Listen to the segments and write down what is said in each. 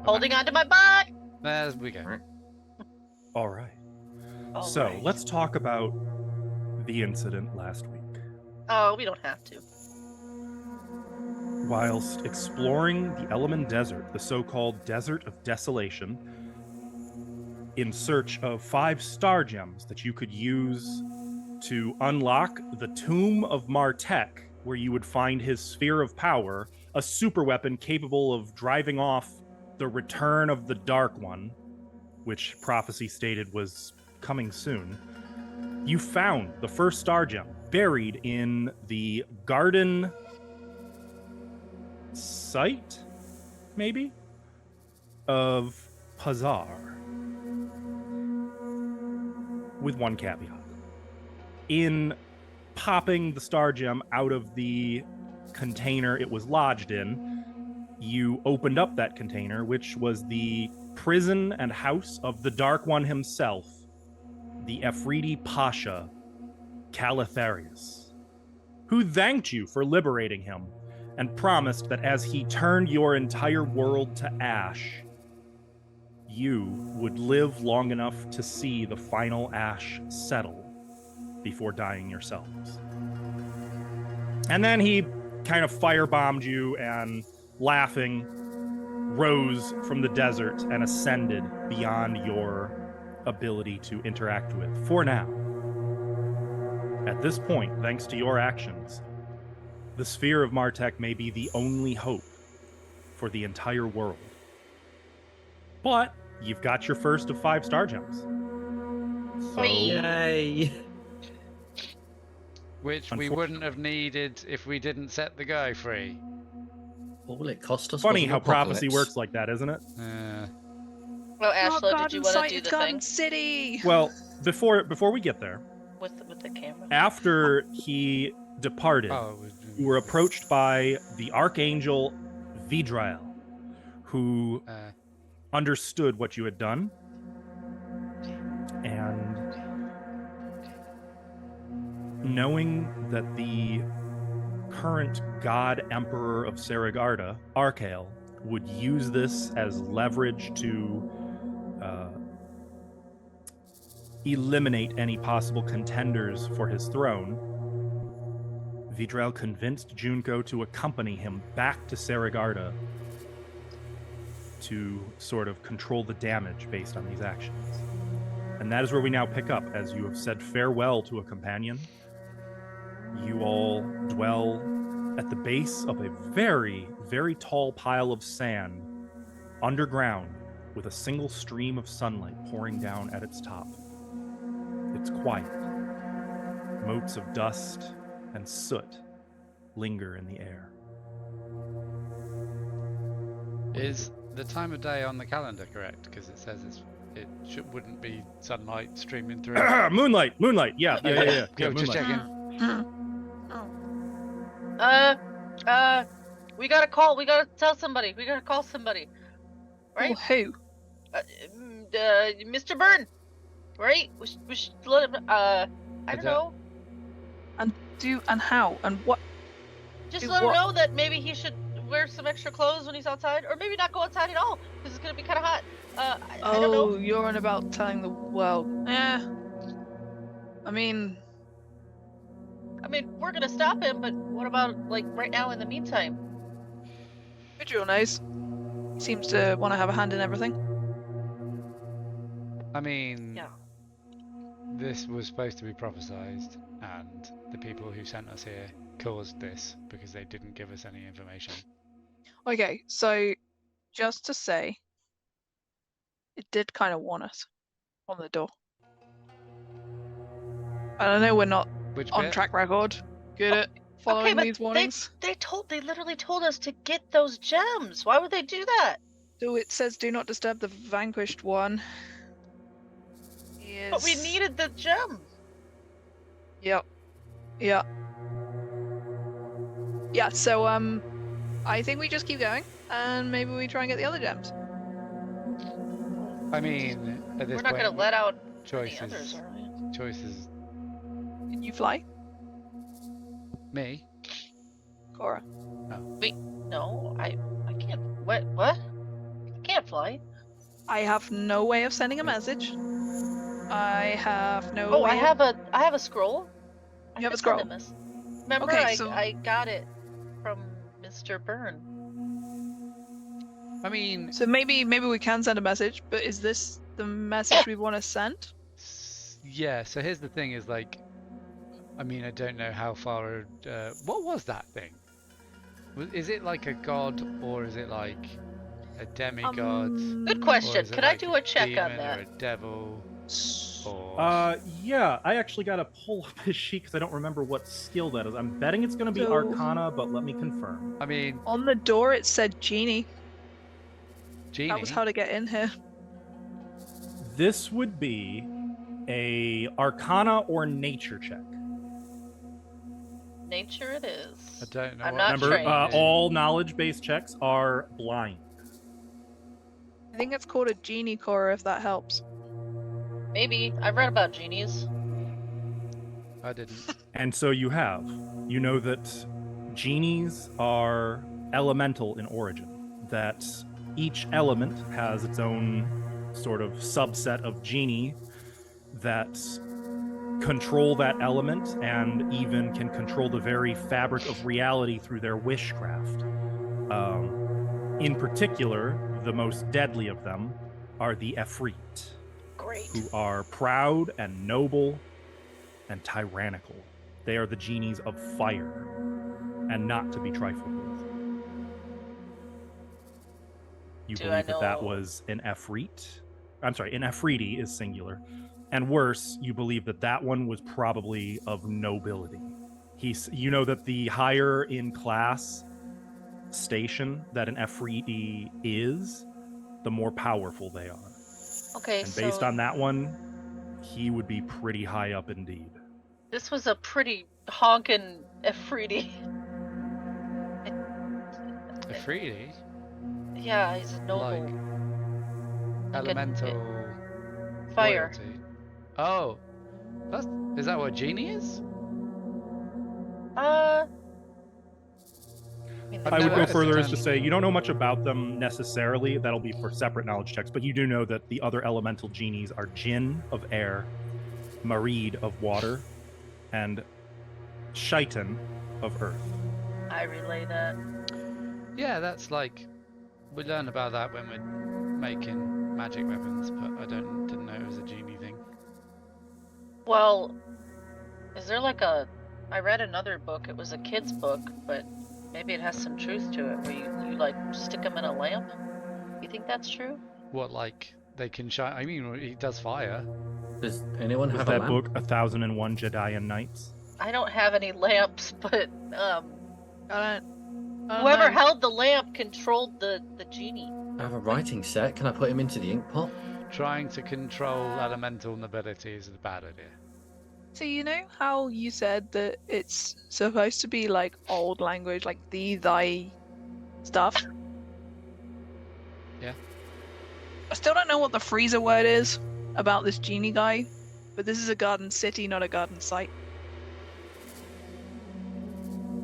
Holding on to my butt. There we go. All right. All So right. let's talk about the incident last week. Oh, we don't have to. Whilst exploring the Element Desert, the so-called Desert of Desolation, in search of 5 star gems that you could use to unlock the Tomb of Martek, where you would find his sphere of power, a super weapon capable of driving off the return of the Dark One, which prophecy stated was coming soon. You found the first star gem buried in the garden site, maybe, of Pazar. With one caveat. In popping the star gem out of the container it was lodged in, you opened up that container, which was the prison and house of the Dark One himself, the Efriti Pasha, Calitharius, who thanked you for liberating him and promised that as he turned your entire world to ash, you would live long enough to see the final ash settle before dying yourselves. And then he kind of firebombed you and, laughing, rose from the desert and ascended beyond your ability to interact with, for now. At this point, thanks to your actions, the sphere of Martek may be the only hope for the entire world. But you've got your first of 5 star gems. So, Yay! Which we wouldn't have needed if we didn't set the guy free. All it cost us. funny was an how prophecy apocalypse. works like that, isn't it? Well, Ashla, did you want to do the Garden thing City. Well, before we get there, with the camera? after he departed, you were approached by the Archangel Vidrael, who understood what you had done, and knowing that the current God Emperor of Saragarda, Archael, would use this as leverage to eliminate any possible contenders for his throne, Vidrael convinced Junko to accompany him back to Saragarda to sort of control the damage based on these actions. And that is where we now pick up, as you have said farewell to a companion. You all dwell at the base of a very, very tall pile of sand underground with a single stream of sunlight pouring down at its top. It's quiet. Motes of dust and soot linger in the air. Is the time of day on the calendar correct? Because it says wouldn't be sunlight streaming through. Moonlight, yeah. Go, just checking. We gotta call. We gotta tell somebody. We gotta call somebody. Right? Oh, who? Mr. Byrne. Right? We should let him. I don't know. And how? And what? Just let him know that maybe he should wear some extra clothes when he's outside, or maybe not go outside at all because it's gonna be kind of hot. I don't know. Oh, you're on about telling the world. Yeah. I mean, we're gonna stop him, but what about like right now in the meantime? Vidriel knows. Seems to want to have a hand in everything. I mean, Yeah. This was supposed to be prophesized, and the people who sent us here caused this because they didn't give us any information. Okay, so just to say, it did kind of warn us on the door. And I know we're not Which on bit? track record good at following but these warnings. They literally told us to get those gems. Why would they do that? So it says, "Do not disturb the vanquished one." But we needed the gems. Yep. Yeah. Yeah. So I think we just keep going, and maybe we try and get the other gems. I mean, at this We're not point, gonna let out choices. the others, are we? Choices. Can you fly, Me? Cora? Wait, no, I can't. What? I can't can't fly. I have no way of sending a message. I have no Oh, way. I have a scroll. I You have a could send scroll? this. Remember, Okay, I got it from Mr. Byrne. I mean, So maybe we can send a message, but is this the message we want to send? yeah. So here's the thing: is like, I mean, I don't know how far. What was that thing? Is it like a god, or is it like a demigod? Good Or question. is it Could I like do a check on demon that? or a devil? Or Yeah, I actually got to pull up his sheet because I don't remember what skill that is. I'm betting it's going to be So- Arcana, but let me confirm. I mean, On the door it said genie. genie. That was how to get in here. This would be a Arcana or Nature check. Nature it is. I don't know. I'm what not Remember, trained. all knowledge-based checks are blind. I think it's called a genie core, if that helps. Maybe. I've read about genies. I didn't. And so you know that genies are elemental in origin, that each element has its own sort of subset of genie that control that element and even can control the very fabric of reality through their wishcraft. In particular, the most deadly of them are the Efreet, Great. who are proud and noble and tyrannical. They are the genies of fire, and not to be trifled with. You Do I believe that know- was an Efreet. I'm sorry, an Efreeti is singular. And worse, you believe that one was probably of nobility. You know that the higher in class station that an Efreeti is, the more powerful they are. Okay, And so based on that one, he would be pretty high up indeed. this was a pretty honkin' Efreeti. Afridi? Yeah, he's a noble. Like Like a- elemental Fire. royalty. Oh, is that what genie is? I mean, I've I would never go further as to done- say you don't know much about them necessarily. That'll be for separate knowledge checks, but you do know that the other elemental genies are Jinn of air, Marid of water, and Shaitan of earth. I relay that. Yeah, that's like we learn about that when we're making magic weapons, but I didn't know it was a genie thing. Well, is there like a? I read another book. It was a kid's book, but maybe it has some truth to it. Where you like stick them in a lamp. You think that's true? What, like they can shine? I mean, he does fire. Does anyone Was have a that lamp? book 1001 Jedi and Knights? I don't have any lamps, but I don't whoever know. held the lamp controlled the genie. I have a writing set. Can I put him into the ink pot? Trying to control elemental nobility is a bad idea. So you know how you said that it's supposed to be like old language, like thee, thy stuff? Yeah. I still don't know what the freezer word is about this genie guy, but this is a garden city, not a garden site.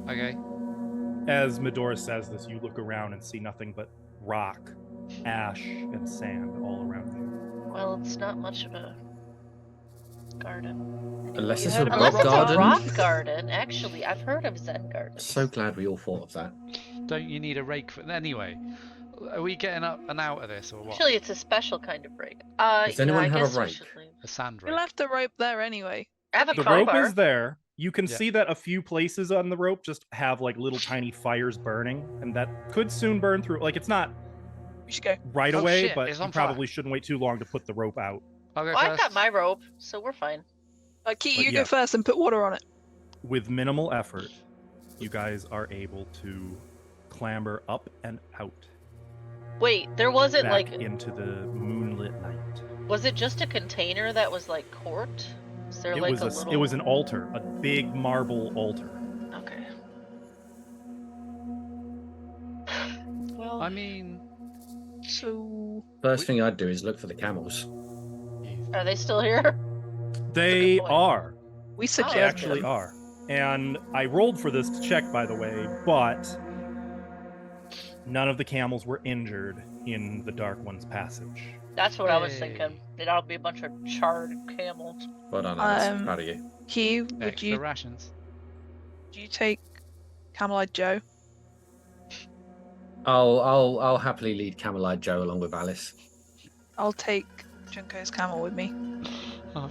Okay. As Medora says this, you look around and see nothing but rock, ash, and sand all around you. Well, it's not much of a garden. Unless You it's heard a about Unless rock it's garden. a rock garden. Actually, I've heard of Zen gardens. So glad we all thought of that. Don't you need a rake for anyway? Are we getting up and out of this or what? Actually, it's a special kind of rake. Does anyone I have a guess we rake? should leave. A sand We rake. left the rope there anyway. I have a The crowbar. rope is there. You can Yeah. see that a few places on the rope just have like little tiny fires burning, and that could soon burn through. Like it's not We should go. right Oh, away, shit, but it's you on fire. probably shouldn't wait too long to put the rope out. I'll go Well, I've first. got my rope, so we're fine. Key, But you yeah. go first and put water on it. With minimal effort, you guys are able to clamber up and out Wait, there wasn't back like, into the moonlit night. was it just a container that was like corked? Is there It like was a little? it was an altar, a big marble altar. Okay. Well, I mean, So First thing I'd do is look for the camels. are they still here? They point. are. we They suggest actually them. are. And I rolled for this to check, by the way, but none of the camels were injured, in the Dark One's passage. That's what I was Yay. thinking. That'll be a bunch of charred camels. Well done, Alice. Um, Proud of you. Hugh, would Extra rations. you take Camel-Eyed Joe? I'll happily lead Camel-Eyed Joe along with Alice. I'll take Junko's camel with me. Oh,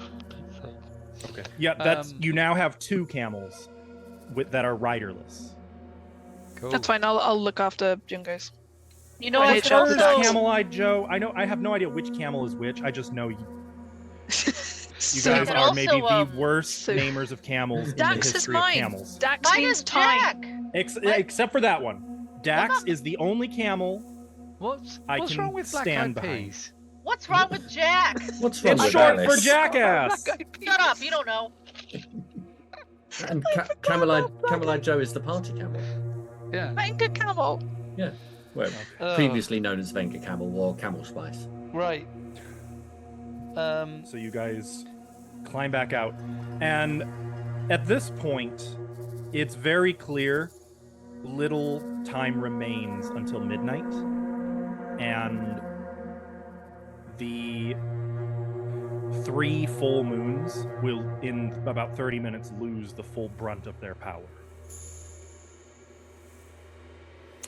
Okay. Yeah, that's Um, you now have 2 camels that are riderless. cool. That's fine. I'll look after Junko's. You know, I I hate could Charles. First, also. Camel-Eyed Joe. I have no idea which camel is which. I just know you So guys could are maybe also, the worst so- namers of camels in the Dax is history of mine. camels. Dax Mine means is time. Jack. What? Except for that one. Dax not- is the only camel. What's I what's can wrong with black stand eyed behind. peas? What's wrong with Jack? What's wrong It's with short for Alice? jackass. Shut up, you don't know. And Camel-Eyed Joe is the party camel. Yeah. Venga camel. Well, Oh, previously known as Venga Camel or Camel Spice. right. So you guys climb back out, and at this point, it's very clear little time remains until midnight, and the 3 full moons will, in about 30 minutes, lose the full brunt of their power.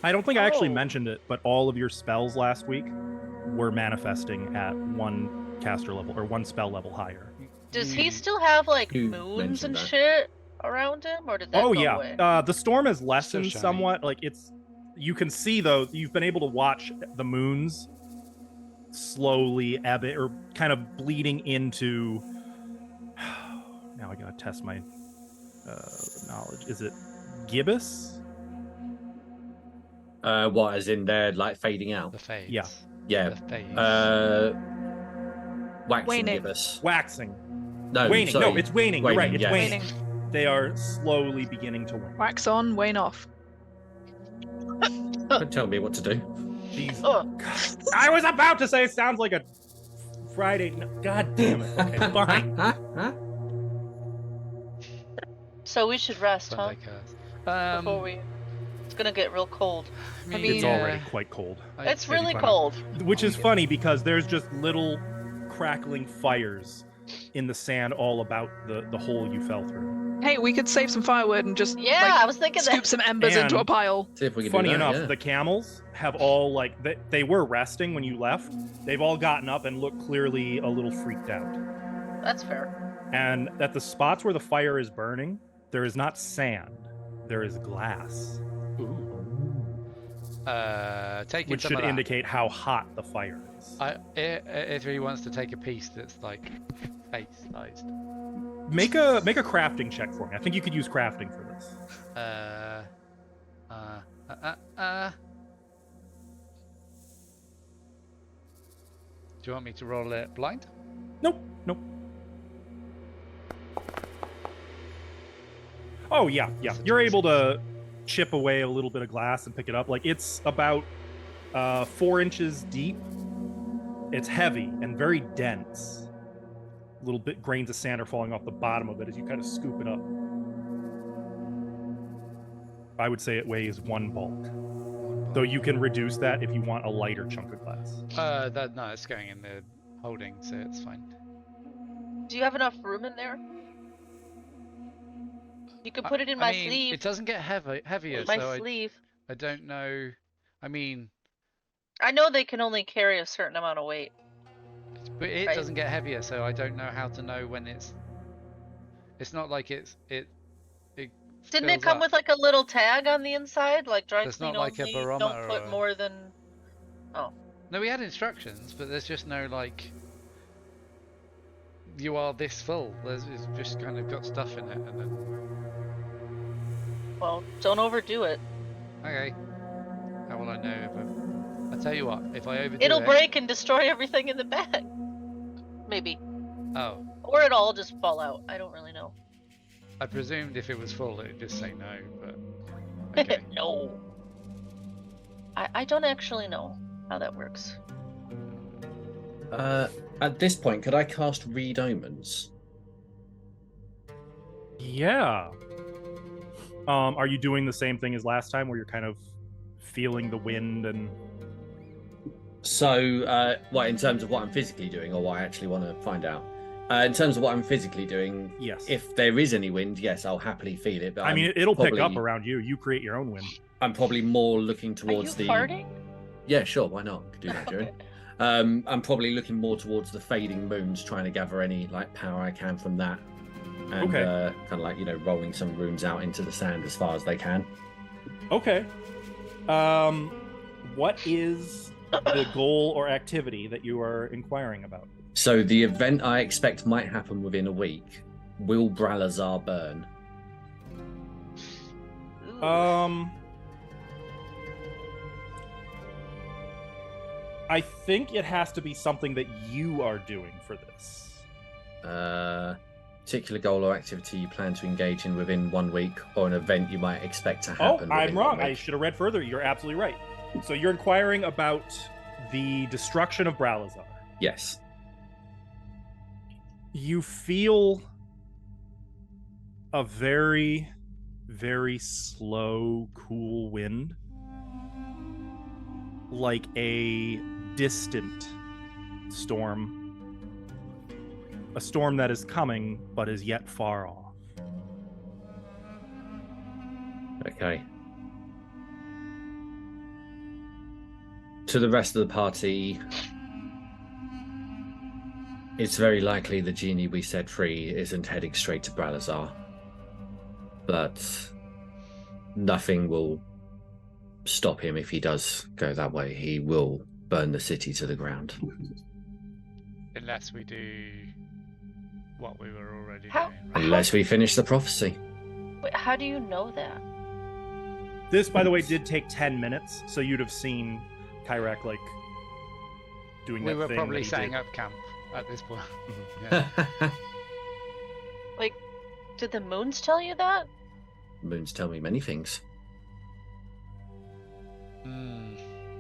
I don't think I actually Oh. mentioned it, but all of your spells last week were manifesting at 1 caster level or 1 spell level higher. Does Mm. he still have like You moons mentioned and that. shit around him, or did that Oh go yeah, away? the storm has lessened shiny. somewhat. Like you can see though, you've been able to watch the moons slowly ebb or kind of bleeding into. Now I gotta test my knowledge. Is it gibbous? What, as in they're like fading out? The fades. Yeah. Yeah. The fades. Waxing Waning. gibbous. Waxing. No, Waning. sorry. No, it's waning. You're right. Waning, It's yes. waning. Waning. They are slowly beginning to wane. Wax on, wane off. Don't tell me what to do. These. Ugh. I was about to say it sounds like a Friday. God damn it. Okay, fine. So we should rest, huh? Sunday curse. Before we. It's gonna get real cold. I mean, It's Yeah. already quite cold. It's maybe really fine. cold. Which is funny because there's just little crackling fires in the sand all about the hole you fell through. Hey, we could save some firewood and just Yeah, I was thinking scoop that. some embers into a And- pile. See if we can Funny do that, enough, yeah. the camels have all they were resting when you left. They've all gotten up and look clearly a little freaked out. That's fair. And at the spots where the fire is burning, there is not sand, there is glass, Taking which some should of that. indicate how hot the fire is. If he wants to take a piece that's like face sized. Make a crafting check for me. I think you could use crafting for this. Do you want me to roll it blind? Nope. Oh yeah. That's You're interesting. able to chip away a little bit of glass and pick it up. Like it's about 4 inches deep. It's heavy and very dense. Little bit grains of sand are falling off the bottom of it as you kind of scoop it up. I would say it weighs 1 bulk. Though you can reduce that if you want a lighter chunk of glass. No, it's going in the holding, so it's fine. Do you have enough room in there? You could put it in I my mean, sleeve. It doesn't get heavier, My so sleeve. I don't know. I mean, I know they can only carry a certain amount of weight. but it Right. doesn't get heavier, so I don't know how to know when it's. It's not like it. Didn't it fills come up. with like a little tag on the inside, like dry There's clean not like a only? barometer Don't put or- more than. No, we had instructions, but there's just no like. You are this full. It's just kind of got stuff in it, and then Well, don't overdo it. okay. How will I know if I tell you what, if I overdo It'll it, break and destroy everything in the bag. Maybe. Oh, Or it'll all just fall out. I don't really know. I presumed if it was full, it'd just say no, but okay. No. I don't actually know how that works. At this point, could I cast Read Omens? Yeah. Are you doing the same thing as last time where you're kind of feeling the wind and So, what in terms of what I'm physically doing, or what I actually want to find out? In terms of what I'm physically doing, Yes. if there is any wind, yes, I'll happily feel it. But I mean, it'll pick up around you. You create your own wind. I'm probably more looking Are you towards the. farting? Yeah, sure. Why not? Could do that, Joe. Okay. I'm probably looking more towards the fading moons, trying to gather any like power I can from that, and kind of like rolling some runes out into the sand as far as they can. Okay. What is the goal or activity that you are inquiring about? So the event I expect might happen within a week. Will Bralazar burn? Ooh. I think it has to be something that you are doing for this. Particular goal or activity you plan to engage in within 1 week, or an event you might expect to happen. Oh, I'm within wrong. 1 I week. should have read further. You're absolutely right. So you're inquiring about the destruction of Bralazar. Yes. You feel a very, very slow, cool wind, like a distant storm. A storm that is coming, but is yet far off. Okay. To the rest of the party, it's very likely the genie we set free isn't heading straight to Bralazar. But nothing will stop him if he does go that way. He will burn the city to the ground. Unless we do what we were already How- doing. Right? Unless we finish the prophecy. Wait, how do you know that? This, by the way, did take 10 minutes, so you'd have seen Kyrak, like, doing We that were thing probably that he setting did. up camp at this point. Mhm. Yeah. Like, did the moons tell you that? Moons tell me many things. Hmm.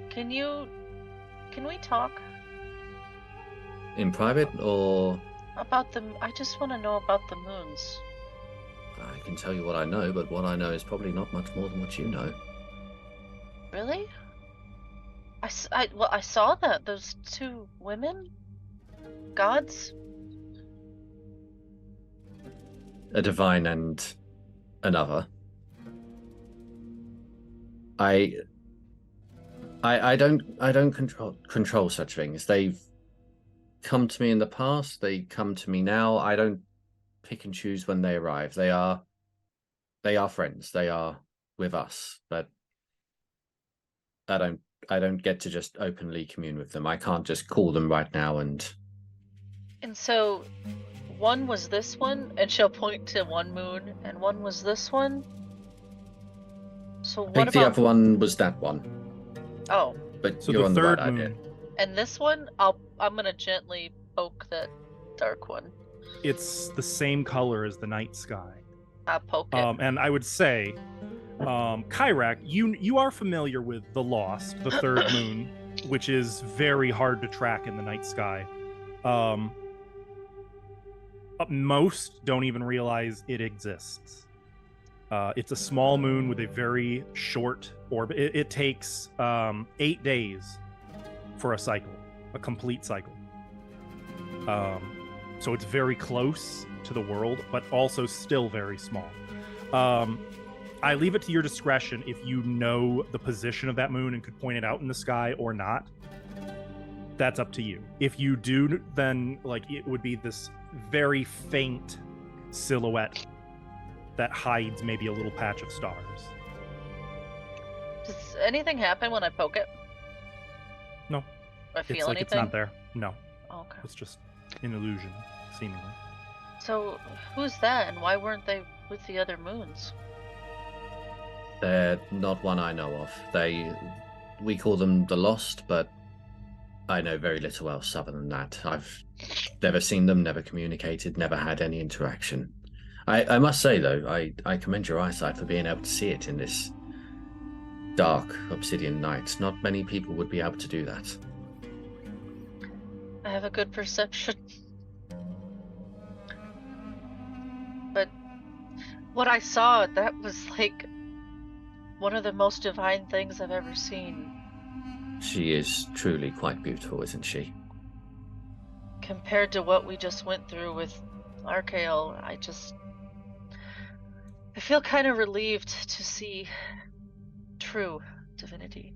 Can we talk In private, or about I just want to know about the moons. I can tell you what I know, but what I know is probably not much more than what you know. Really? I saw that those two women, gods. A divine and another. I don't control such things. They've come to me in the past, they come to me now. I don't pick and choose when they arrive. They are friends. They are with us, but I don't get to just openly commune with them. I can't just call them right now and And so, one was this one, and she'll point to one moon, and one was this one. So I what think the about? other one was that one. Oh, But So you're the on the third right moon, idea. and this one, I'm gonna gently poke that dark one. it's the same color as the night sky. I poke it. And I would say, Kyrak, you are familiar with the Lost, the third moon, which is very hard to track in the night sky. Most don't even realize it exists. It's a small moon with a very short orbit. It takes 8 days for a cycle, a complete cycle. So it's very close to the world, but also still very small. I leave it to your discretion if you know the position of that moon and could point it out in the sky or not. That's up to you. If you do, then like it would be this very faint silhouette that hides maybe a little patch of stars. Does anything happen when I poke it? No. Do I feel It's like anything? it's not there. No, Oh, okay. it's just an illusion, seemingly. So who's that, and why weren't they with the other moons? They're not one I know of. We call them the Lost, but I know very little else other than that. I've never seen them, never communicated, never had any interaction. I must say, though, I commend your eyesight for being able to see it in this dark obsidian night. Not many people would be able to do that. I have a good perception. But what I saw, that was like one of the most divine things I've ever seen. She is truly quite beautiful, isn't she? Compared to what we just went through with Archael, I feel kind of relieved to see true divinity.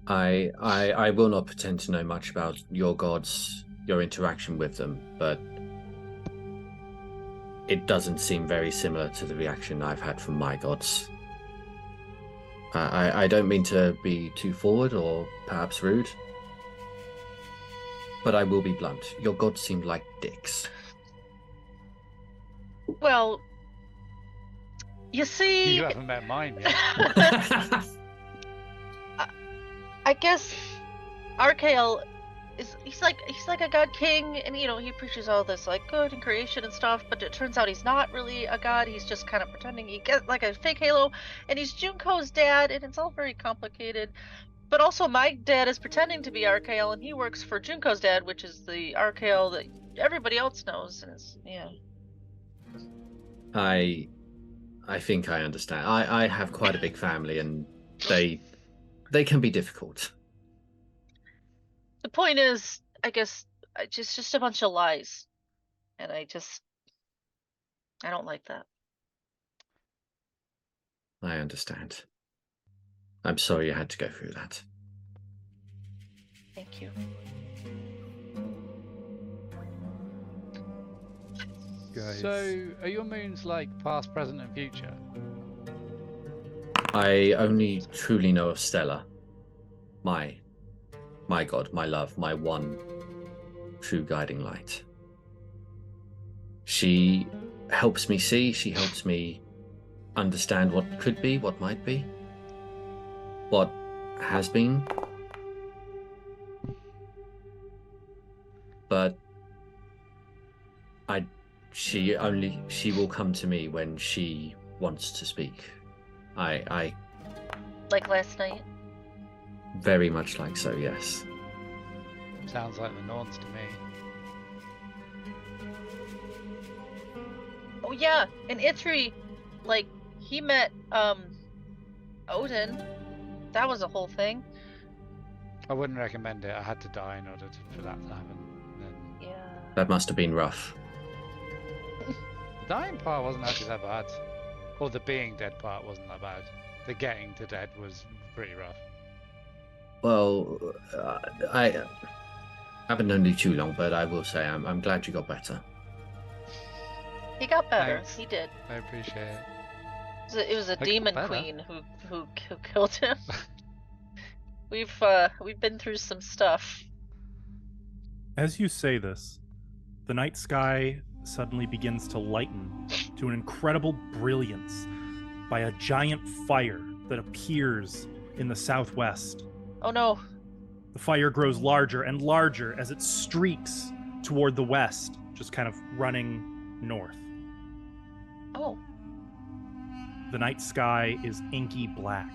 I will not pretend to know much about your gods, your interaction with them, but it doesn't seem very similar to the reaction I've had from my gods. I don't mean to be too forward or perhaps rude, but I will be blunt. Your gods seem like dicks. Well, you see, You haven't met mine yet. I guess Archael he's like a god king, and he preaches all this like good and creation and stuff, but it turns out he's not really a god. He's just kind of pretending he gets like a fake halo, and he's Junko's dad, and it's all very complicated. But also my dad is pretending to be Archael, and he works for Junko's dad, which is the Archael that everybody else knows, and yeah. I think I understand. I have quite a big family, and they can be difficult. The point is, I guess, just a bunch of lies, and I don't like that. I understand. I'm sorry you had to go through that. Thank you. Guys. So, are your moons like past, present, and future? I only truly know of Stella, my god, my love, my one true guiding light. She helps me see, she helps me understand what could be, what might be, what has been. But she will come to me when she wants to speak. I Like last night. very much like so, yes. Sounds like the Norns to me. Oh yeah, and Ithri, like, he met Odin. That was a whole thing. I wouldn't recommend it. I had to die in order for that to happen. And Yeah. That must have been rough. the dying part wasn't actually that bad. Or the being dead part wasn't that bad. The getting to dead was pretty rough. Well, I haven't known you too long, but I will say I'm glad you got better. He got better. Thanks. He did. I appreciate it. It was a got demon better. queen who killed him. We've been through some stuff. As you say this, the night sky suddenly begins to lighten to an incredible brilliance by a giant fire that appears in the southwest. Oh no. The fire grows larger and larger as it streaks toward the west, just kind of running north. Oh. The night sky is inky black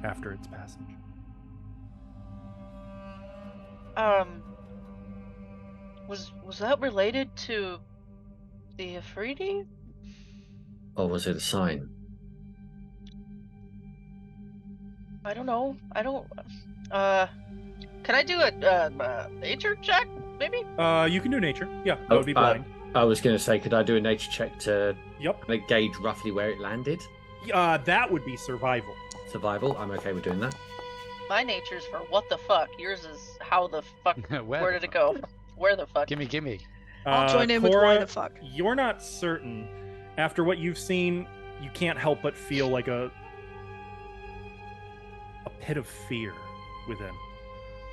after its passage. Was that related to the Afridi? Or was it a sign? I don't know. I don't. Can I do a nature check? Maybe. You can do nature. Yeah, that would be blind. I was going to say, could I do a nature check to Yep. like, gauge roughly where it landed? That would be survival. Survival. I'm okay with doing that. My nature's for what the fuck. Yours is how the fuck. Where Where the did it fuck? go? Where the fuck? Gimme. I'll join in with Cora, why the fuck. You're not certain. After what you've seen, you can't help but feel like a pit of fear within.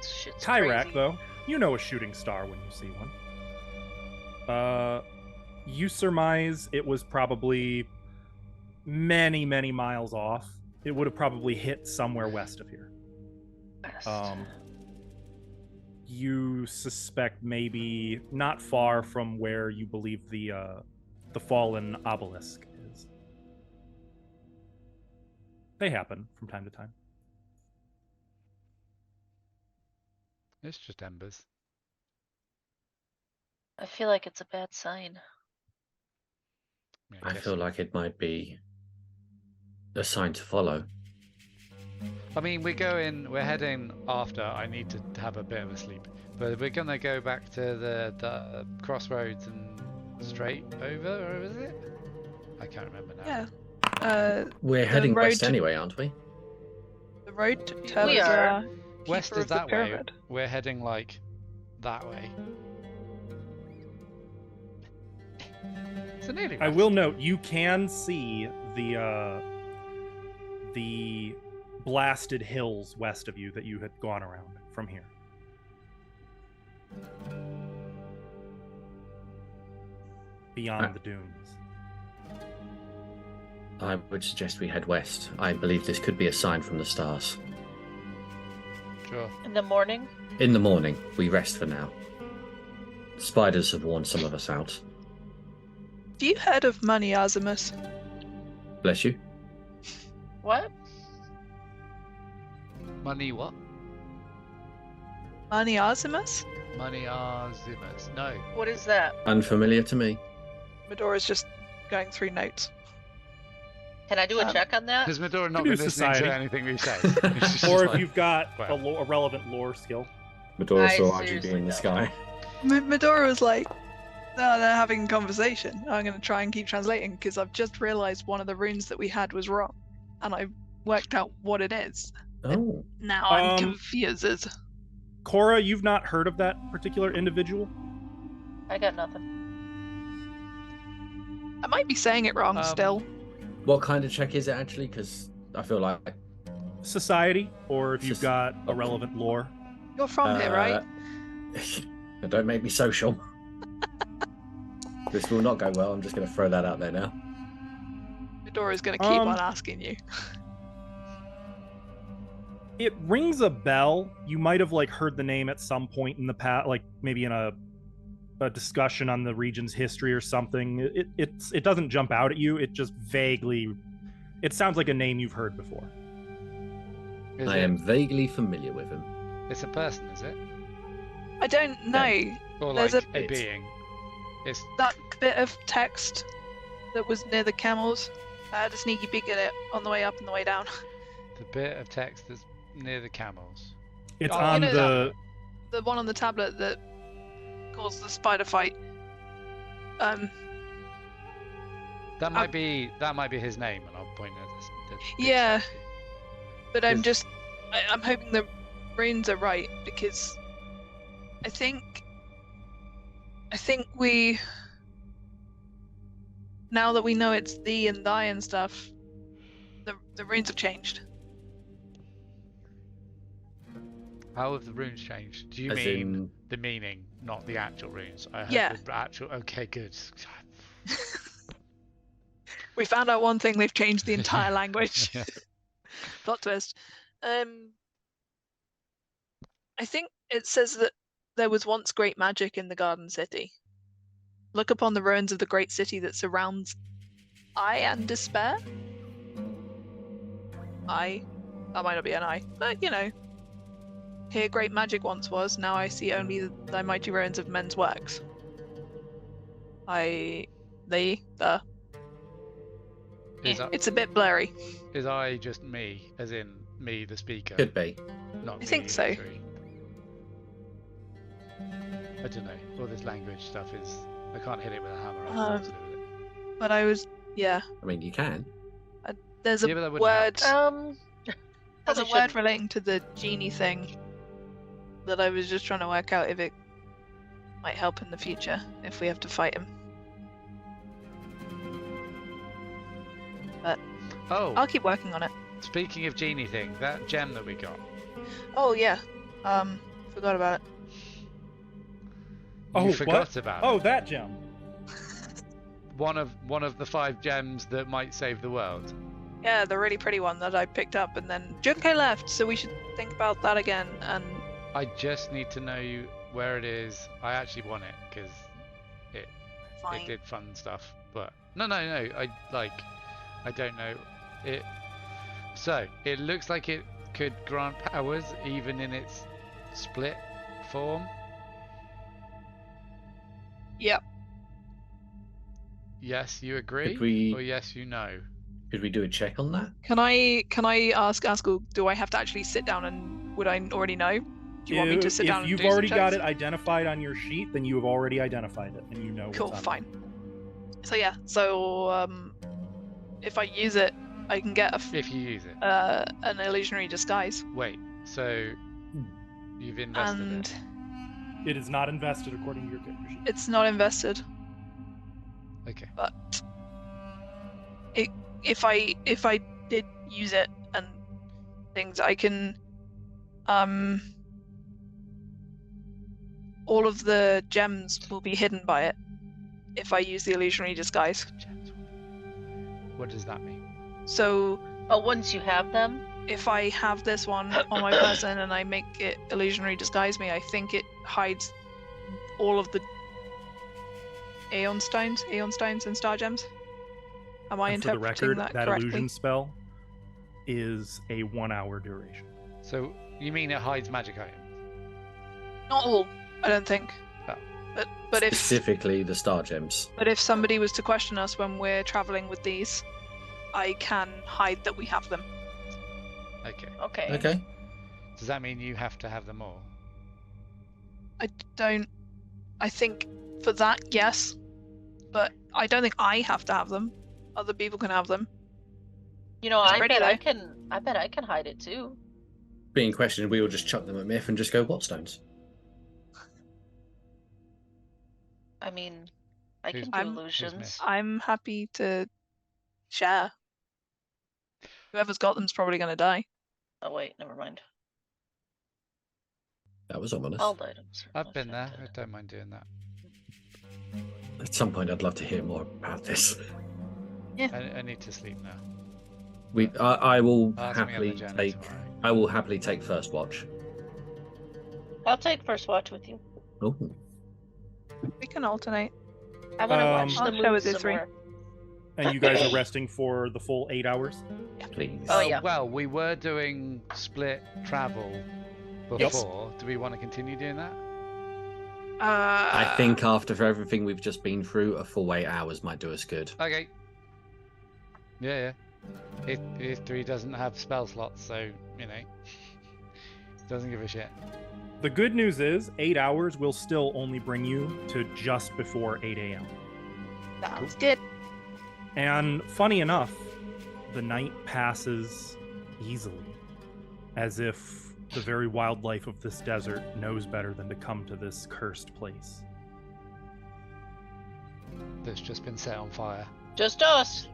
Shit's Tyrak, crazy. though, you know a shooting star when you see one. You surmise it was probably many, many miles off. It would have probably hit somewhere west of here. Best. You suspect maybe not far from where you believe the fallen obelisk is. They happen from time to time. It's just embers. I feel like it's a bad sign. I guess feel so. like it might be a sign to follow. I mean, we're heading after. I need to have a bit of a sleep. But we're gonna go back to the crossroads and straight over, or is it? I can't remember now. Yeah. We're The heading road west to- anyway, aren't we? The road to We Terza, are. West keeper is of the that way. pyramid. We're heading like that way. So nearly I west. will note you can see the blasted hills west of you that you had gone around from here. Beyond the dunes. I would suggest we head west. I believe this could be a sign from the stars. Sure. In the morning? In the morning, we rest for now. Spiders have worn some of us out. Have you heard of Money Azimus? Bless you. What? Money what? Money Azimus? Money Arzimus. No. What is that? Unfamiliar to me. Medora's just going through notes. Can I do a check on that? Has Medora not do been listening society. to anything we say? It's just Or if like, you've got well. a relevant lore skill. Medora I saw RGB seriously in the don't. sky. Medora was like, no, they're having a conversation. I'm going to try and keep translating because I've just realized one of the runes that we had was wrong. And I worked out what it is. Oh. Now I'm Um, confused. Cora, you've not heard of that particular individual? I got nothing. I might be saying it wrong still. What kind of check is it actually? Because I feel like Society, or if you've got a Okay. relevant lore. You're from here, right? Don't make me social. This will not go well. I'm just going to throw that out there now. Medora's going to keep on asking you. It rings a bell. You might have like heard the name at some point in the past, like maybe in a discussion on the region's history or something. It doesn't jump out at you. It just vaguely. It sounds like a name you've heard before. Is I it- am vaguely familiar with him. It's a person, is it? I don't know. Or There's like a- a being? It's That bit of text that was near the camels, I had a sneaky peek at it on the way up and the way down. the bit of text that's near the camels. It's Oh, on you know the. The one on the tablet that caused the spider fight. That might be his name, and I'll point at this. Yeah. But I'm Is- just, I'm hoping the runes are right because I think we, now that we know it's thee and thy and stuff, the runes have changed. How have the runes changed? Do you As mean in, the meaning, not the actual runes? I heard Yeah. the actual. Okay, good. We found out one thing, they've changed the entire language. Yeah. Plot twist. I think it says that there was once great magic in the Garden City. Look upon the ruins of the great city that surrounds I and despair. I. That might not be an I, but you know. Here great magic once was, now I see only thy mighty ruins of men's works. The. Is, It's a bit blurry. is I just me, as in me, the speaker? could be. Not I think me, so. three. I don't know. All this language stuff is. I can't hit it with a hammer. I don't know what to do with it. But I was, yeah. I mean, you can. There's a Yeah, but that wouldn't help. word. There's a probably word shouldn't. relating to the genie thing that I was just trying to work out if it might help in the future if we have to fight him. Oh, I'll keep working on it. speaking of genie thing, that gem that we got. Oh yeah. Forgot about it. Oh, You what? forgot about Oh, it. that gem. One of the 5 gems that might save the world. Yeah, the really pretty one that I picked up and then Junko left, so we should think about that again and I just need to know where it is. I actually want it because fine. it did fun stuff. But no. I don't know it. So it looks like it could grant powers even in its split form. Yep. Yes, you agree, we- or yes, you know. Could we do a check on that? Can I ask Askell, do I have to actually sit down and would I already know? Do you want me to sit down If and you've do some already got checks? it identified on your sheet, then you have already identified it and you know Cool, what's on fine. So yeah, so if I use it, I can get If you use it. an illusionary disguise. Wait, so you've invested And it. it. It is not invested according to your character sheet. it's not invested, Okay. but if I did use it and things, I can all of the gems will be hidden by it if I use the illusionary disguise. What does that mean? So Oh, once you have them? if I have this one on my person and I make it illusionary disguise me, I think it hides all of the Aeon stones and star gems. Am I And for the interpreting record, that that correctly? illusion spell is a 1 hour duration. So you mean it hides magic items? Not all, I don't think. Oh. But if Specifically the star gems. somebody was to question us when we're traveling with these, I can hide that we have them. Okay. Okay. Okay. Does that mean you have to have them all? I don't. I think for that, yes, but I don't think I have to have them. Other people can have them. You know, It's I pretty, bet I though. can. I bet I can hide it too. Being questioned, we will just chuck them at Myth and just go, what stones? I mean, I Who's- can do I'm- who's illusions. Miss? I'm happy to share. Whoever's got them's probably going to die. Oh wait, never mind. That was ominous. Held items. are I've been there. I affected. don't mind doing that. At some point, I'd love to hear more about this. I need to sleep now. I will Ask me on the happily journey take. tomorrow. I will happily take first watch. I'll take first watch with you. Oh, We can alternate. I want to watch I'll the share moon with you some three. more. And you guys are resting for the full 8 hours? please. Oh, yeah. Well, we were doing split travel before. Do we want to continue doing that? I think after everything we've just been through, a full 8 hours might do us good. Okay. Yeah. If 3 doesn't have spell slots, so doesn't give a shit. The good news is 8 hours will still only bring you to just before 8 a.m. Sounds good. And funny enough, the night passes easily, as if the very wildlife of this desert knows better than to come to this cursed place. That's just been set on fire. Just us.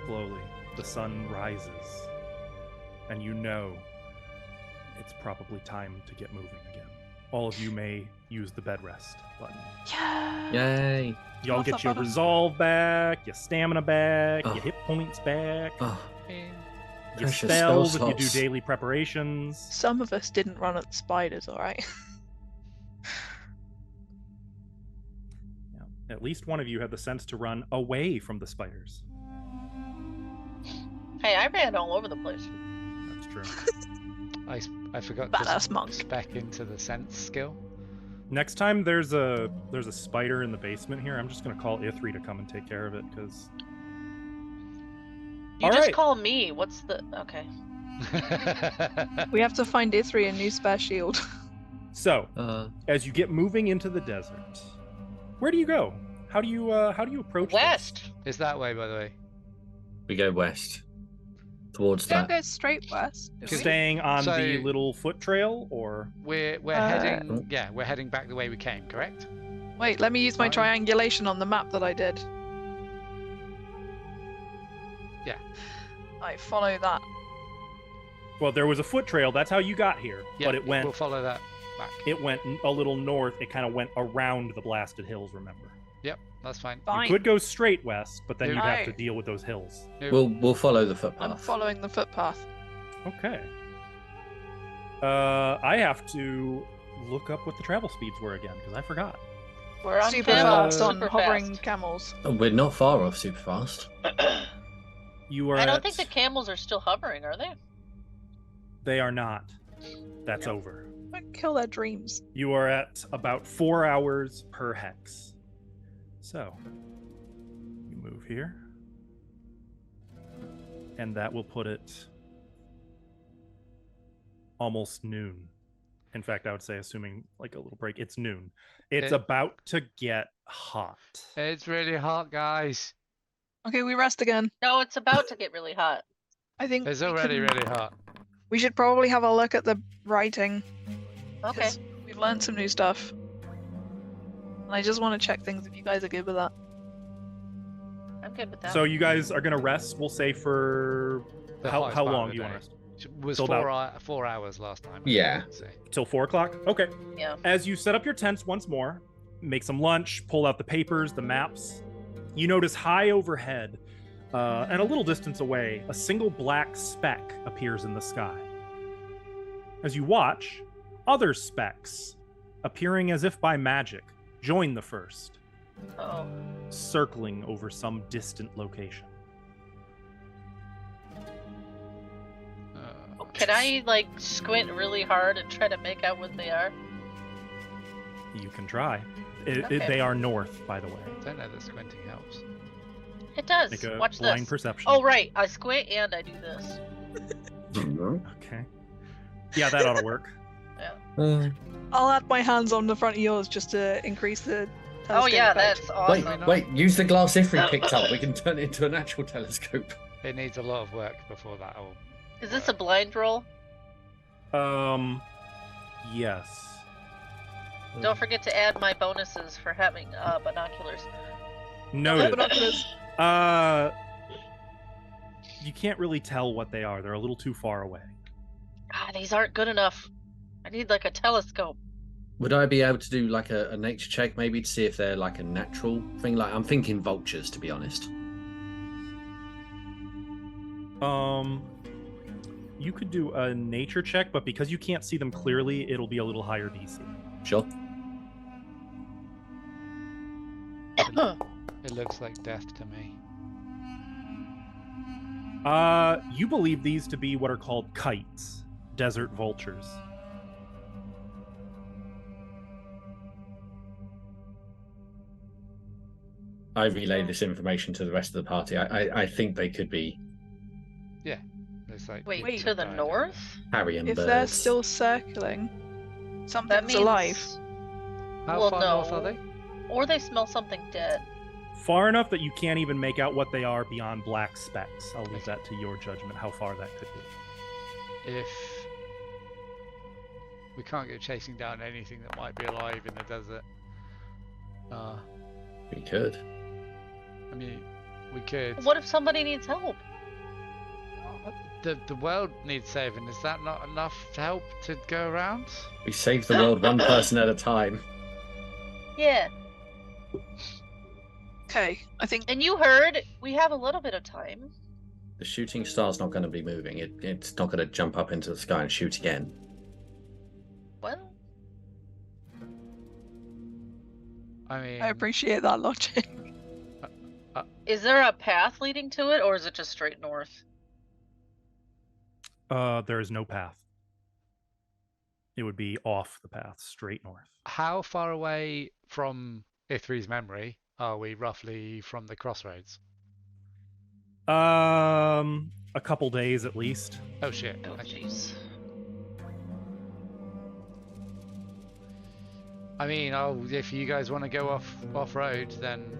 Slowly, the sun rises, and you know it's probably time to get moving again. All of you may use the bed rest button. Yeah. Yay! Y'all What's get that your button? resolve back, your stamina back, Oh. your hit points back, Oh, your precious spells spell if you do slots. daily preparations. Some of us didn't run at the spiders, all right. Yeah. At least one of you had the sense to run away from the spiders. Hey, I ran all over the place. That's true. I forgot Badass to monk. spec into the sense skill. Next time there's a spider in the basement here, I'm just gonna call Ithri to come and take care of it because You All just right. call me. What's the? Okay. We have to find Ithri a new spare shield. so Uh, as you get moving into the desert, where do you go? How do you approach this? West. It's that way, by the way. we go west. Towards Don't that. go straight west. do we? Staying on So- the little foot trail, or We're heading. Yeah, we're heading back the way we came. Correct. Wait, let me use my Fine. triangulation on the map that I did. Yeah. I follow that. well, there was a foot trail. That's how you got here, Yeah, but it went We'll follow that back. it went a little north. It kind of went around the blasted hills. Remember, Yep, that's fine. Fine. you could go straight west, but then Yeah. you'd have to Right. deal with those hills. We'll follow the I'm footpath. following the footpath. Okay. I have to look up what the travel speeds were again because I forgot. We're on Super camels, fast on super hovering fast. camels. Oh, we're not far off super fast. You are. I don't at- think the camels are still hovering, are they? They are not. That's over. Don't kill their dreams. You are at about 4 hours per hex. So, you move here. and that will put it almost noon. In fact, I would say, assuming like a little break, it's noon. It's about to get hot. It's really hot, guys. Okay, we rest again. No, it's about to get really hot. I think It's we already can- really hot. We should probably have a look at the writing. Okay. 'Cause we've learned some new stuff. And I just want to check things if you guys are good with that. I'm good with that. So you guys are gonna rest. We'll say for The how hottest part long of do you the want to day. rest? It was Till 4 hours last time. Yeah. So. Till 4 o'clock. Okay. Yeah. As you set up your tents once more, make some lunch, pull out the papers, the maps, you notice high overhead, and a little distance away, a single black speck appears in the sky. As you watch, other specks, appearing as if by magic, join the first, Oh. circling over some distant location. Can I like squint really hard and try to make out what they are? You can try. Okay. They are north, by the way. I don't know that squinting helps. It does. Make a Watch blind this. perception. Oh right, I squint and I do this. Okay. Yeah, that ought to work. I'll add my hands on the front of yours just to increase the Oh yeah, telescope effect. that's awesome. Wait, use the glass Ifri picked up. We can turn it into an actual telescope. It needs a lot of work before that will. Is this a blind roll? Yes. Don't forget to add my bonuses for having binoculars. Noted. Binoculars. You can't really tell what they are. They're a little too far away. Ah, these aren't good enough. I need like a telescope. Would I be able to do like a nature check maybe to see if they're like a natural thing? Like I'm thinking vultures, to be honest. You could do a nature check, but because you can't see them clearly, it'll be a little higher DC. Sure. It looks like death to me. You believe these to be what are called kites, desert vultures. I relay this information to the rest of the party. I think they could be It's like Wait, to the north? carrion If birds. they're still circling, That something's means alive. How well, far no. north are they? Or they smell something dead. Far enough that you can't even make out what they are beyond black specks. I'll leave that to your judgment, how far that could be. If we can't go chasing down anything that might be alive in the desert, We could. I mean, we could. What if somebody needs help? The world needs saving. Is that not enough help to go around? We save the world one person at a time. Yeah. Okay, I think And you heard we have a little bit of time. The shooting star's not going to be moving. It's not going to jump up into the sky and shoot again. Well, I mean, I appreciate that logic. is there a path leading to it, or is it just straight north? There is no path. It would be off the path, straight north. how far away from Ithri's memory are we roughly from the crossroads? A couple days at least. Oh shit. Oh, Okay. jeez. I mean, if you guys want to go off road, then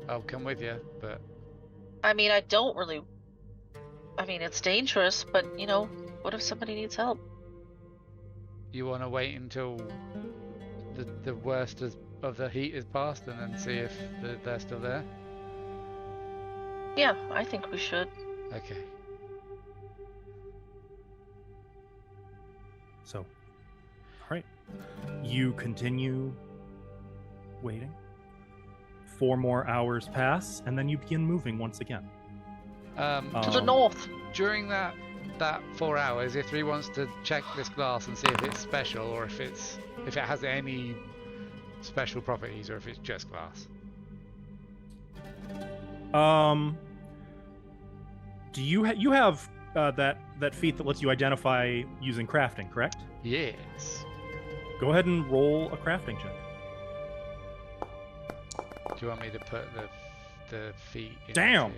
I'll come with you. But I mean, I don't really. I mean, it's dangerous, but you know, what if somebody needs help? you want to wait until the worst of the heat is past, and then see if they're still there. Yeah, I think we should. Okay. So, all right. You continue waiting. 4 more hours pass, and then you begin moving once again. To the north. During that 4 hours, if he wants to check this glass and see if it's special, or if it has any special properties, or if it's just glass. Do you have that feat that lets you identify using crafting, correct? Yes. Go ahead and roll a crafting check. Do you want me to put the feet into... Damn!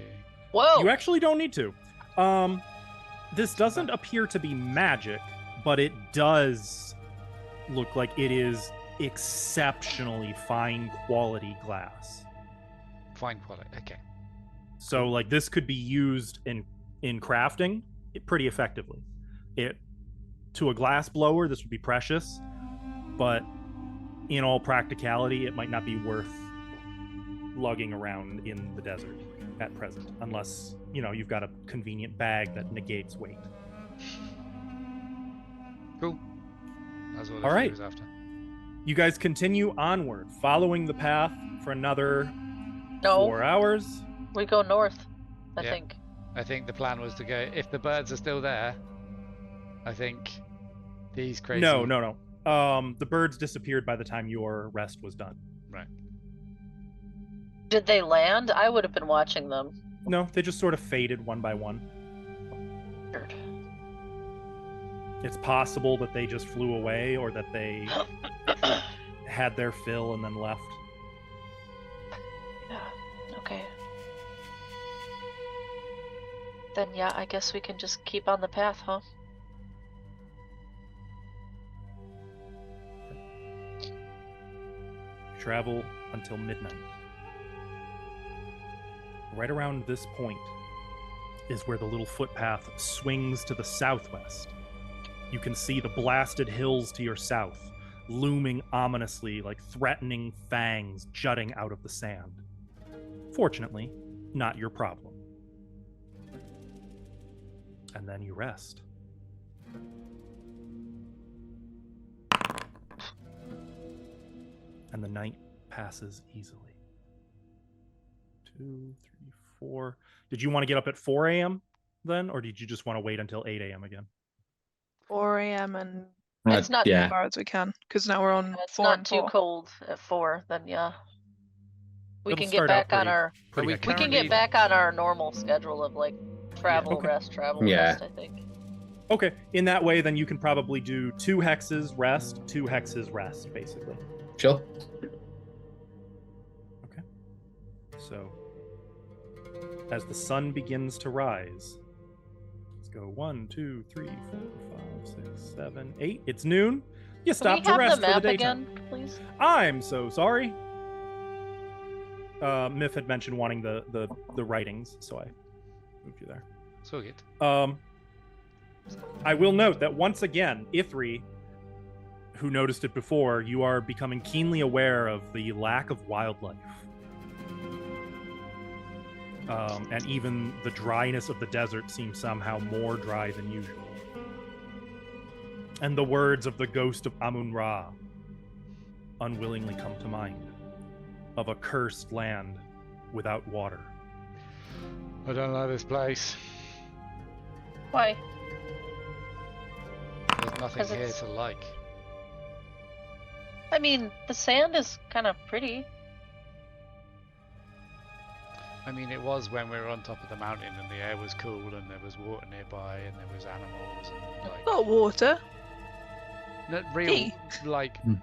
Whoa! You actually don't need to. This doesn't appear to be magic, but it does look like it is exceptionally fine quality glass. Fine quality. Okay. So like this could be used in crafting pretty effectively. It to a glass blower, this would be precious, but in all practicality, it might not be worth lugging around in the desert at present, unless you've got a convenient bag that negates weight. Cool. That's what All right. was after. You guys continue onward, following the path for another No, 4 hours. we go north, I Yeah. think. I think the plan was to go, if the birds are still there, I think these crazy... No. The birds disappeared by the time your rest was done. Right. Did they land? I would have been watching them. No, they just sort of faded one by one. Weird. It's possible that they just flew away or that they had their fill and then left. Yeah. Okay. Then yeah, I guess we can just keep on the path, huh? Travel until midnight. Right around this point is where the little footpath swings to the southwest. You can see the blasted hills to your south, looming ominously like threatening fangs jutting out of the sand. Fortunately, not your problem. And then you rest. And the night passes easily. 2, 3, 4. Did you want to get up at 4 a.m. then, or did you just want to wait until 8 a.m. again? 4 a.m. and It's not as yeah. far as we can, because now we're on It's 4 not and too 4. cold at 4, then yeah. We It'll can get start out back on pretty- our pretty we hectic. we can get back on our normal schedule of like travel, Okay. rest, travel, Yeah. rest, I think. Okay, in that way, then you can probably do 2 hexes rest, 2 hexes rest, basically. Sure. So, as the sun begins to rise, let's go 1, 2, 3, 4, 5, 6, 7, 8. It's noon. You Can stop we to have rest the for the map daytime. again, please? I'm so sorry. Miff had mentioned wanting the writings, so I moved you there. So good. I will note that once again, Ithri, who noticed it before, you are becoming keenly aware of the lack of wildlife. And even the dryness of the desert seems somehow more dry than usual. And the words of the ghost of Amun-Ra unwillingly come to mind, of a cursed land without water. I don't like this place. Why? There's nothing 'Cause here it's- to like. I mean, the sand is kind of pretty. I mean, it was when we were on top of the mountain and the air was cool and there was water nearby and there was animals and like Got water. no, real Hey.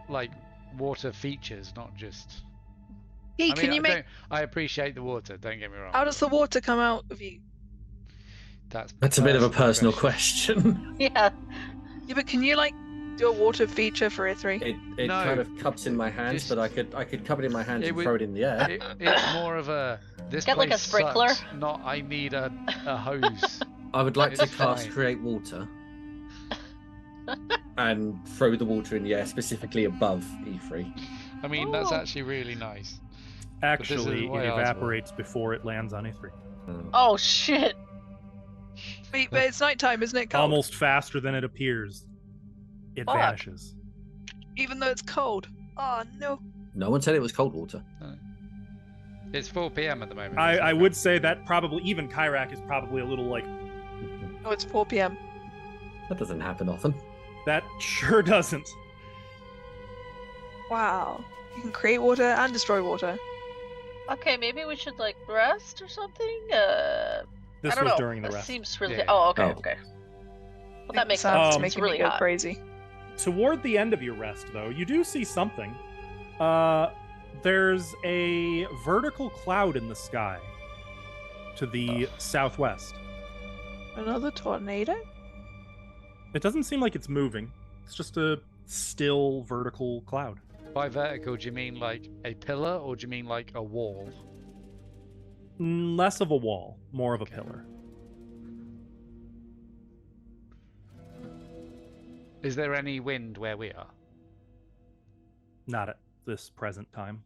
like water features, not just. Hey, I mean, can you make? I appreciate the water. Don't get me wrong. How does the water come out of you? That's a bit of a personal question. Yeah. Yeah, but can you like do a water feature for Ithri? It No. kind of cups in my hands, Just- but I could cup it in my hands It and would- throw it in the air. It's more of a this Get like a place sprinkler. sucks, not I need a hose. I would like to It's cast fine. create water and throw the water in the air, specifically above E3. I mean, that's Oh. actually really nice. Actually, way it ours work. evaporates before it lands on Ithri. Oh shit. Wait, but it's nighttime, isn't it? Cold? Almost faster than it appears. It Fuck. vanishes. Even though it's cold. Oh no. No one said it was cold water. It's 4 p.m. at the moment. I would say that probably even Kyrak is probably a little like, Oh, it's 4 p.m. That doesn't happen often. that sure doesn't. Wow. You can create water and destroy water. Okay, maybe we should like rest or something. This I don't was know. during the That rest. seems really. Yeah. Oh, okay, Oh. okay. Well, that makes Sounds sense. sense. It's making really me go hot. crazy. Toward the end of your rest, though, you do see something. There's a vertical cloud in the sky to the southwest. Another tornado? It doesn't seem like it's moving. It's just a still vertical cloud. By vertical, do you mean like a pillar, or do you mean like a wall? Less of a wall, more of a pillar. Is there any wind where we are? Not at this present time.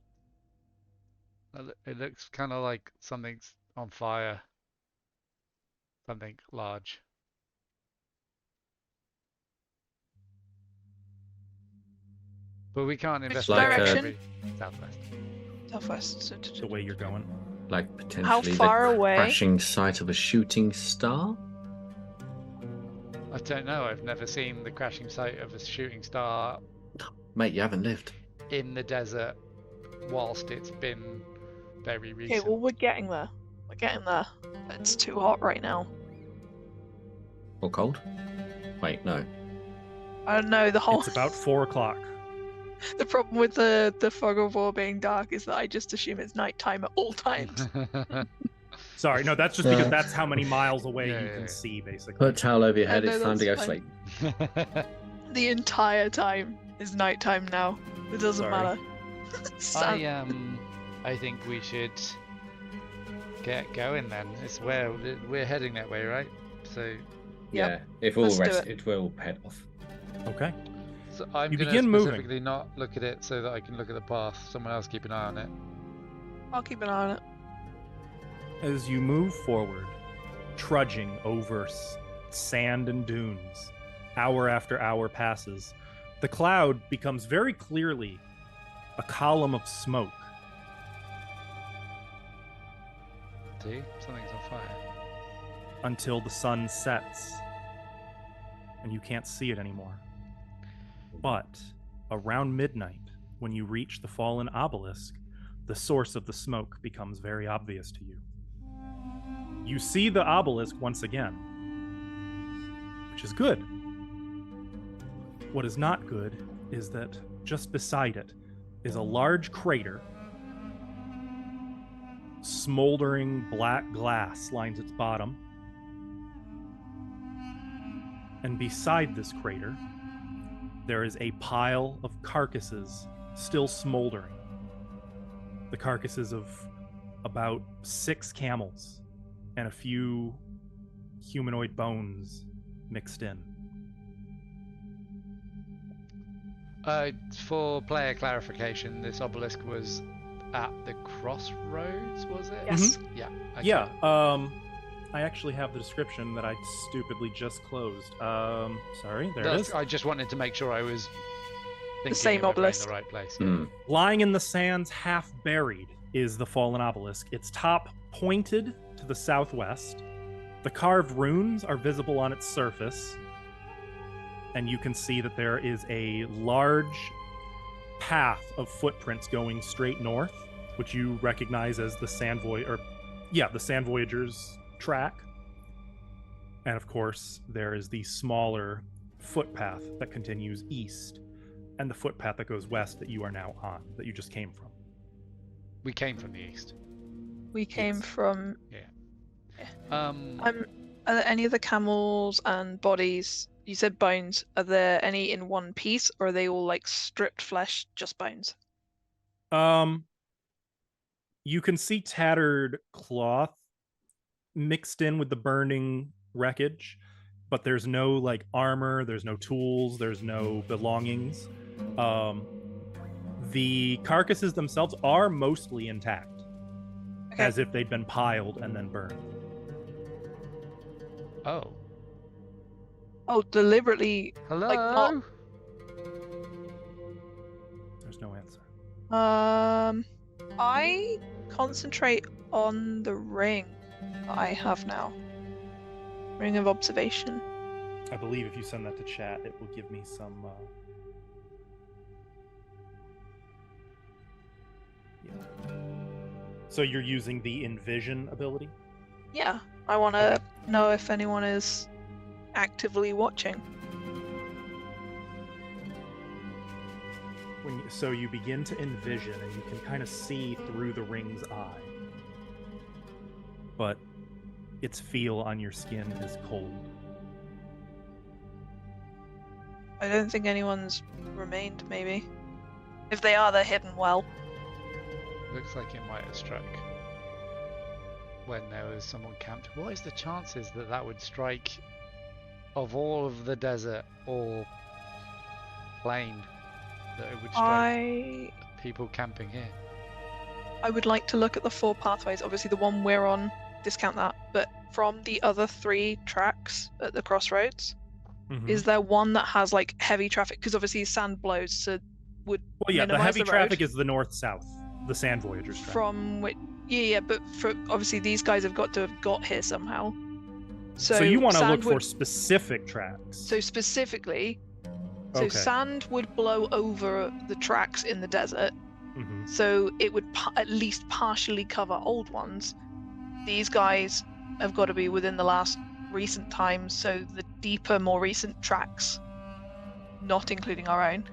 It looks kind of like something's on fire. Something large. But we can't investigate direction? every southwest. Southwest. The way you're going. Like potentially far the away? crashing site of a shooting star? I don't know. I've never seen the crashing site of a shooting star Mate, you haven't lived. in the desert whilst it's been very recent. Okay, well, we're getting there. We're getting there. It's too hot right now. Or cold? Wait, no. I don't know, the whole... It's about 4 o'clock. The problem with the fog of war being dark is that I just assume it's nighttime at all times. Sorry, no, that's just because that's how many miles away Yeah, you yeah, can yeah. see, basically. Put a towel over your head, No, it's time to go that's sleep. The entire time is nighttime now. It doesn't Sorry. matter. I think we should get going then. It's where we're heading that way, right? So, Yeah, if we'll let's do rest, it. it will head off. Okay. so I'm You gonna begin moving. specifically not look at it so that I can look at the path. Someone else keep an eye on it. I'll keep an eye on it. As you move forward, trudging over sand and dunes, hour after hour passes, the cloud becomes very clearly a column of smoke. See, something's on fire. Until the sun sets and you can't see it anymore. But around midnight, when you reach the fallen obelisk, the source of the smoke becomes very obvious to you. You see the obelisk once again, which is good. What is not good is that just beside it is a large crater. Smoldering black glass lines its bottom. And beside this crater, there is a pile of carcasses still smoldering. The carcasses of about 6 camels and a few humanoid bones mixed in. For player clarification, this obelisk was at the crossroads, was it? Yes. Yeah. Okay. Yeah, I actually have the description that I stupidly just closed. Sorry, there it is. I just wanted to make sure I was thinking same of it in obelisk. the right place. Hmm. Lying in the sands, half buried, is the fallen obelisk. Its top pointed to the southwest. The carved runes are visible on its surface. And you can see that there is a large path of footprints going straight north, which you recognize as the Sand Voyager's track. And of course, there is the smaller footpath that continues east, and the footpath that goes west that you are now on, that you just came from. We came from the east. We came Yes. from... Are are there any of the camels and bodies, you said bones, are there any in one piece, or are they all like stripped flesh, just bones? You can see tattered cloth mixed in with the burning wreckage, but there's no like armor, there's no tools, there's no belongings. The carcasses themselves are mostly intact, Okay. as if they'd been piled and then burned. Oh. Oh, deliberately. Hello. not- There's no answer. I concentrate on the ring that I have now. Ring of observation. I believe if you send that to chat, it will give me some. Yeah. So you're using the Envision ability? Yeah, I want to know if anyone is actively watching. So you begin to envision, and you can kind of see through the ring's eye. But its feel on your skin is cold. I don't think anyone's remained, maybe. If they are, they're hidden well. Looks like it might have struck when there was someone camped. What is the chances that that would strike of all of the desert or plain, that it would strike people camping here? I would like to look at the 4 pathways. Obviously, the one we're on, discount that. But from the other 3 tracks at the crossroads, is there one that has like heavy traffic? Because obviously sand blows, so would Well, yeah, the minimize heavy the traffic road. is the north-south, the Sand Voyagers track. From which, yeah, but for obviously these guys have got to have got here somehow. So you want to sand look for would- specific tracks. So specifically, so Okay. sand would blow over the tracks in the desert, Mhm. so it would at least partially cover old ones. These guys have got to be within the last recent times, so the deeper, more recent tracks, not including our own.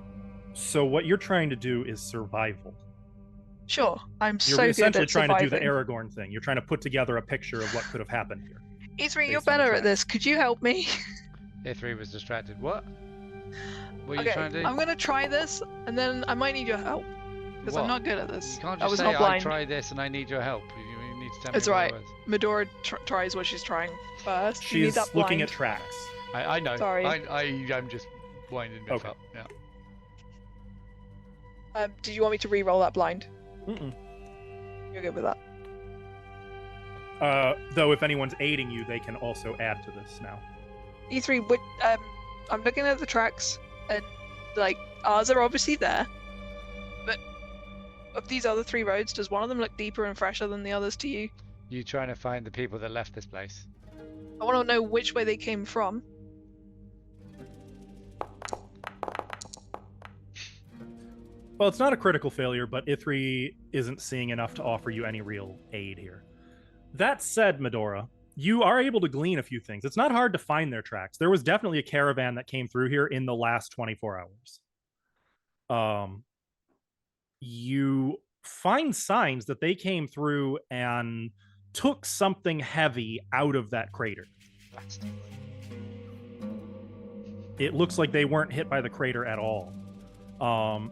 So what you're trying to do is survival. Sure, I'm You're so good essentially at trying surviving. to do the Aragorn thing. You're trying to put together a picture of what could have happened here. E3, you're based on the better at tracks. this. Could you help me? Ithri was distracted. What? What are you Okay, trying to do? I'm gonna try this, and then I might need your help because What? I'm not good at this. You can't I just was say not I blind. try this and I need your help. You need to tell me It's what right. it was. Medora tries what she's trying first. You need She's that looking blind. at tracks. I know. Sorry. I'm just winding myself Okay. up. Yeah. Did you want me to re-roll that blind? Mm-mm. You're good with that. Though if anyone's aiding you, they can also add to this now. E3, I'm looking at the tracks, and like ours are obviously there, but of these other 3 roads, does one of them look deeper and fresher than the others to you? You trying to find the people that left this place? I want to know which way they came from. Well, it's not a critical failure, but Ithri isn't seeing enough to offer you any real aid here. That said, Medora, you are able to glean a few things. It's not hard to find their tracks. There was definitely a caravan that came through here in the last 24 hours. You find signs that they came through and took something heavy out of that crater. It looks like they weren't hit by the crater at all.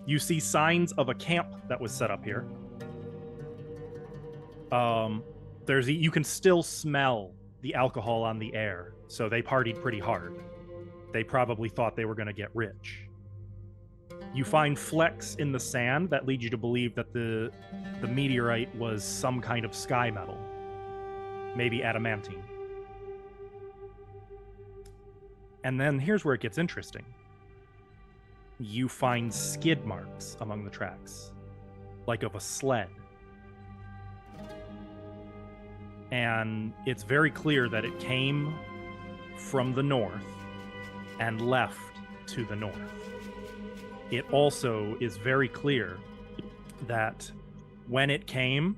You see signs of a camp that was set up here. You can still smell the alcohol on the air, so they partied pretty hard. They probably thought they were going to get rich. You find flecks in the sand that lead you to believe that the meteorite was some kind of sky metal, maybe adamantine. And then here's where it gets interesting. You find skid marks among the tracks, like of a sled. And it's very clear that it came from the north and left to the north. It also is very clear that when it came,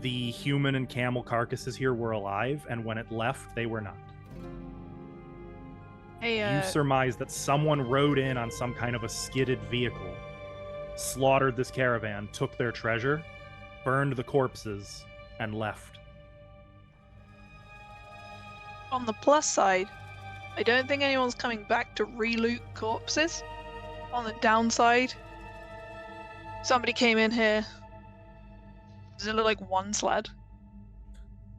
the human and camel carcasses here were alive, and when it left, they were not. Hey, You surmise that someone rode in on some kind of a skidded vehicle, slaughtered this caravan, took their treasure, burned the corpses, and left. on the plus side, I don't think anyone's coming back to re-loot corpses. On the downside, somebody came in here. Does it look like one sled?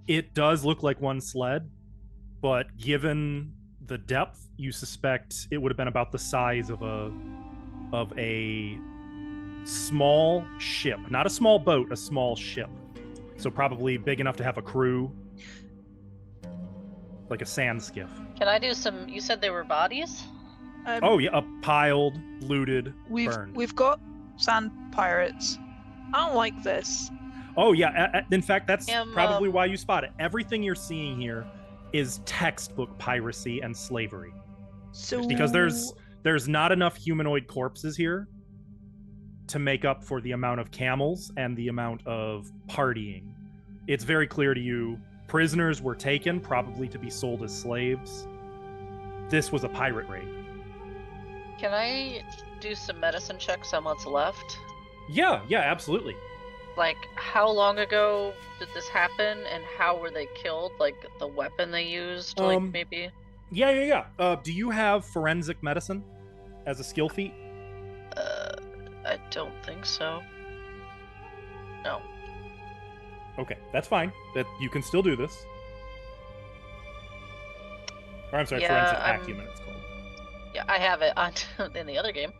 It does look like one sled, but given the depth, you suspect it would have been about the size of a small ship. Not a small boat, a small ship. So probably big enough to have a crew, like a sand skiff. Can I do some? You said they were bodies? Oh yeah, piled, looted, burned. We've got sand pirates. I don't like this. Oh yeah, in fact, that's Am, probably why you spot it. Everything you're seeing here is textbook piracy and slavery. So Because there's not enough humanoid corpses here to make up for the amount of camels and the amount of partying. It's very clear to you, prisoners were taken, probably to be sold as slaves. This was a pirate raid. Can I do some medicine checks on what's left? Yeah, absolutely. Like, how long ago did this happen, and how were they killed? Like, the weapon they used, like, maybe? Yeah. Do you have forensic medicine as a skill feat? I don't think so. No. Okay, that's fine. That you can still do this. Or I'm sorry, Yeah, forensic acumen it's called. Yeah, I have it on in the other game.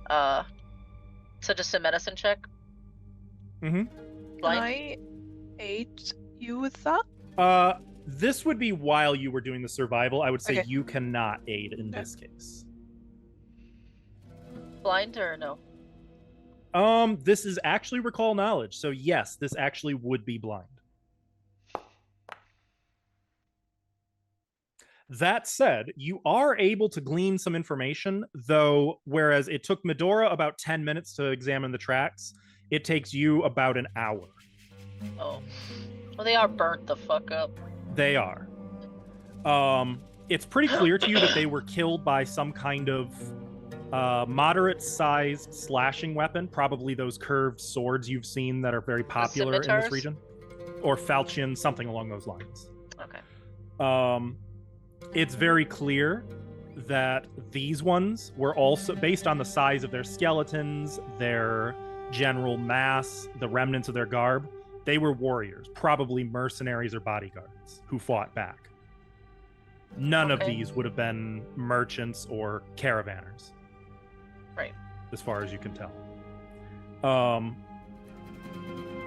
So just a medicine check? Mm-hmm. Can Blind? I aid you with that? This would be while you were doing the survival. I would say Okay. you cannot aid in this case. Blind or no? This is actually recall knowledge, so yes, this actually would be blind. That said, you are able to glean some information, though, whereas it took Medora about 10 minutes to examine the tracks, it takes you about an hour. Oh. Well, they are burnt the fuck up. They are. It's pretty clear to you that they were killed by some kind of moderate-sized slashing weapon, probably those curved swords you've seen that are very popular in this scimitars? region. Or falchion, something along those lines. Okay. It's very clear that these ones were also, based on the size of their skeletons, their general mass, the remnants of their garb, they were warriors, probably mercenaries or bodyguards who fought back. None of these would have been merchants or caravanners. Right. As far as you can tell.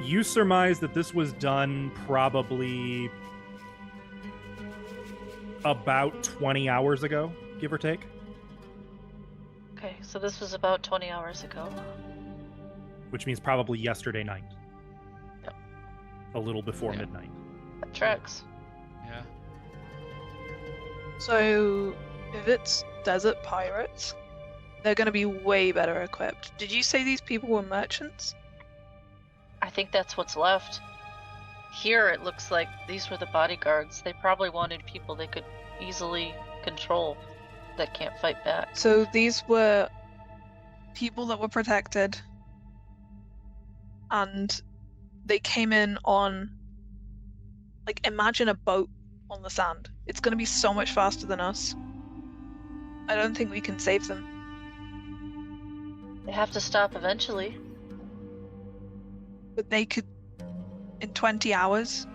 You surmise that this was done probably about 20 hours ago, give or take. Okay, so this was about 20 hours ago. Which means probably yesterday night. Yep. A little before midnight. That tracks. Yeah. So, if it's desert pirates, they're going to be way better equipped. Did you say these people were merchants? I think that's what's left. Here, it looks like these were the bodyguards. They probably wanted people they could easily control that can't fight back. So these were people that were protected, and they came in on, like, imagine a boat on the sand. It's going to be so much faster than us. I don't think we can save them. They have to stop eventually. But they could, in 20 hours.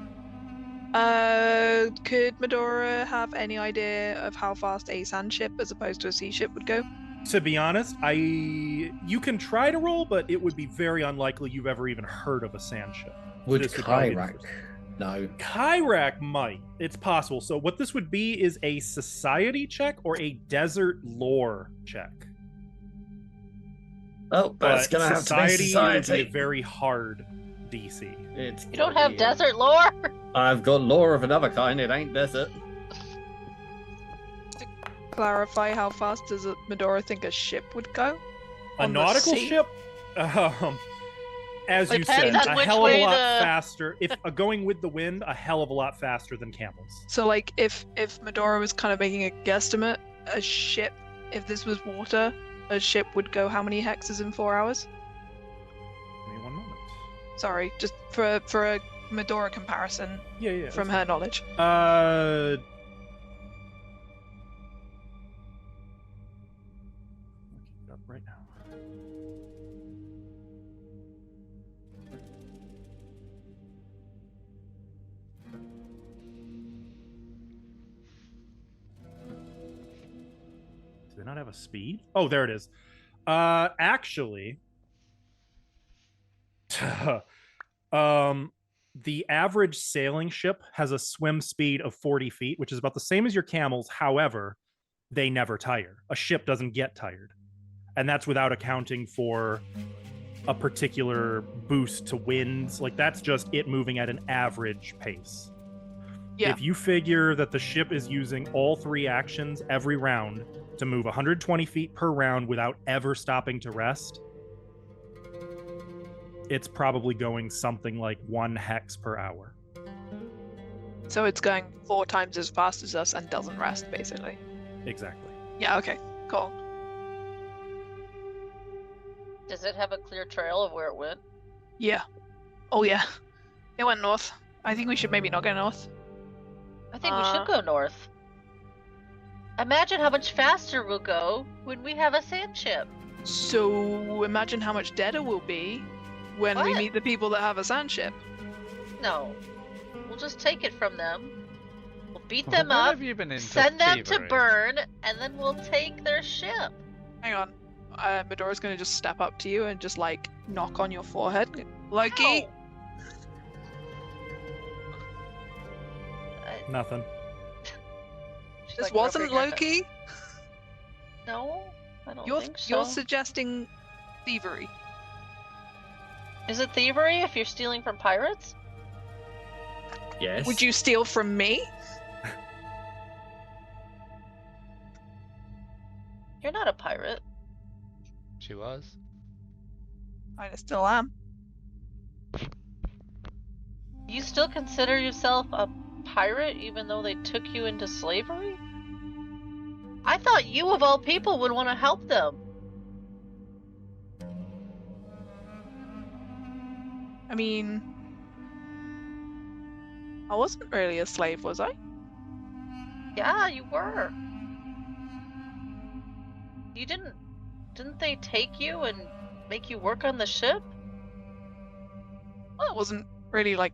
Could Medora have any idea of how fast a sand ship as opposed to a sea ship would go? To be honest, you can try to roll, but it would be very unlikely you've ever even heard of a sand ship. Would This would probably be the Kyrak? first. No. Kyrak might. It's possible. So what this would be is a society check or a desert lore check. Oh, that's But gonna have to be Would be society. a very hard DC. It's You don't gonna have be- desert lore? I've got lore of another kind. It ain't desert. Clarify, how fast does Medora think a ship would go? A On the nautical sea? ship, as you said, Depends on a which hell of a way lot the- faster. If going with the wind, a hell of a lot faster than camels. So, like, if Medora was kind of making a guesstimate, a ship, if this was water, a ship would go how many hexes in 4 hours? Give me one moment. Sorry, just for a Medora comparison Yeah. from her knowledge. Look it up right now. Do they not have a speed? Oh, there it is. Actually, the average sailing ship has a swim speed of 40 feet, which is about the same as your camels. However, they never tire. A ship doesn't get tired. And that's without accounting for a particular boost to winds. Like, that's just it moving at an average pace. Yeah. If you figure that the ship is using all 3 actions every round to move 120 feet per round without ever stopping to rest, it's probably going something like 1 hex per hour. So it's going 4 times as fast as us and doesn't rest, basically. Exactly. Yeah, okay, cool. Does it have a clear trail of where it went? Yeah. Oh yeah, it went north. I think we should maybe not go north. I think we should go north. Imagine how much faster we'll go when we have a sand ship. So imagine how much deader we'll be when we What? meet the people that have a sand ship. No. We'll just take it from them. We'll beat When them up, have you been into send them to thievery? burn, and then we'll take their ship. Hang on. Medora's gonna just step up to you and just like knock on your forehead. Loki. Ow. Nothing. She's, This like, wasn't rubbing her head. Loki. No, I don't You're think so. you're suggesting thievery. Is it thievery if you're stealing from pirates? Yes. Would you steal from me? You're not a pirate. She was. I still am. You still consider yourself a pirate even though they took you into slavery? I thought you of all people would want to help them. I mean, I wasn't really a slave, was I? Yeah, you were. You didn't they take you and make you work on the ship? Well, it wasn't really like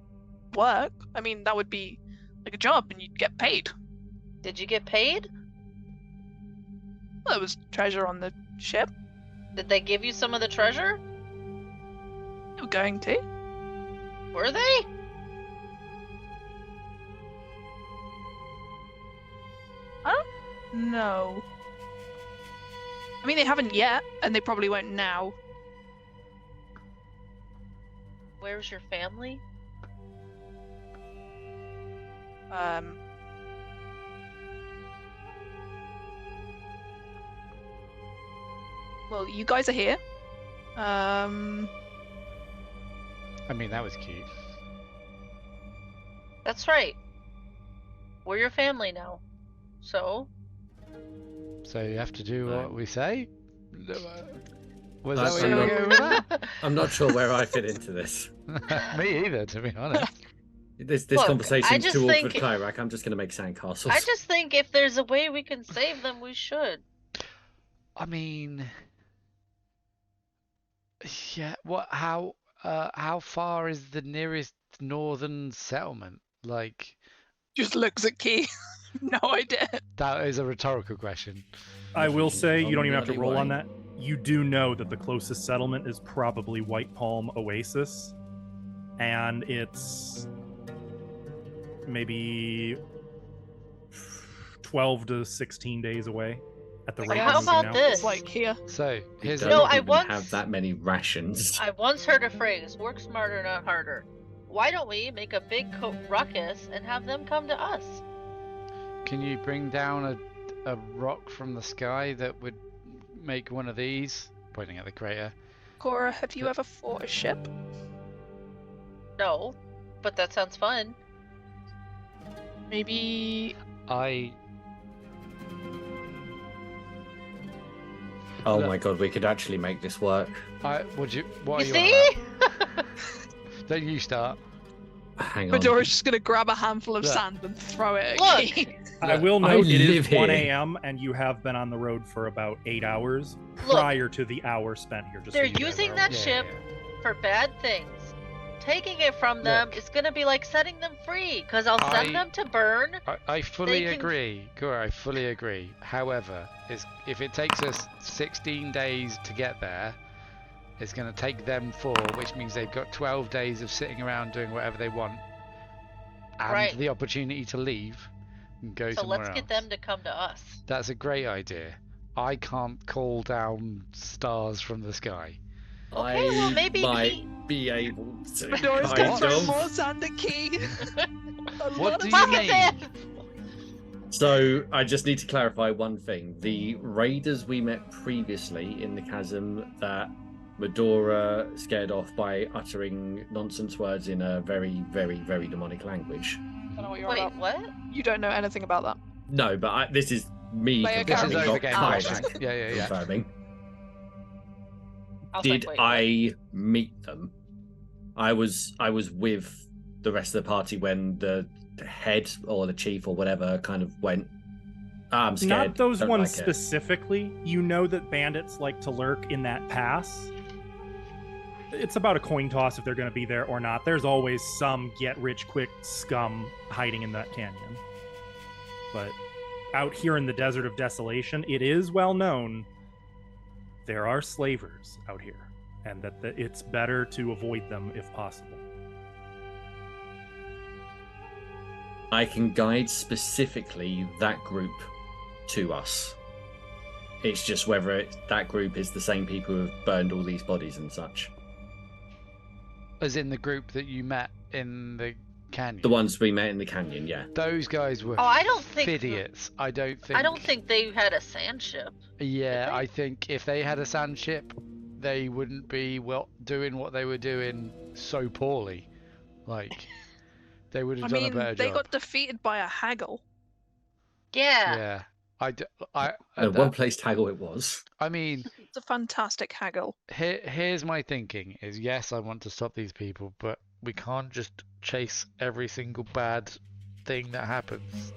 work. I mean, that would be like a job and you'd get paid. Did you get paid? Well, there was treasure on the ship. Did they give you some of the treasure? You were going to. Were they? No. I mean, they haven't yet, and they probably won't now. Where's your family? Well, you guys are here. I mean, that was cute. That's right. We're your family now. So? So you have to do No. what we say? Was That's that where you were going with I'm not sure where I fit into this. that? Me either, to be honest. This Look, I conversation's just too awkward, think- Kyrak. I'm just going to make sandcastles. I just think if there's a way we can save them, we should. I mean, yeah. What? How far is the nearest northern settlement? Like, Just looks at Key. No idea. that is a rhetorical question. I will say, you don't even have to Bloody roll on way. that. You do know that the closest settlement is probably White Palm Oasis, and it's maybe 12 to 16 days away at the Like, rate how we're moving about now. this? It's like here. So here's Don't No, a, I even once- have that many rations. I once heard a phrase, work smarter, not harder. Why don't we make a big ruckus and have them come to us? Can you bring down a rock from the sky that would make one of these? Pointing at the crater. Cora, have you ever fought a ship? No, but that sounds fun. Maybe. I Oh Look. my god, we could actually make this work. what You are you see? on about? Don't you start. Hang on. Medora's just gonna grab a handful of Look. sand and throw it at Look. Key. I Look, will I note it live is 1 here. a.m. and you have been on the road for about 8 hours Look. prior to the hour spent here. Just so They're you guys using are that aware. ship for bad things. Taking it from them Look. is gonna be like setting them free, because I'll send I- them to burn. I fully can- agree, Cora. I fully agree. However, if it takes us 16 days to get there, it's going to take them 4, which means they've got 12 days of sitting around doing whatever they want, and Right. the opportunity to leave and go So somewhere let's get else. them to come to us. That's a great idea. I can't call down stars from the sky. Okay, well, maybe might he- be able to. Medora's kind gonna throw of. more sand at Key. What do you Fuck mean? it! So I just need to clarify one thing. The raiders we met previously in the chasm that Medora scared off by uttering nonsense words in a very, very, very demonic language. I don't know what you're Wait, about. what? You don't know anything about that. No, but this is me Player This is confirming, character. over not game Kyrak question. Yeah. confirming. I was Did like, wait, I meet them? I was with the rest of the party when the head or the chief or whatever kind of went. I'm scared. Not those don't ones like it." specifically. You know that bandits like to lurk in that pass. It's about a coin toss if they're going to be there or not. There's always some get-rich-quick scum hiding in that canyon. But out here in the Desert of Desolation, it is well known there are slavers out here, and that it's better to avoid them if possible. I can guide specifically that group to us. It's just whether that group is the same people who have burned all these bodies and such. As in the group that you met in the canyon. The ones we met in the canyon, yeah. Those guys were I don't think idiots. I don't think they had a sand ship. Yeah, Did they? I think if they had a sand ship, they wouldn't be doing what they were doing so poorly. Like, they would have done a better they job. got defeated by a haggle. Yeah. Yeah. A well-placed haggle it was. I mean, It's a fantastic haggle. here's my thinking: is yes, I want to stop these people, but we can't just chase every single bad thing that happens.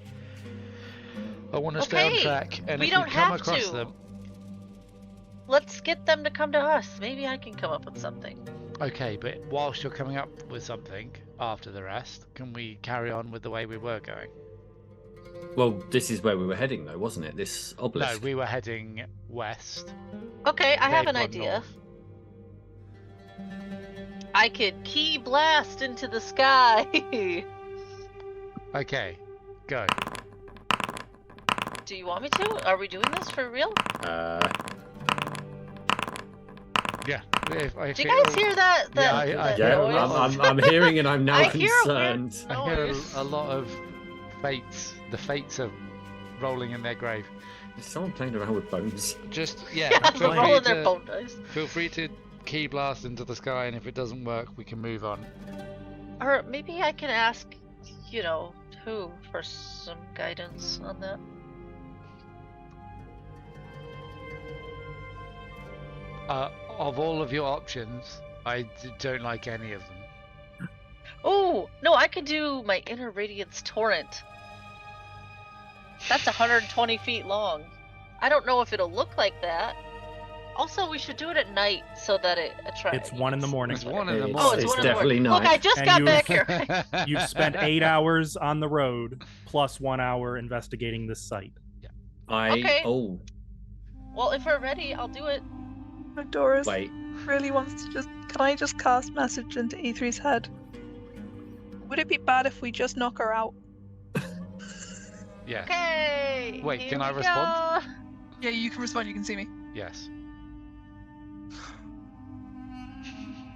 I want to stay on Okay, track, and we if don't we come have across to. them, Let's get them to come to us. Maybe I can come up with something. okay. But whilst you're coming up with something after the rest, can we carry on with the way we were going? Well, this is where we were heading, though, wasn't it? This No, obelisk. we were heading west. Okay, I have They've an gone idea. north. I could key blast into the sky. Okay, go. Do you want me to? Are we doing this for real? Yeah. If Do you guys hear that? Yeah, I that hear Yeah, a lot noise? of- I'm hearing and I'm now I hear a weird concerned. I hear noise. a lot of fates. The fates are rolling in their grave. Is someone playing around with bones? Just yeah. Yeah, feel they're free rolling their to- bone dice. Feel free to key blast into the sky, and if it doesn't work, we can move on. Or maybe I can ask, who for some guidance on that. Of all of your options, I don't like any of them. Oh, no, I could do my Inner Radiance Torrent. That's 120 feet long. I don't know if it'll look like that. Also, we should do it at night so that it attracts. It's 1 in the morning. It's 1 in the It's- Oh, morning. it's it's 1 in the definitely morning. Look, night. I just And got you- back here. You've spent 8 hours on the road, plus 1 hour investigating this site. Okay. Oh, Well, if we're ready, I'll do it. Doris wait. really wants to Can I just cast message into E3's head? Would it be bad if we just knock her out? Yeah. Okay. Wait, here can I we respond? go. Yeah, you can respond. You can see me. Yes.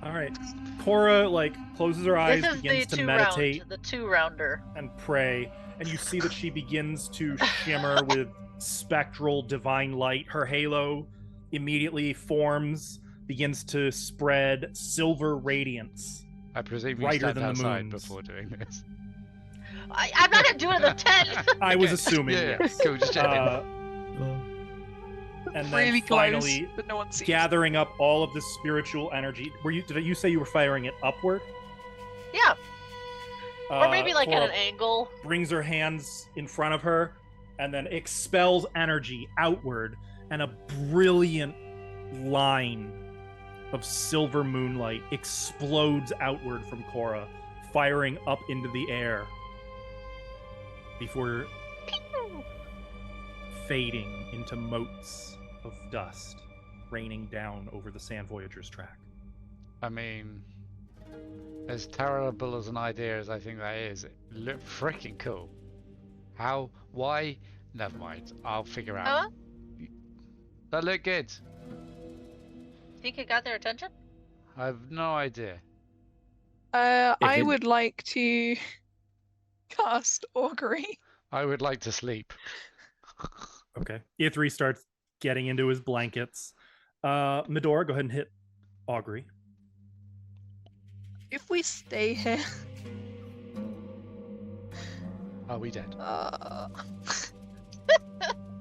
All right. Cora closes her eyes, This is begins the to 2 meditate round, the 2-rounder. and pray, and you see that she begins to shimmer with spectral divine light. Her halo immediately forms, begins to spread silver radiance. I presume you Brighter stand than the outside moons. before doing this. I'm not gonna do it in the tent. I was Okay. assuming, Yeah, yes. cool, just checking. And then Really close, finally but no one sees. gathering up all of this spiritual energy. Did you say you were firing it upward? Yeah, or maybe at Cora an angle. brings her hands in front of her and then expels energy outward, and a brilliant line of silver moonlight explodes outward from Cora, firing up into the air before fading into motes of dust raining down over the Sand Voyager's track. I mean, as terrible as an idea as I think that is, it looked freaking cool. How? Why? Never mind. I'll figure out. Huh? That looked good. Think it got their attention? I have no idea. I you- would like to cast augury. I would like to sleep. Okay. Ithri starts getting into his blankets. Medora, go ahead and hit Augury. If we stay here, Are we dead?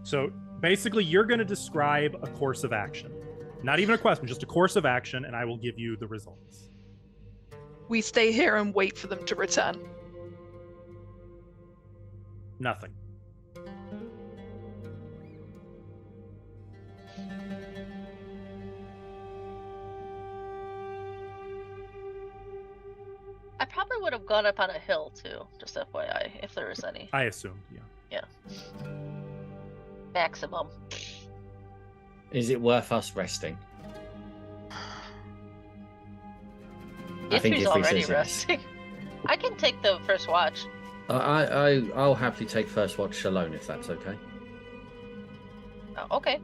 So basically, you're going to describe a course of action. Not even a question, just a course of action, and I will give you the results. we stay here and wait for them to return? Nothing. I probably would have gone up on a hill too, just FYI, if there is any. I assumed, yeah. Maximum. Is it worth us resting? I think Yitru's if he already says yes. resting. I can take the first watch. I'll happily take first watch alone if that's okay. Oh, okay.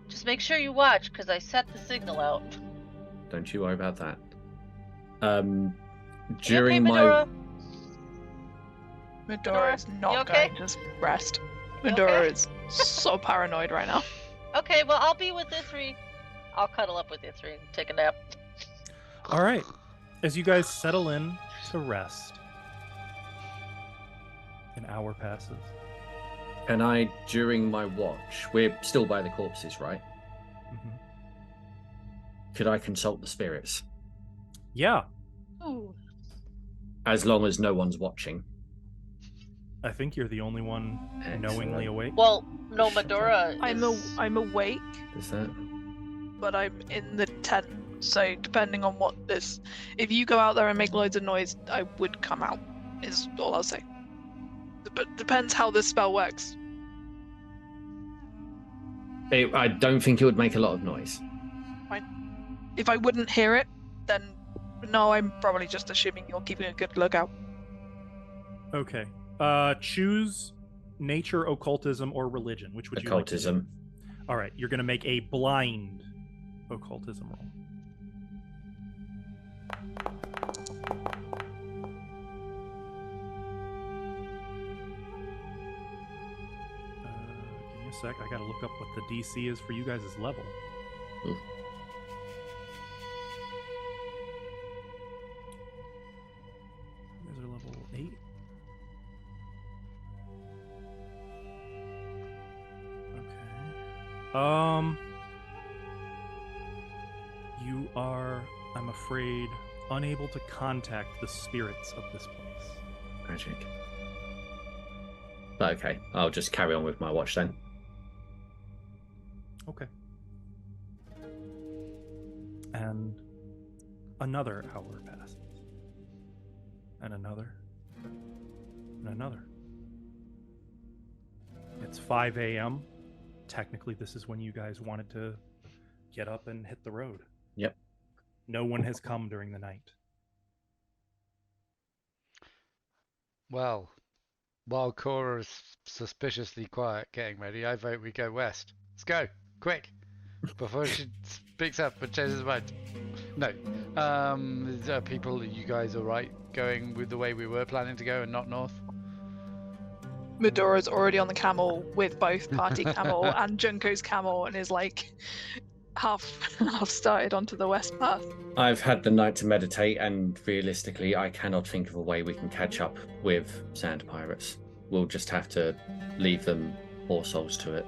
Just make sure you watch, because I set the signal out. Don't you worry about that. You During okay, my Medora is you not okay? going to rest. You Medora okay? is so paranoid right now. Okay, well, I'll be with Ithri. I'll cuddle up with Ithri and take a nap. All right. As you guys settle in to rest, an hour passes. Can I, during my watch, we're still by the corpses, right? Mhm. Could I consult the spirits? Yeah, Ooh. As long as no one's watching. I think you're the only one knowingly awake. Well, no, Medora I'm awake, Is that? but I'm in the tent. So depending on what this, if you go out there and make loads of noise, I would come out. Is all I'll say. But depends how this spell works. I don't think it would make a lot of noise. If I wouldn't hear it, then no, I'm probably just assuming you're keeping a good lookout. Okay. Choose nature, occultism, or religion. Which would you like to do? Occultism. All right, you're going to make a blind occultism roll. Give me a sec. I got to look up what the DC is for you guys' level. Ooh. You guys are level 8. Okay. You are, I'm afraid, unable to contact the spirits of this place. Magic. But okay, I'll just carry on with my watch then. Okay. And another hour passes. And another. And another. It's 5 a.m. Technically, this is when you guys wanted to get up and hit the road. Yep. No one has come during the night. Well, while Cora's suspiciously quiet getting ready, I vote we go west. Let's go, quick, before she speaks up and changes her mind. No. Are people, you guys alright going with the way we were planning to go and not north? Medora's already on the camel with both Party Camel and Junko's camel and is like half started onto the west path. I've had the night to meditate, and realistically, I cannot think of a way we can catch up with sand pirates. We'll just have to leave them poor souls to it.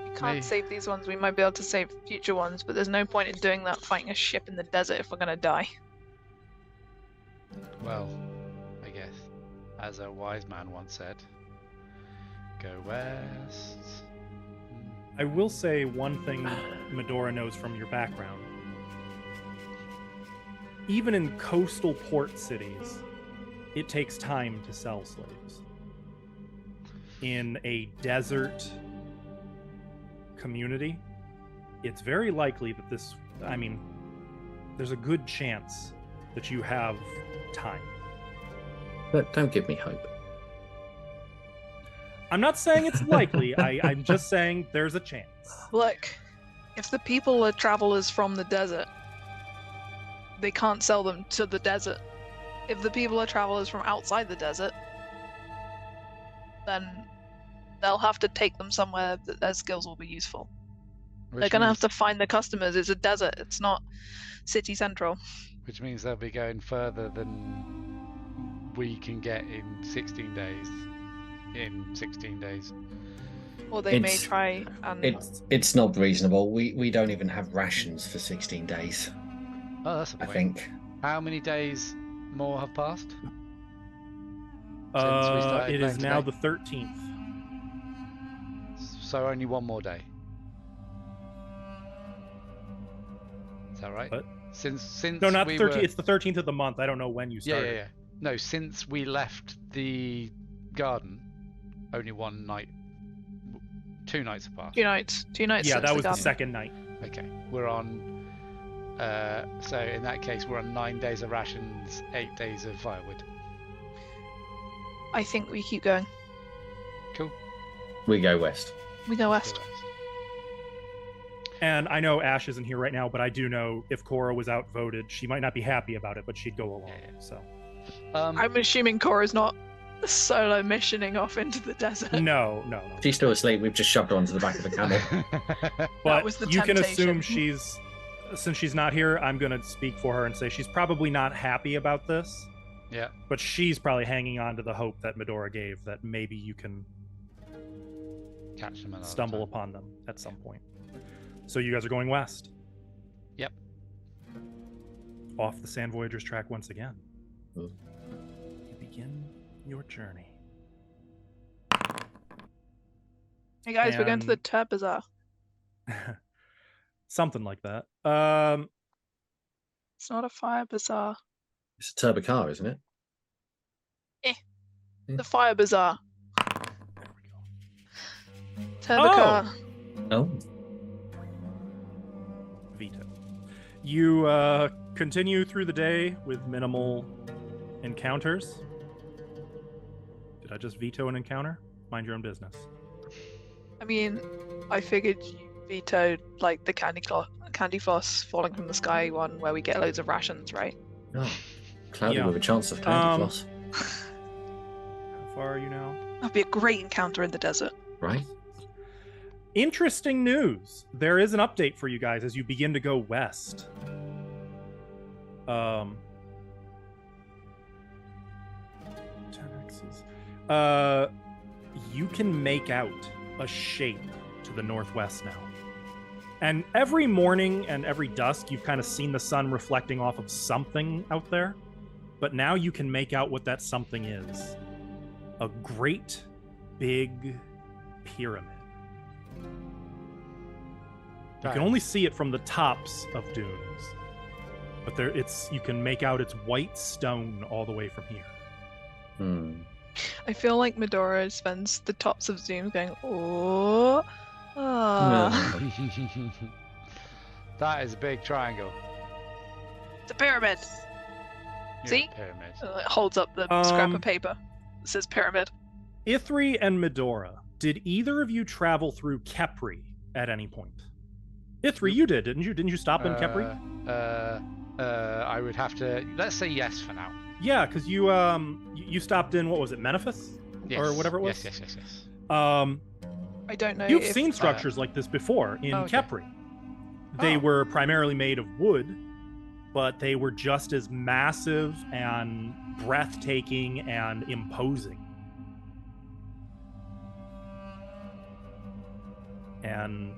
We can't save these ones. We might be able to save future ones, but there's no point in doing that fighting a ship in the desert if we're gonna die. Well, I guess, as a wise man once said, go west. I will say one thing Medora knows from your background. Even in coastal port cities, it takes time to sell slaves. In a desert community, it's very likely that there's a good chance that you have time. But don't give me hope. I'm not saying it's likely. I'm just saying there's a chance. Look, if the people are travelers from the desert, they can't sell them to the desert. If the people are travelers from outside the desert, then they'll have to take them somewhere that their skills will be useful. They're gonna have to find the customers. It's a desert. It's not city central. Which means they'll be going further than we can get in 16 days. Or they may It's- try and It's not reasonable. We don't even have rations for 16 days, Oh, that's a I point. think. How many days more have passed since we started It playing is now today? the 13th. So only one more day. Is that right? What? Since No, not we the 13th. were... It's the 13th of the month. I don't know when you Yeah, started. yeah. No, since we left the garden, only one night, 2 nights have passed. 2 nights. 2 nights Yeah, since that the was the garden. second night. Okay, we're on. So in that case, we're on 9 days of rations, 8 days of firewood. I think we keep going. Cool. We go west. We go west. And I know Ash isn't here right now, but I do know if Cora was outvoted, she might not be happy about it, but she'd go along. Yeah. So I'm assuming Cora's not solo missioning off into the desert. no. She's still asleep. We've just shoved her onto the back of the camel. But was the you can assume temptation. since she's not here, I'm going to speak for her and say she's probably not happy about this. Yeah. But she's probably hanging on to the hope that Medora gave that maybe you can Catch them another stumble time. upon them at some point. So you guys are going west. Yep. Off the Sand Voyagers track once again. Hmm. You begin your journey. Hey guys, we're going to the And- Tur Bazaar. Something like that. It's not a fire bazaar. It's a turbo car, isn't it? The fire bazaar. There we go. Turbocar. Oh. Veto. You continue through the day with minimal encounters. Did I just veto an encounter? Mind your own business. I mean, I figured you vetoed like the candy floss falling from the sky one where we get loads of rations, right? Oh. Cloudy Yeah. with a chance of candy floss. How far are you now? That'd be a great encounter in the desert. Right? Interesting news. There is an update for you guys as you begin to go west. 10x's. You can make out a shape to the northwest now. And every morning and every dusk, you've kind of seen the sun reflecting off of something out there. But now you can make out what that something is. A great big pyramid. You can only see it from the tops of dunes, but you can make out it's white stone all the way from here. Hmm. I feel like Medora spends the tops of Zoom going, oh, ah. No. That is a big triangle. It's a pyramid. Yeah, See? pyramid. It holds up the scrap Um, of paper. It says pyramid. Ithri and Medora, did either of you travel through Kepri at any point? Ithri, you did, didn't you? Didn't you stop in Kepri? I would have to. Let's say yes for now. Yeah, because you stopped in, what was it, Menefis? Yes. Or whatever it was? Yes. I don't know. You've if, seen structures like this before in okay. Kepri. They Oh. were primarily made of wood, but they were just as massive and breathtaking and imposing. And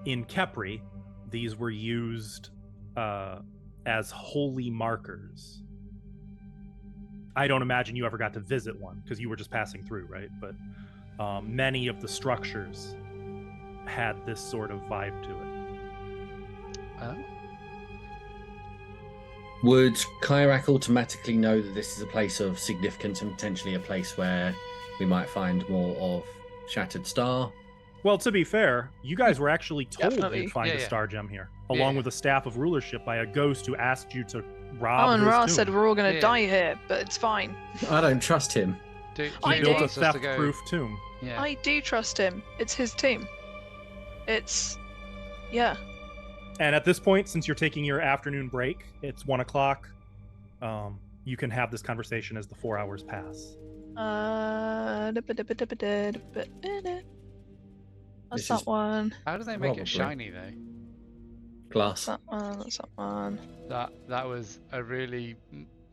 in Kepri, these were used as holy markers. I don't imagine you ever got to visit one because you were just passing through, right? But many of the structures had this sort of vibe to it. Oh. Would Kyrak automatically know that this is a place of significance and potentially a place where we might find more of Shattered Star? Well, to be fair, you guys were actually told Definitely. you'd find Yeah, a yeah. star gem here, Yeah, along yeah. with a staff of rulership by a ghost who asked you to rob Alan his Ra tomb. said we're all going to Yeah. die here, but it's fine. I don't trust him. Do I He you built want a us to go? theft-proof tomb. Yeah. I do trust him. It's his team. It's, yeah. And at this point, since you're taking your afternoon break, it's 1 o'clock. You can have this conversation as the 4 hours pass. That's This that is- one. How do they make Probably. it shiny though? Glass. That one. That's that one. That was a really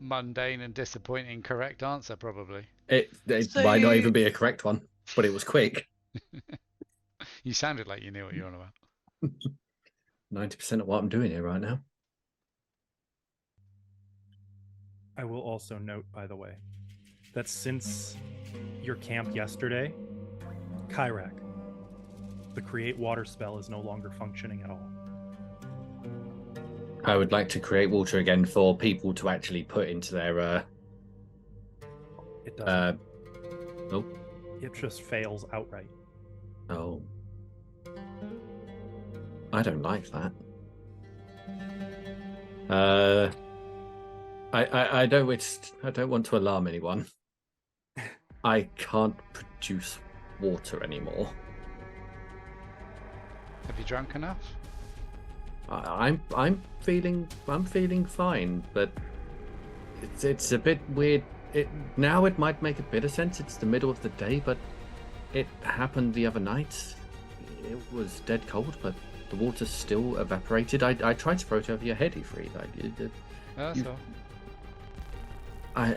mundane and disappointing correct answer, probably. It So might not you- even be a correct one, but it was quick. You sounded like you knew what you were on about. 90% of what I'm doing here right now. I will also note, by the way, that since your camp yesterday, Kyrak, the create water spell is no longer functioning at all. I would like to create water again for people to actually put into their. It doesn't. Oh. It just fails outright. Oh. I don't like that. I don't want to alarm anyone. I can't produce water anymore. Have you drunk enough? I'm feeling fine, but it's a bit weird. Now it might make a bit of sense. It's the middle of the day, but it happened the other night. It was dead cold, but the water still evaporated. I tried to throw it over your head, Ifrit. That's all. I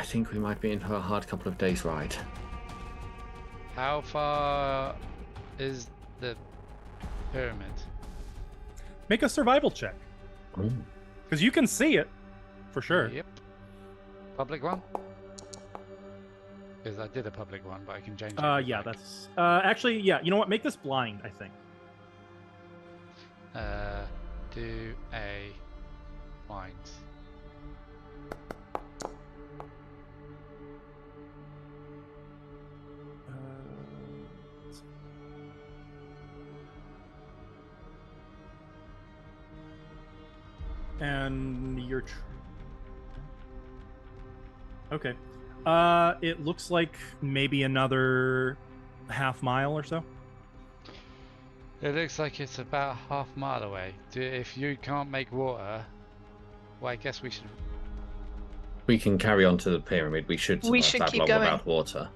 think we might be in for a hard couple of days ride. How far is the pyramid? Make a survival check. Because you can see it, for sure. Yep. Public one? Because I did a public one, but I can change it. Yeah, that's... actually, yeah, you know what? Make this blind, I think. Do a blind. And you're... Okay. It looks like maybe another half mile or so. It looks like it's about half mile away. If you can't make water, well, I guess we should... We can carry on to the pyramid. We should We should that keep long going. without water.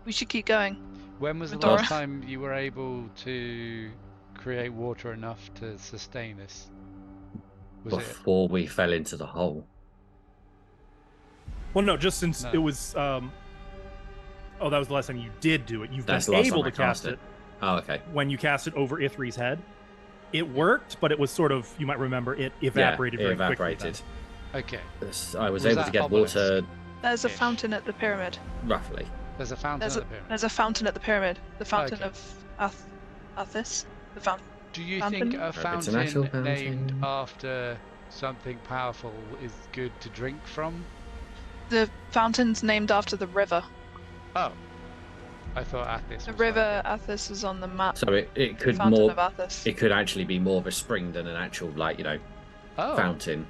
We should keep going. When was the Adora. last time you were able to create water enough to sustain this? Was it? Before we fell into the hole. Well, no, just since No. it was... Oh, that was the last time you did do it. You've That's been the last able time to I cast cast it Oh, okay. when you cast it over Ithri's head. It worked, but it was sort of, you might remember, it evaporated Yeah, it very evaporated. Okay. I was Was able that to get obelisk? water There's a Ish. fountain at the pyramid. roughly. There's a fountain There's at the pyramid. There's a fountain at the pyramid. The fountain Okay. of Athis. The fountain. Do you fountain? think a It's an actual fountain named fountain. after something powerful is good to drink from? The fountain's named after the river. Oh. I thought Athis The was river like Athis is on the map. So it could Fountain more. of Athis. It could actually be more of a spring than an actual Oh. fountain.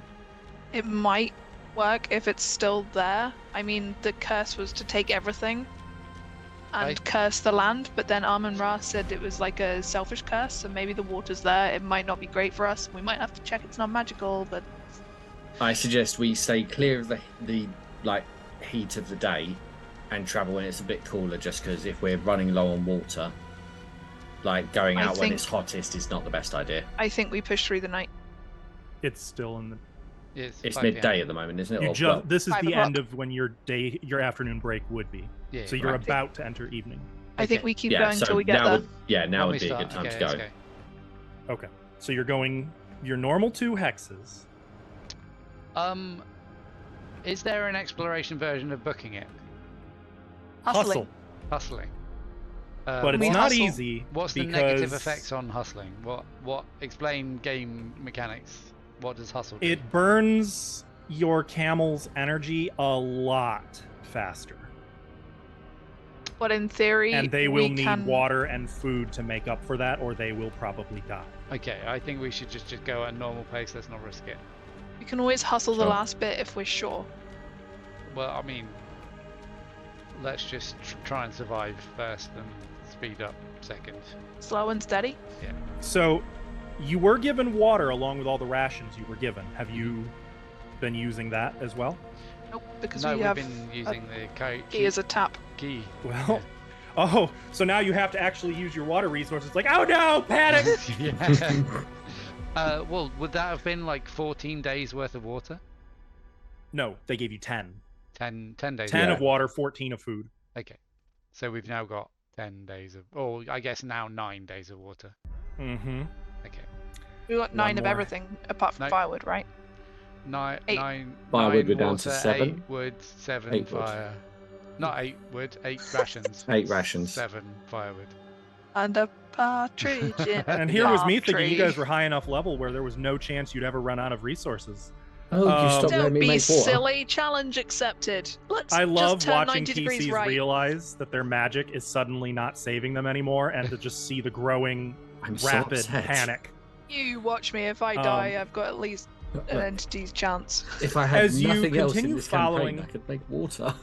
It might work if it's still there. I mean, the curse was to take everything and I- curse the land, but then Amon Ra said it was like a selfish curse, so maybe the water's there. It might not be great for us. We might have to check it's not magical, but I suggest we stay clear of the heat of the day and travel when it's a bit cooler. Just because if we're running low on water, going I out when think- it's hottest is not the best idea. I think we push through the night. It's still in the... It's 5 midday PM. at the moment, isn't it? You Or, just, well, this is 5 the o'clock. end of when your afternoon break would be. Yeah. So you're right. about to enter evening. I think Okay. we keep yeah, going so till we get now there. now When would we be a start, good time okay, to let's go. Okay. So you're going your normal 2 hexes. Is there an exploration version of booking it? Hustling. Hustling. But it's We not hustle. easy. What's the because negative effects on hustling? What explain game mechanics? What does hustle do? It burns your camel's energy a lot faster. But in theory, And they we will need can... water and food to make up for that, or they will probably die. Okay, I think we should just go at a normal pace. Let's not risk it. We can always hustle the Sure. last bit if we're sure. Well, I mean, let's just try and survive first and speed up second. Slow and steady. So you were given water along with all the rations you were given. Have you been using that as well? Nope, because No, we we've have been using the key as a tap. key. Well, oh, so now you have to actually use your water resources. Like, oh no, panic! Yeah. Well, would that have been like 14 days worth of water? No, they gave you 10. 10 days. 10 Yeah. of water, 14 of food. Okay. So we've now got 10 days of, or I guess now 9 days of water. Mm-hmm. Okay. We got 9 of more. everything apart from No. firewood, right? nine, Eight. Firewood, nine we're down to water, 7. 8 wood, 7 8 wood. fire. Not 8 wood, 8 rations. 8 rations. 7 firewood. And a partridge in a And here was me thinking you tree. guys were high enough level where there was no chance you'd ever run out of resources. Oh, you stopped letting Don't me be make water. silly. Challenge accepted. Let's I love just turn watching 90 degrees PCs right. realize that their magic is suddenly not saving them anymore, and to just see the growing I'm so rapid upset. panic. You watch me. If I die, I've got at least an entity's chance. If I had As you nothing else in continue this following- campaign, I could make water.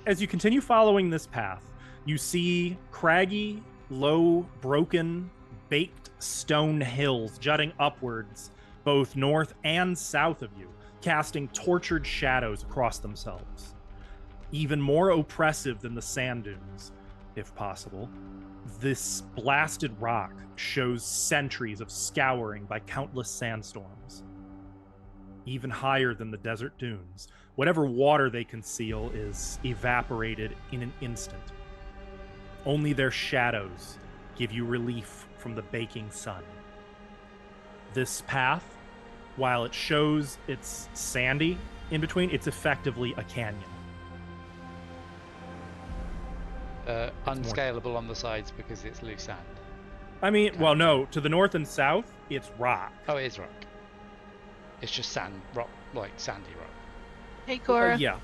As you continue following this path, you see craggy, low, broken, baked stone hills jutting upwards, both north and south of you, casting tortured shadows across themselves. Even more oppressive than the sand dunes, if possible, this blasted rock shows centuries of scouring by countless sandstorms. Even higher than the desert dunes, whatever water they conceal is evaporated in an instant. Only their shadows give you relief from the baking sun. This path, while it shows it's sandy in between, it's effectively a canyon. Unscalable on the sides because it's loose sand. I mean, well, no, to the north and south, it's rock. Oh, it is rock. It's just sand, rock, like sandy rock. Hey, Cora. Yeah,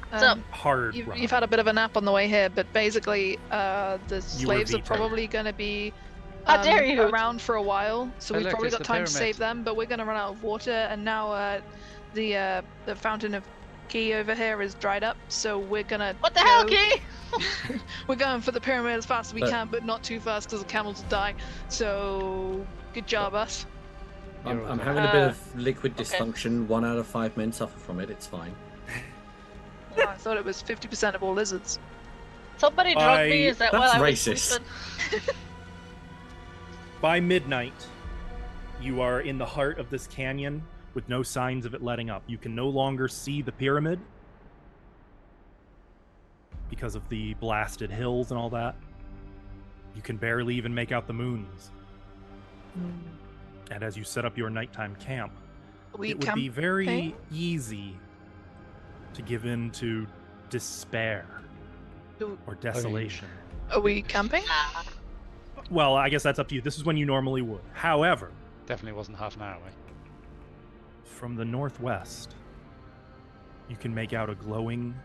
What's up? hard rock. You've had a bit of a nap on the way here, but basically, the slaves are vetoed. probably going to be How dare you! around for a while, so Hey, we've look, probably it's got the time to pyramid. save them. But we're going to run out of water, and now the fountain of Ki over here is dried up, so we're gonna. What the hell, Key? We're going for the pyramid as fast as we But- can, but not too fast because the camels will die. So good job, us. I'm having a bit Uh, of liquid okay. dysfunction. 1 out of 5 men suffer from it. It's fine. Oh, I thought it was 50% of all lizards. Somebody drugged me. Is that That's what I was racist. sleeping? By midnight, you are in the heart of this canyon with no signs of it letting up. You can no longer see the pyramid because of the blasted hills and all that. You can barely even make out the moons. And as you set up your nighttime camp, We it would camp. be very okay? easy to give in to despair Do- or desolation. Are we camping? Well, I guess that's up to you. This is when you normally would. However, Definitely wasn't half an hour away. from the northwest, you can make out a glowing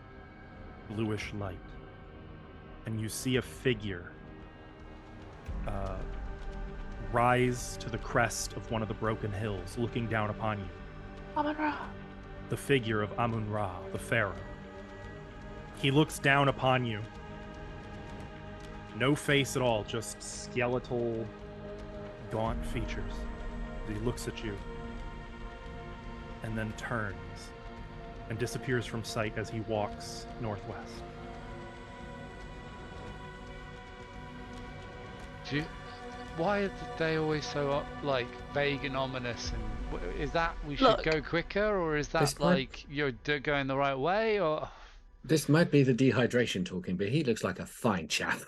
bluish light. And you see a figure rise to the crest of one of the broken hills, looking down upon you. Amun-Ra. The figure of Amun-Ra, the pharaoh. He looks down upon you. No face at all, just skeletal, gaunt features. He looks at you and then turns and disappears from sight as he walks northwest. Why are they always so like vague and ominous? And is that we should Look. go quicker, or is that This might- like you're going the right way, or? This might be the dehydration talking, but he looks like a fine chap.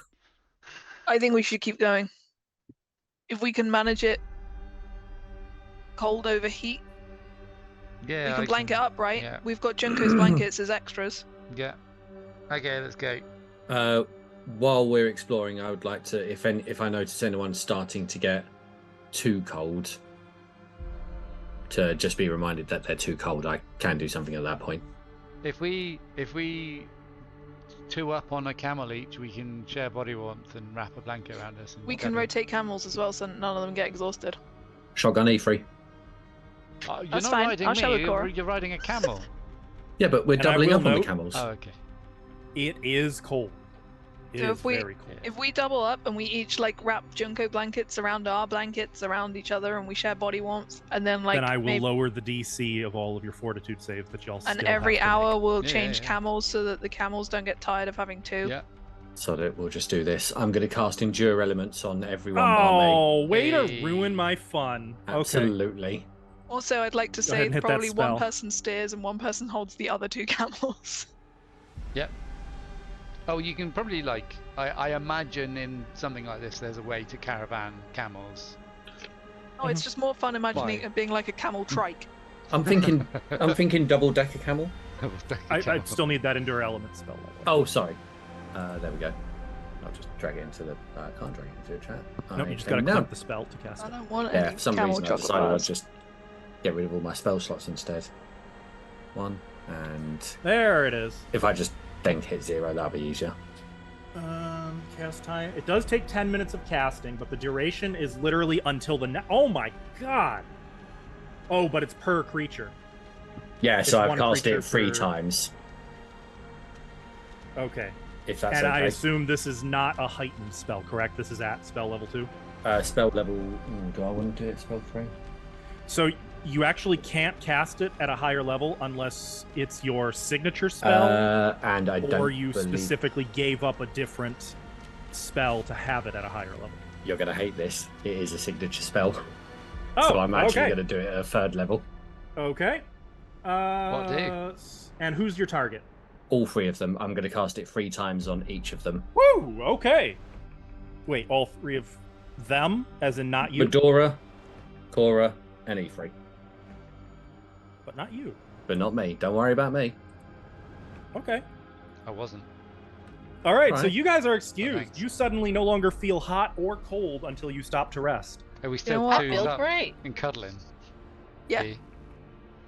I think we should keep going. If we can manage it, cold over heat, Yeah, we can blanket up, right? yeah. We've got Junko's blankets as extras. Yeah. Okay, let's go. While we're exploring, I would like to, if I notice anyone starting to get too cold, to just be reminded that they're too cold. I can do something at that point. If we 2 up on a camel each, we can share body warmth and wrap a blanket around us. And We can gather- rotate camels as well, so none of them get exhausted. Shotgun E3. Oh, you're That's not fine. riding I'll me. show it, Cora. You're riding a camel. Yeah, but we're And I doubling will up on the note- camels. Oh, okay. It is cold. It So is if we- very cold. If we double up and we each like wrap Junko blankets around our blankets around each other and we share body warmth, and then like then I will maybe, lower the DC of all of your fortitude saves that y'all and still every have to hour make. we'll Yeah, change yeah. camels so that the camels don't get tired of having two. Yeah. So that we'll just do this. I'm going to cast Endure Elements on everyone bar me. Oh, way to Hey. ruin my fun. Okay. Absolutely. Also, I'd like to Go ahead say and hit that probably one spell. person steers and one person holds the other two camels. Oh, you can probably like. I imagine in something like this, there's a way to caravan camels. Oh, it's just more fun imagining Why? it being like a camel trike. I'm thinking double decker camel. I still need that Endure Element spell level. Oh, sorry. There we go. I'll just drag it into the. I can't drag it into the chat. Nope, you just gotta click the spell to cast I it. don't want Yeah, any for some camel reason I chocolate decided I'd bars. just get rid of all my spell slots instead. One, and There it is. if I just then hit 0, that'll be easier. Cast time. It does take 10 minutes of casting, but the duration is literally until the. Oh my god! Oh, but it's per creature. Yeah, It's so I've one cast creature it 3 per- times. Okay. If that's And okay. I assume this is not a heightened spell, correct? This is at spell level 2. Spell level. Do I want to do it spell 3? So you actually can't cast it at a higher level unless it's your signature spell, And I don't or you believe specifically gave up a different spell to have it at a higher level. you're going to hate this. It is a signature spell. Oh, So I'm actually okay. going to do it at a 3rd level. Okay. do? And who's your target? All 3 of them. I'm going to cast it 3 times on each of them. Woo! Okay. Wait, all 3 of them, as in not you, Medora, Cora, and Ifrit. but not you. But not me. Don't worry about me. Okay. I wasn't. All right, so Right. you guys are excused. thanks. You suddenly no longer feel hot or cold until you stop to rest. Are we know still what? I twos feel up great. and cuddling? Yeah. See?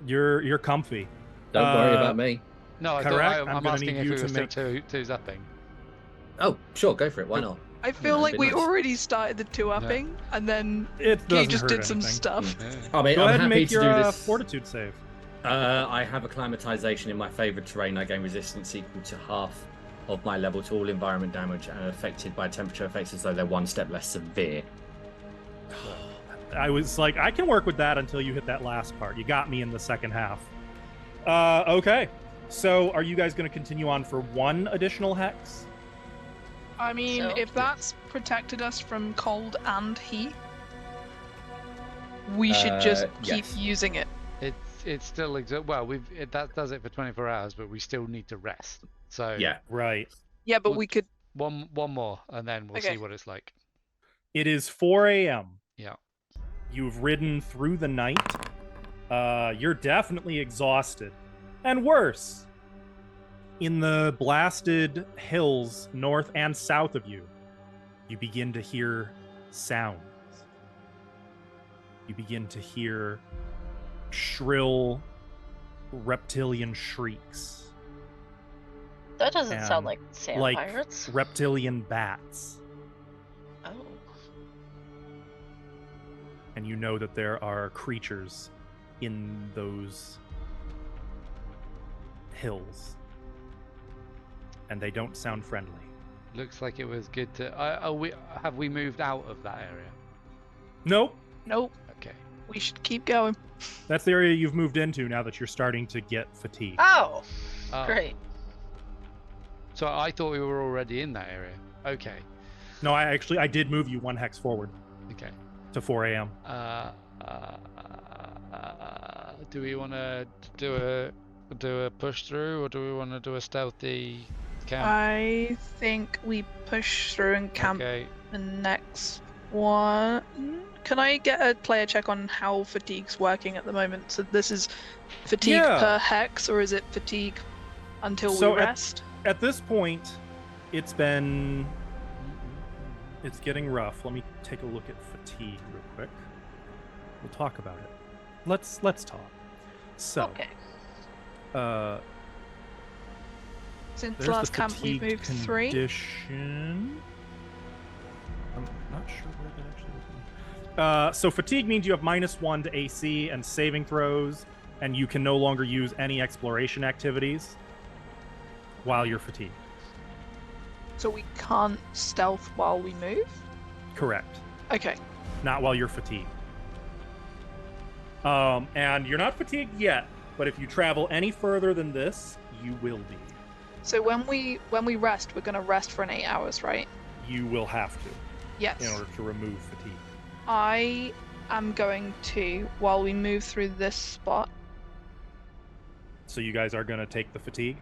You're comfy. Don't worry Uh, about me. No, I Correct. thought I'm I'm gonna asking need if you we to were still make- twos upping. Oh, sure, go for it. Why not? I feel Yeah, like it'd we be nice. already started the 2-upping, and then It he doesn't just hurt did some anything. stuff. Yeah. I mean, Go I'm ahead and happy make to your do this. fortitude save. I have acclimatization in my favored terrain. I gain resistance equal to half of my level to all environment damage and are affected by temperature effects as though they're 1 step less severe. I was like, I can work with that until you hit that last part. You got me in the second half. Okay. So are you guys going to continue on for 1 additional hex? I mean, So- if that's protected us from cold and heat, we should just keep yes. using it. It's still well. That does it for 24 hours, but we still need to rest. So Yeah. Right. Yeah, but Well- we could. one more, and then we'll Okay. see what it's like. It is 4 a.m. Yeah. You've ridden through the night. You're definitely exhausted. And worse, in the blasted hills north and south of you, you begin to hear sounds. You begin to hear shrill reptilian shrieks, That doesn't sound And, like sand like pirates. reptilian bats. Oh. And you know that there are creatures in those hills. And they don't sound friendly. Looks like it was good to. Have we moved out of that area? Nope. Nope. Okay. We should keep going. That's the area you've moved into now that you're starting to get fatigued. Oh, Oh, great. So I thought we were already in that area. Okay. No, I did move you 1 hex forward Okay. to 4 a.m. Do we want to do a push through, or do we want to do a stealthy camp? I think we push through and camp Okay. the next one. Can I get a player check on how fatigue's working at the moment? So this is fatigue Yeah. per hex, or is it fatigue until So we at- rest? At this point, it's getting rough. Let me take a look at fatigue real quick. We'll talk about it. Let's talk. So, Okay. Since there's last the camp we fatigue moved 3. condition. I'm not sure where that actually is. So fatigue means you have -1 to AC and saving throws, and you can no longer use any exploration activities while you're fatigued. So we can't stealth while we move? Correct. Okay. Not while you're fatigued. And you're not fatigued yet, but if you travel any further than this, you will be. So when we rest, we're gonna rest for an 8 hours, right? You will have to Yes. in order to remove fatigue. I am going to, while we move through this spot. So you guys are going to take the fatigue?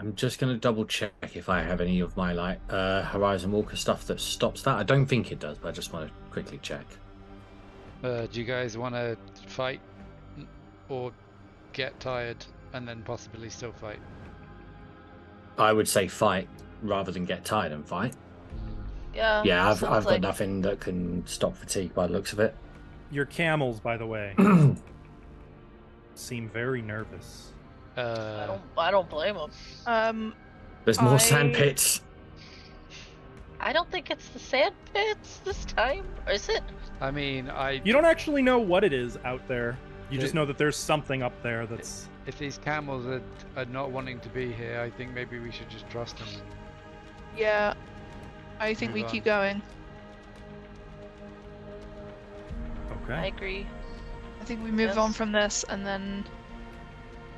I'm just going to double check if I have any of my Horizon Walker stuff that stops that. I don't think it does, but I just want to quickly check. Do you guys want to fight or get tired and then possibly still fight? I would say fight rather than get tired and fight. Yeah. Yeah, I've sounds got like nothing that can stop fatigue by the looks of it. Your camels, by the way, seem very nervous. I don't blame them. There's more I- sand pits. I don't think it's the sand pits this time. Or is it? I mean, You don't actually know what it is out there. You just It- know that there's something up there that's. if these camels are not wanting to be here, I think maybe we should just trust them. Yeah. I think we Move keep on. going. I Okay. agree. I think we move on Yes. from this and then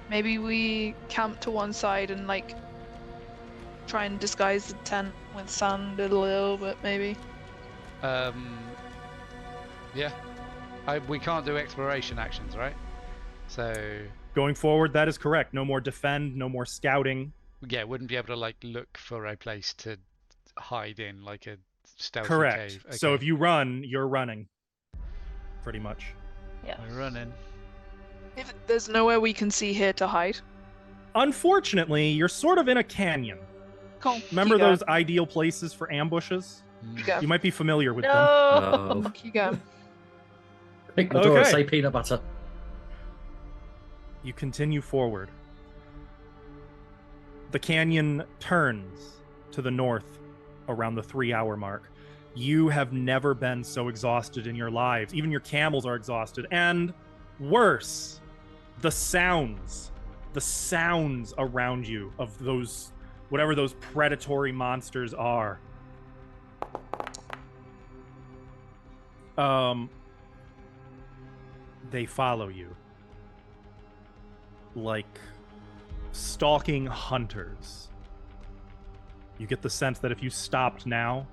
maybe we camp to one side and like try and disguise the tent with sand a little bit maybe. Yeah. We can't do exploration actions, right? So Going forward, that is correct. No more defend, no more scouting. yeah, wouldn't be able to like look for a place to hide in, like a stealthy Correct. cave. So Okay. if you run, you're running. Pretty much. Yeah. We're running. If there's nowhere we can see here to hide. Unfortunately, you're sort of in a canyon. Cool. Remember keep going. those ideal places for ambushes? Keep going. You might be familiar with them. No. Oh, Keep going. quick, Medora, Okay. say peanut butter. You continue forward. The canyon turns to the north around the 3-hour mark. You have never been so exhausted in your lives. Even your camels are exhausted. And worse, the sounds around you of those, whatever those predatory monsters are. They follow you like stalking hunters. You get the sense that if you stopped now,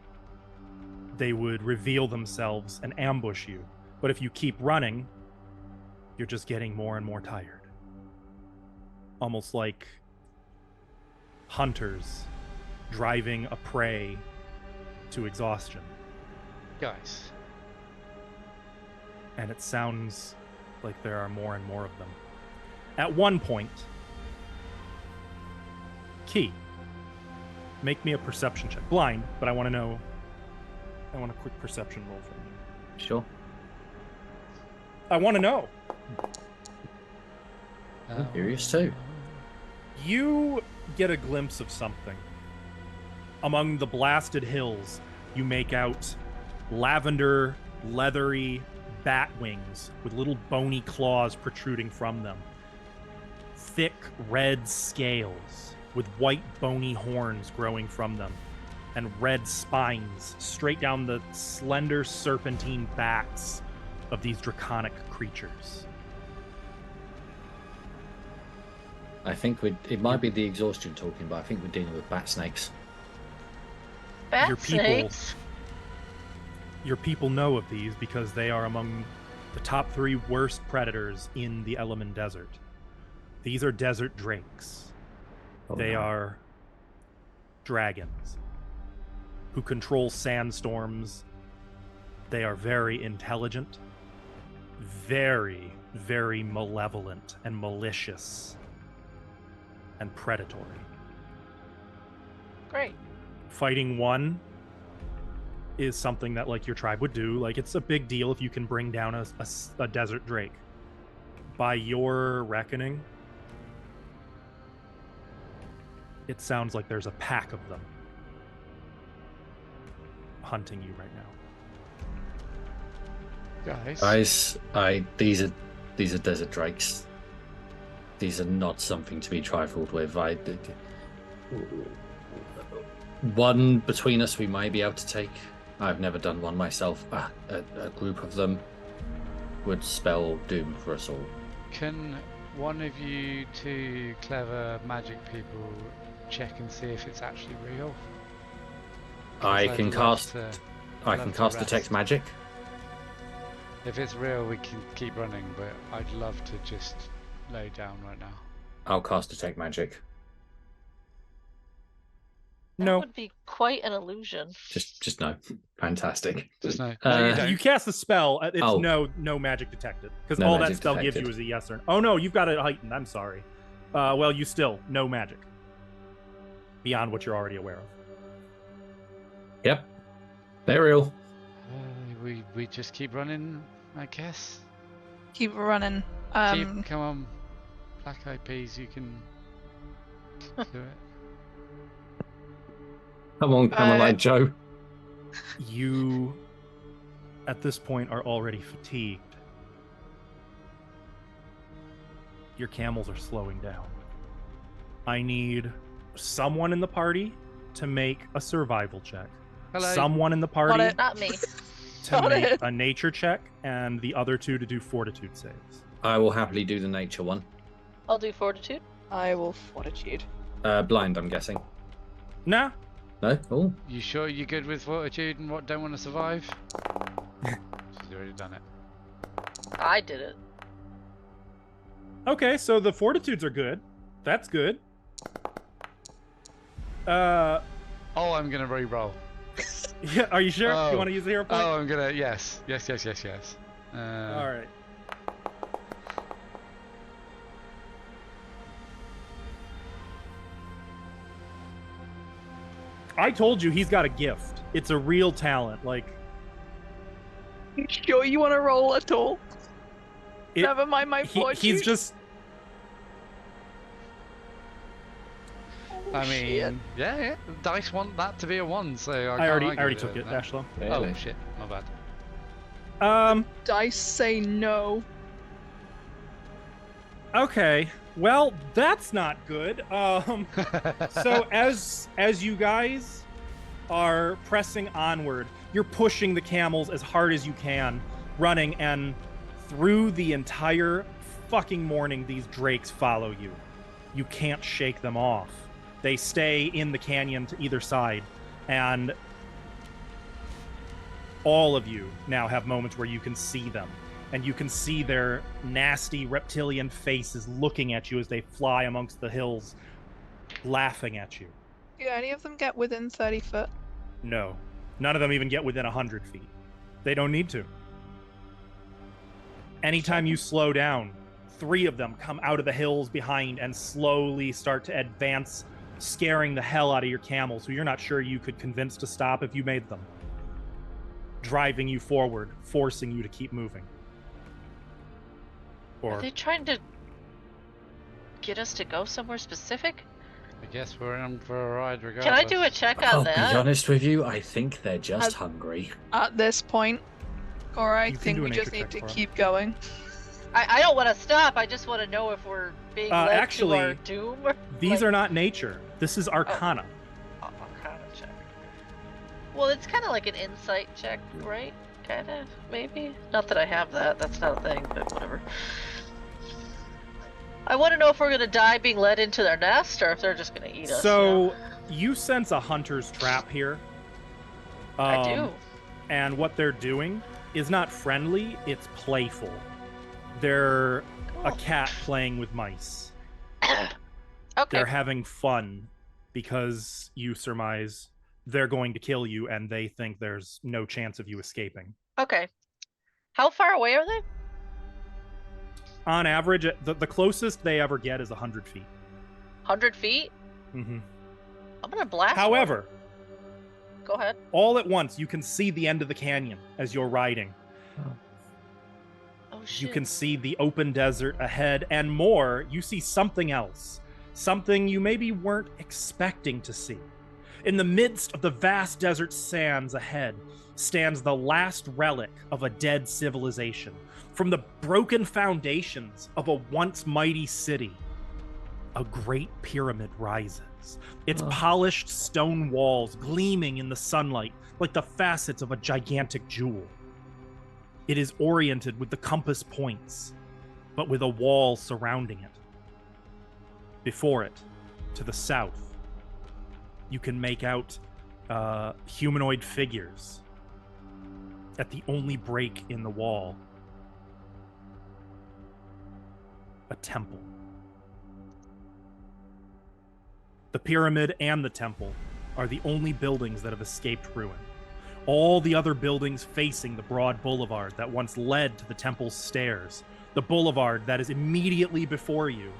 they would reveal themselves and ambush you. But if you keep running, you're just getting more and more tired. Almost like hunters driving a prey to exhaustion. Guys, And it sounds like there are more and more of them. At one point, Key, make me a perception check. Blind, but I want to know. I want a quick perception roll from you. Sure. I want to know. I'm curious too. You get a glimpse of something. Among the blasted hills, you make out lavender, leathery bat wings with little bony claws protruding from them. Thick red scales with white bony horns growing from them, and red spines straight down the slender serpentine backs of these draconic creatures. I think it might be the exhaustion talking, but I think we're dealing with bat snakes. Bat Your people- snakes. Your people know of these because they are among the top 3 worst predators in the Element Desert. These are desert drakes. Oh, They no. are dragons who control sandstorms. They are very intelligent, very, very malevolent and malicious and predatory. Great. Fighting one is something that like your tribe would do. Like it's a big deal if you can bring down a desert drake. By your reckoning, it sounds like there's a pack of them hunting you right now. guys. These are desert drakes. These are not something to be trifled with. One between us we may be able to take. I've never done one myself. A group of them would spell doom for us all. Can one of you 2 clever magic people check and see if it's actually real? 'Cause I I'd can love cast. to- I love can to cast rest. detect magic. If it's real, we can keep running, but I'd love to just lay down right now. I'll cast detect magic. That No. would be quite an illusion. Just no. Fantastic. Just no. No, you don't. You cast the spell. It's Oh. no magic detected because No all that magic spell gives detected. you is a yes or no. Oh no, you've got it heightened. I'm sorry. Well, you still no magic beyond what you're already aware of. Yep. They're real. We just keep running, I guess. Keep running. Come on, Black Eyed Peas, you can do it. Come on, Caroline Joe. You, at this point, are already fatigued. Your camels are slowing down. I need someone in the party to make a survival check. Hello. Someone in the party it. Not me. to Got make it. a nature check, and the other two to do fortitude saves. I will happily do the nature one. I'll do fortitude. I will fortitude. Blind, I'm guessing. Nah. No? Oh. You sure you're good with fortitude and what don't want to survive? She's already done it. I did it. Okay, so the fortitudes are good. That's good. Oh, I'm gonna re-roll. Yeah, are you sure? Oh. You want to use the hero point? Oh, I'm gonna yes. All right. I told you he's got a gift. It's a real talent. Like You sure you want to roll at all? it, Never mind my fortitude. he's just. Oh, I shit. mean, yeah. Dice want that to be a 1, so I I already argue with took it, no. Ashlow. Oh shit, my bad. Dice say no. Okay. Well, that's not good. So as you guys are pressing onward, you're pushing the camels as hard as you can, running, and through the entire fucking morning, these drakes follow you. You can't shake them off. They stay in the canyon to either side, and all of you now have moments where you can see them. And you can see their nasty reptilian faces looking at you as they fly amongst the hills, laughing at you. Do any of them get within 30 foot? No. None of them even get within 100 feet. They don't need to. Anytime you slow down, 3 of them come out of the hills behind and slowly start to advance, scaring the hell out of your camels, who you're not sure you could convince to stop if you made them. Driving you forward, forcing you to keep moving. Are they trying to get us to go somewhere specific? I guess we're in for a ride regardless. Can I do a check I'll on be that? honest with you, I think they're just hungry. At this point, or I You can think do a we just nature need check to for keep going. I don't want to stop. I just want to know if we're being led actually, to our doom. These are not nature. This is Arcana. Oh, Arcana check. Well, it's kind of like an insight check, right? Kind of, maybe. Not that I have that. That's not a thing, but whatever. I want to know if we're gonna die being led into their nest, or if they're just gonna eat us. So you sense a hunter's trap here. I do. And what they're doing is not friendly, it's playful. They're a cat playing with mice. Okay. They're having fun because you surmise they're going to kill you and they think there's no chance of you escaping. Okay. How far away are they? On average, the closest they ever get is 100 feet. 100 feet? Mm-hmm. I'm gonna blast. However, one. Go ahead. all at once, you can see the end of the canyon as you're riding. Oh shit. You can see the open desert ahead, and more, you see something else. Something you maybe weren't expecting to see. In the midst of the vast desert sands ahead stands the last relic of a dead civilization. From the broken foundations of a once mighty city, a great pyramid rises. Its polished stone walls gleaming in the sunlight like the facets of a gigantic jewel. It is oriented with the compass points, but with a wall surrounding it. Before it, to the south, you can make out humanoid figures at the only break in the wall. A temple. The pyramid and the temple are the only buildings that have escaped ruin. All the other buildings facing the broad boulevard that once led to the temple's stairs, the boulevard that is immediately before you,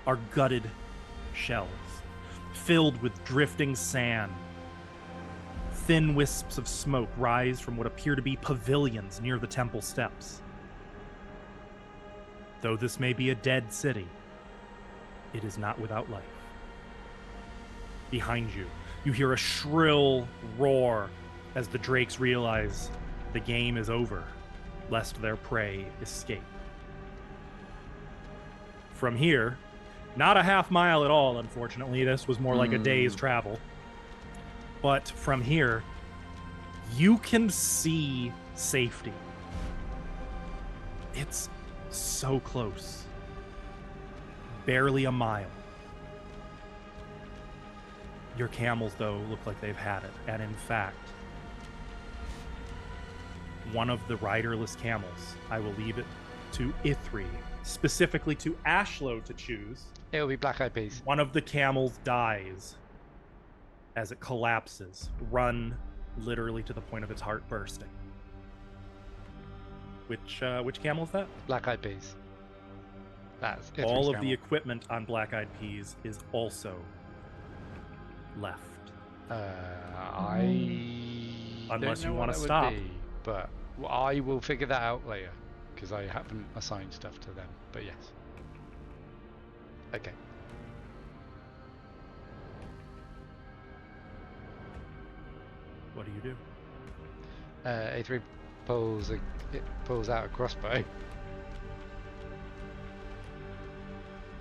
are gutted shells, filled with drifting sand. Thin wisps of smoke rise from what appear to be pavilions near the temple steps. Though this may be a dead city, it is not without life. Behind you, you hear a shrill roar as the drakes realize the game is over, lest their prey escape. From here, not a half mile at all, unfortunately. This was more like a day's travel. But from here, you can see safety. It's so close. Barely a mile. Your camels, though, look like they've had it. And in fact, one of the riderless camels, I will leave it to Ithri, specifically to Ashlow to choose. It'll be Black Eyed Peas. One of the camels dies as it collapses, run literally to the point of its heart bursting. Which camel is that? Black Eyed Peas. That's All of camel. the equipment on Black Eyed Peas is also left. I Unless don't you know wanna what that would stop. be, but I will figure that out later because I haven't assigned stuff to them. But yes. Okay. What do you do? A3 pulls out a crossbow.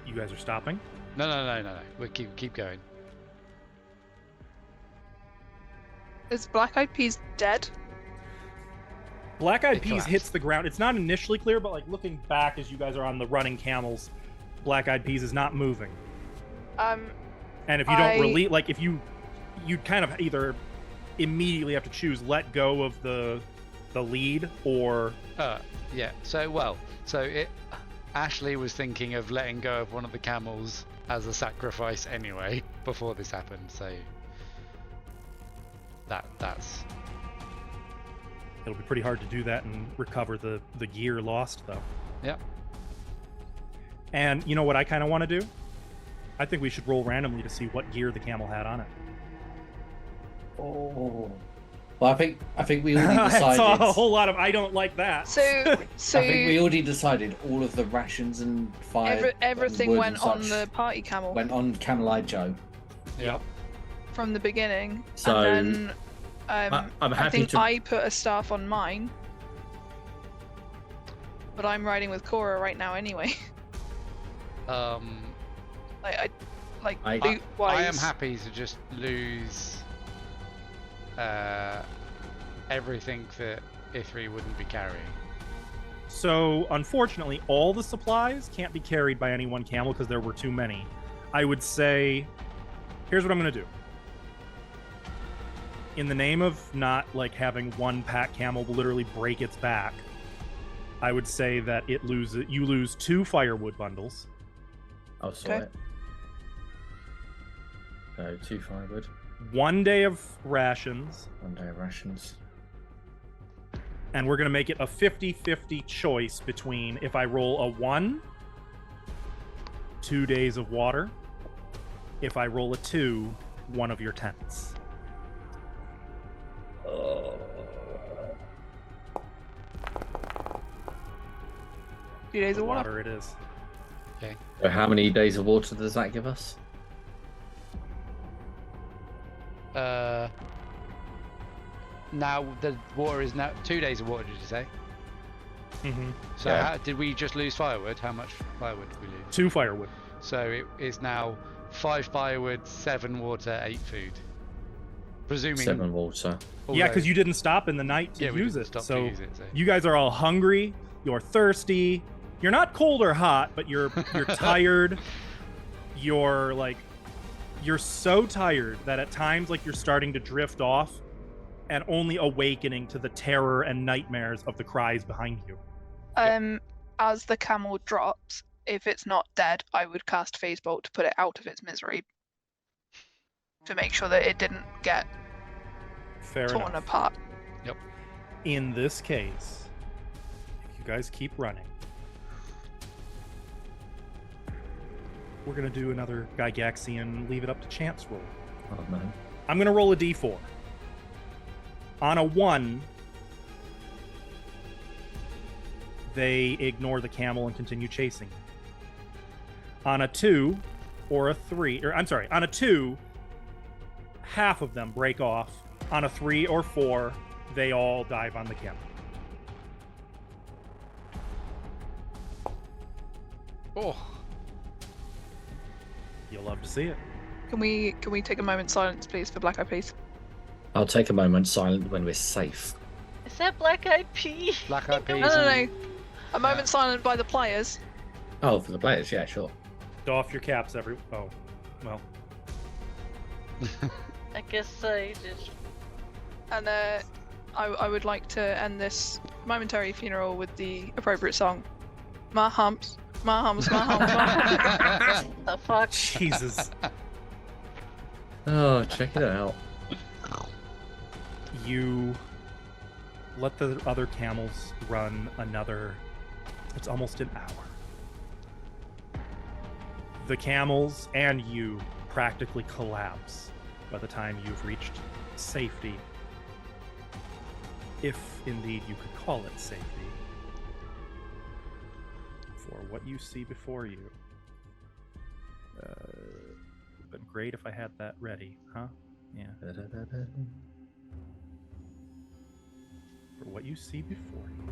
You guys are stopping? No. We'll keep going. Is Black Eyed Peas dead? Black Eyed It Peas collapsed. hits the ground. It's not initially clear, but like looking back as you guys are on the running camels, Black Eyed Peas is not moving. Um, And if you don't I- release, like if you'd kind of either immediately have to choose let go of the lead or Yeah. Ashley was thinking of letting go of one of the camels as a sacrifice anyway before this happened. So that's it'll be pretty hard to do that and recover the gear lost though. Yep. And you know what I kind of want to do? I think we should roll randomly to see what gear the camel had on it. Oh. Well, I think we already That's decided. a whole lot of I don't like that. so I think we already decided all of the rations and fire. everything wood went and on such the party camel went on Camel-Eyed Joe. Yep. from the beginning, So, and then I'm I happy think to. I put a staff on mine, but I'm riding with Cora right now anyway. I Loot wise. I am happy to just lose everything that Ithri wouldn't be carrying. So, unfortunately, all the supplies can't be carried by any one camel because there were too many. I would say, here's what I'm going to do. In the name of not like having one pack camel literally break its back, I would say that you lose 2 firewood bundles. Oh, sorry. Okay. So 2 firewood, 1 day of rations, 1 day of rations. and we're going to make it a 50-50 choice between if I roll a 1, 2 days of water. If I roll a 2, one of your tents. Few days of water. It is. Okay. So how many days of water does that give us? Now the water is now 2 days of water. Did you say? Mm-hmm. So Yeah. did we just lose firewood? How much firewood did we lose? 2 firewood. So it is now 5 firewood, 7 water, 8 food. Presuming 7 water. Yeah, because you didn't stop in the night to we use didn't it. stop So to use it. So. you guys are all hungry. You're thirsty. You're not cold or hot, but you're tired. You're so tired that at times like you're starting to drift off and only awakening to the terror and nightmares of the cries behind you. As the camel drops, if it's not dead, I would cast Phase Bolt to put it out of its misery. to make sure that it didn't get Fair torn enough. apart. In this case, if you guys keep running, we're going to do another Gygaxian leave it up to chance roll. Oh man. I'm going to roll a d4. On a 1, they ignore the camel and continue chasing. On a 2 or a 3, or I'm sorry, on a 2, half of them break off. On a 3 or 4, they all dive on the camel. Oh, You'll love to see it. Can we take a moment's silence, please, for Black Eyed Peas? I'll take a moment silent when we're safe. Is that Black Eyed Pea? Black Eyed Peas. No. A moment silent by the players. Oh, for the players, yeah, sure. Doff your caps, every. Oh, well. I guess I just. And I would like to end this momentary funeral with the appropriate song. My humps, my humps, my humps, my humps. The fuck? Jesus. Oh, check it out. You let the other camels run another. It's almost an hour. The camels and you practically collapse by the time you've reached safety. If indeed you could call it safety. For what you see before you. But great if I had that ready, huh? Yeah. For what you see before you.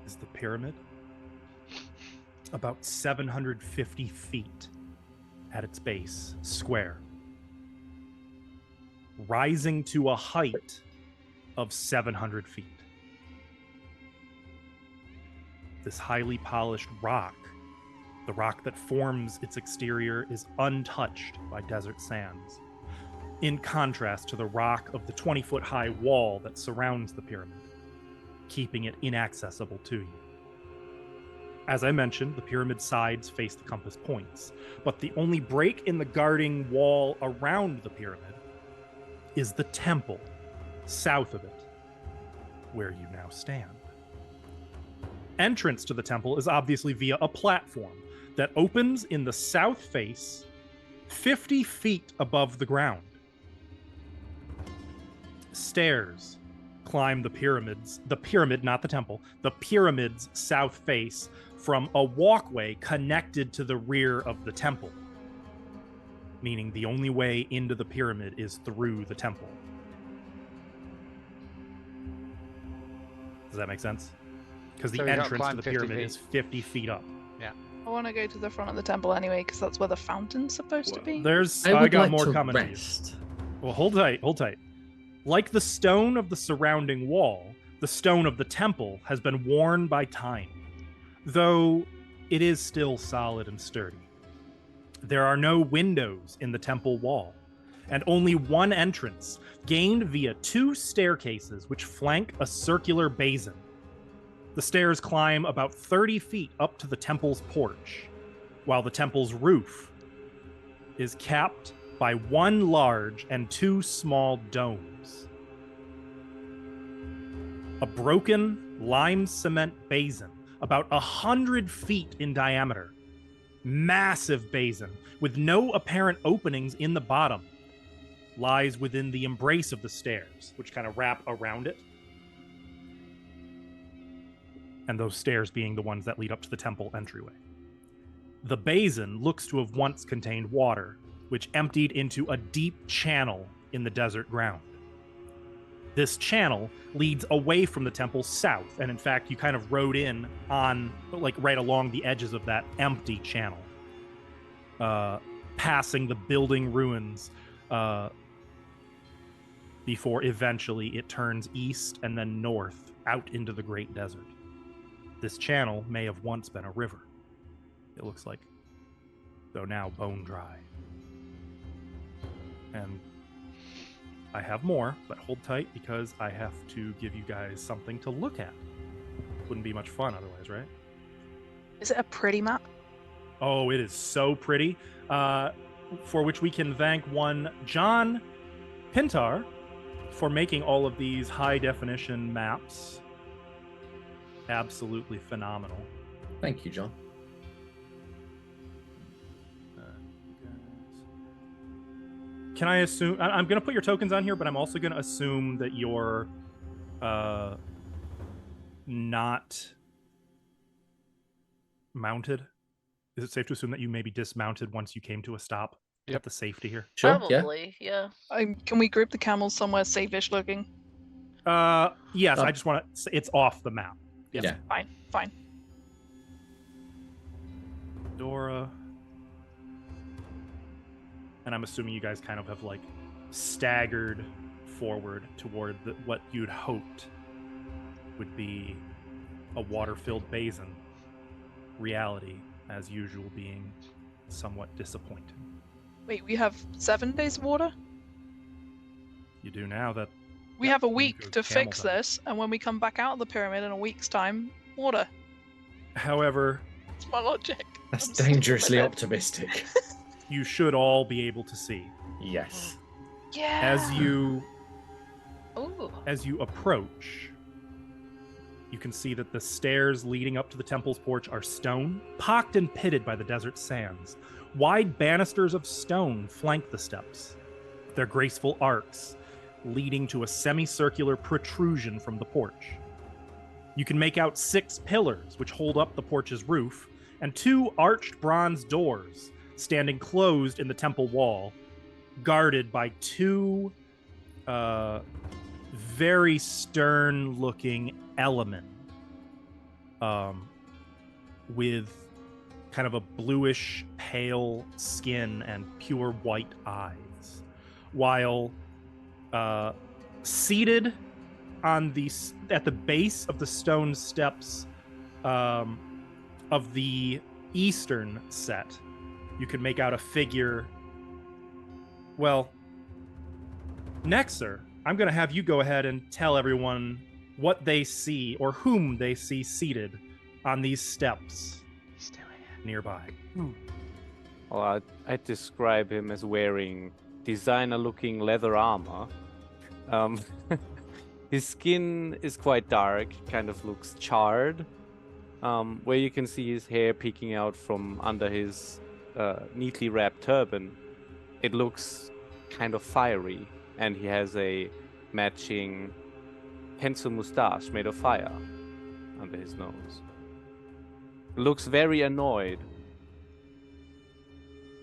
Is the pyramid about 750 feet at its base, square, rising to a height of 700 feet. This highly polished rock, the rock that forms its exterior, is untouched by desert sands, in contrast to the rock of the 20-foot high wall that surrounds the pyramid, keeping it inaccessible to you. As I mentioned, the pyramid sides face the compass points, but the only break in the guarding wall around the pyramid is the temple south of it, where you now stand. Entrance to the temple is obviously via a platform that opens in the south face 50 feet above the ground. Stairs climb the pyramid, not the temple, the pyramid's south face from a walkway connected to the rear of the temple, meaning the only way into the pyramid is through the temple. Does that make sense? Because the So we gotta entrance to climb the 50 pyramid feet. is 50 feet up. I want to go to the front of the temple anyway, because that's where the fountain's supposed to be. There's, I I would got like more to coming to you. rest. Well, hold tight. Like the stone of the surrounding wall, the stone of the temple has been worn by time, though it is still solid and sturdy. There are no windows in the temple wall, and only one entrance, gained via 2 staircases which flank a circular basin. The stairs climb about 30 feet up to the temple's porch, while the temple's roof is capped by 1 large and 2 small domes. A broken lime cement basin, about 100 feet in diameter. Massive basin, with no apparent openings in the bottom, lies within the embrace of the stairs, which kind of wrap around it. And those stairs being the ones that lead up to the temple entryway. The basin looks to have once contained water, which emptied into a deep channel in the desert ground. This channel leads away from the temple south, and in fact, you kind of rode in on, like, right along the edges of that empty channel, passing the building ruins before eventually it turns east and then north out into the great desert. This channel may have once been a river, it looks like, though now bone dry. And I have more, but hold tight because I have to give you guys something to look at. Wouldn't be much fun otherwise, right? Is it a pretty map? Oh, it is so pretty. For which we can thank one John Pintar for making all of these high definition maps. Absolutely phenomenal. Thank you, John. Can I assume I'm going to put your tokens on here, but I'm also going to assume that you're not mounted? Is it safe to assume that you maybe dismounted once you came to a stop Yep. at the safety here? Sure. Yeah. Probably, yeah. Can we group the camels somewhere safe-ish looking? Yes, I just want to. It's off the map. Yes. Yeah. Fine. Dora. And I'm assuming you guys kind of have like staggered forward toward what you'd hoped would be a water-filled basin. Reality, as usual, being somewhat disappointing. Wait, we have 7 days of water? You do now that We have a you week go to fix camel time. this, and when we come back out of the pyramid in a week's time, water. However, It's my logic. That's I'm sticking with dangerously it. optimistic. you should all be able to see Yes. Yeah. as you approach. You can see that the stairs leading up to the temple's porch are stone, pocked and pitted by the desert sands. Wide banisters of stone flank the steps, their graceful arcs leading to a semicircular protrusion from the porch. You can make out 6 pillars which hold up the porch's roof, and 2 arched bronze doors standing closed in the temple wall, guarded by 2 very stern-looking elemen with kind of a bluish pale skin and pure white eyes, while seated on at the base of the stone steps of the eastern set, you could make out a figure. Well, Nexer, I'm going to have you go ahead and tell everyone what they see or whom they see seated on these steps nearby. Well, I'd describe him as wearing designer-looking leather armor. His skin is quite dark, kind of looks charred, where you can see his hair peeking out from under his neatly wrapped turban. It looks kind of fiery, and he has a matching pencil mustache made of fire under his nose. Looks very annoyed.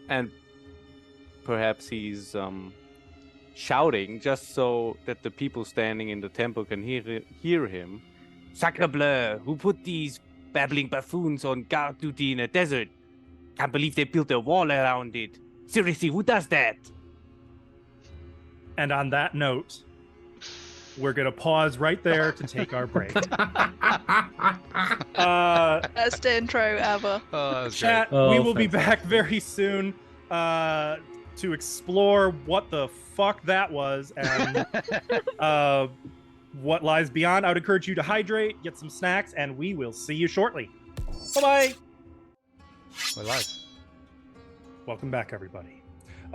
And perhaps he's shouting just so that the people standing in the temple can hear him. Sacre bleu! Who put these babbling buffoons on guard duty in a desert? Can't believe they built a wall around it. Seriously, who does that? And on that note, we're going to pause right there to take our break. Best intro ever. Oh, that's Chat, Oh, we will be fantastic. back very soon to explore what the fuck that was and what lies beyond. I would encourage you to hydrate, get some snacks, and we will see you shortly. Bye-bye. We're live. Welcome back, everybody.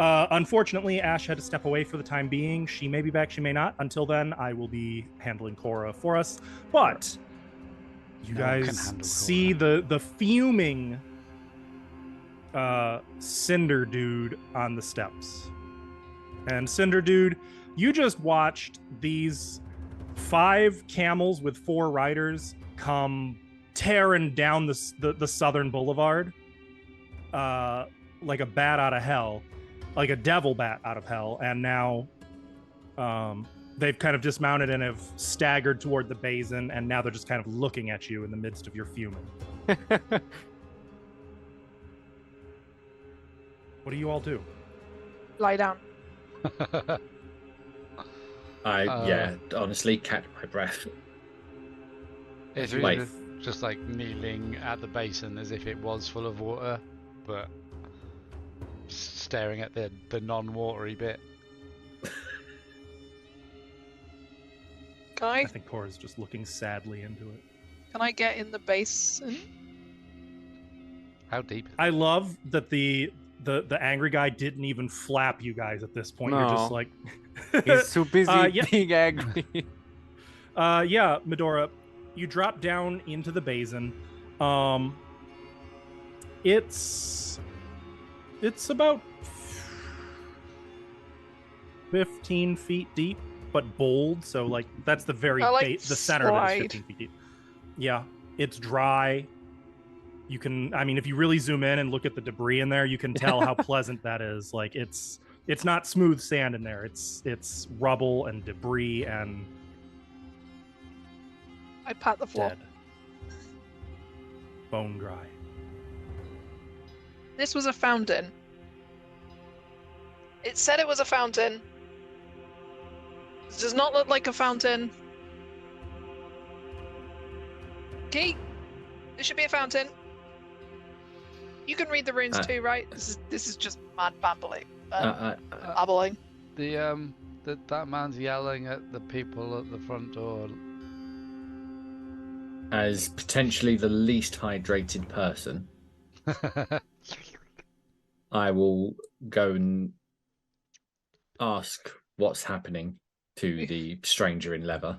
Unfortunately, Ash had to step away for the time being. She may be back, she may not. Until then, I will be handling Cora for us. But you No one can guys handle see the fuming Cinder Dude on the steps. And Cinder Dude, you just watched these 5 camels with 4 riders come tearing down the southern boulevard like a bat out of hell, like a devil bat out of hell. And now they've kind of dismounted and have staggered toward the basin, and now they're just kind of looking at you in the midst of your fuming. What do you all do? Lie down. Yeah, honestly, catch my breath. It's Wait. really just like kneeling at the basin as if it was full of water, but staring at the non-watery bit. Can I I think Cora's just looking sadly into it. can I get in the basin? How deep? I love that the angry guy didn't even flap you guys at this point. You're just No. like He's too busy yeah. being angry. Yeah, Medora, you drop down into the basin. It's about 15 feet deep, but bold. So like that's the very I like the center of it is slide. 15 feet deep. Yeah, it's dry. You can, I mean, if you really zoom in and look at the debris in there, you can tell how pleasant that is. Like it's not smooth sand in there. It's rubble and debris and I pat the floor. dead, bone dry. This was a fountain. It said it was a fountain. It does not look like a fountain. Key, this should be a fountain. You can read the runes too, right? This is just mad babbling. Babbling. That man's yelling at the people at the front door. As potentially the least hydrated person, I will go and ask what's happening to the stranger in leather.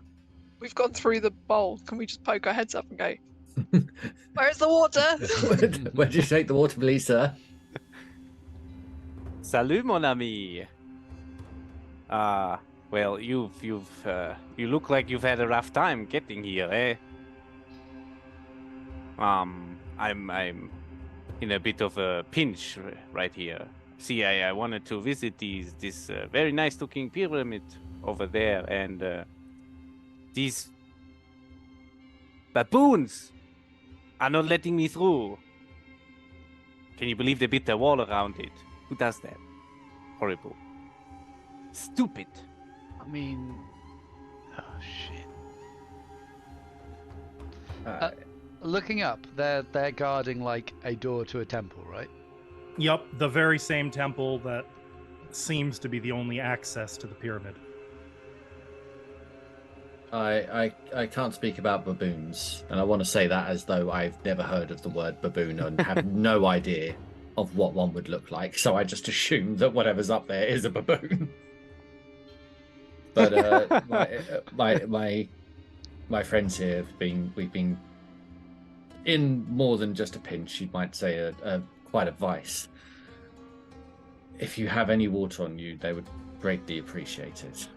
We've gone through the bowl. Can we just poke our heads up and go, where's the water? Where'd you take the water, please, sir? Salut, mon ami. Well, you look like you've had a rough time getting here, eh? I'm in a bit of a pinch right here. See, I wanted to visit this very nice looking pyramid over there, and these baboons are not letting me through. Can you believe they built a wall around it? Who does that? Horrible. Stupid. I mean, oh shit. Looking up, they're guarding like a door to a temple, right? Yep, the very same temple that seems to be the only access to the pyramid. I can't speak about baboons, and I want to say that as though I've never heard of the word baboon and have no idea of what one would look like. So I just assume that whatever's up there is a baboon. But my friends here we've been in more than just a pinch. You might say quite a vice. If you have any water on you, they would greatly appreciate it.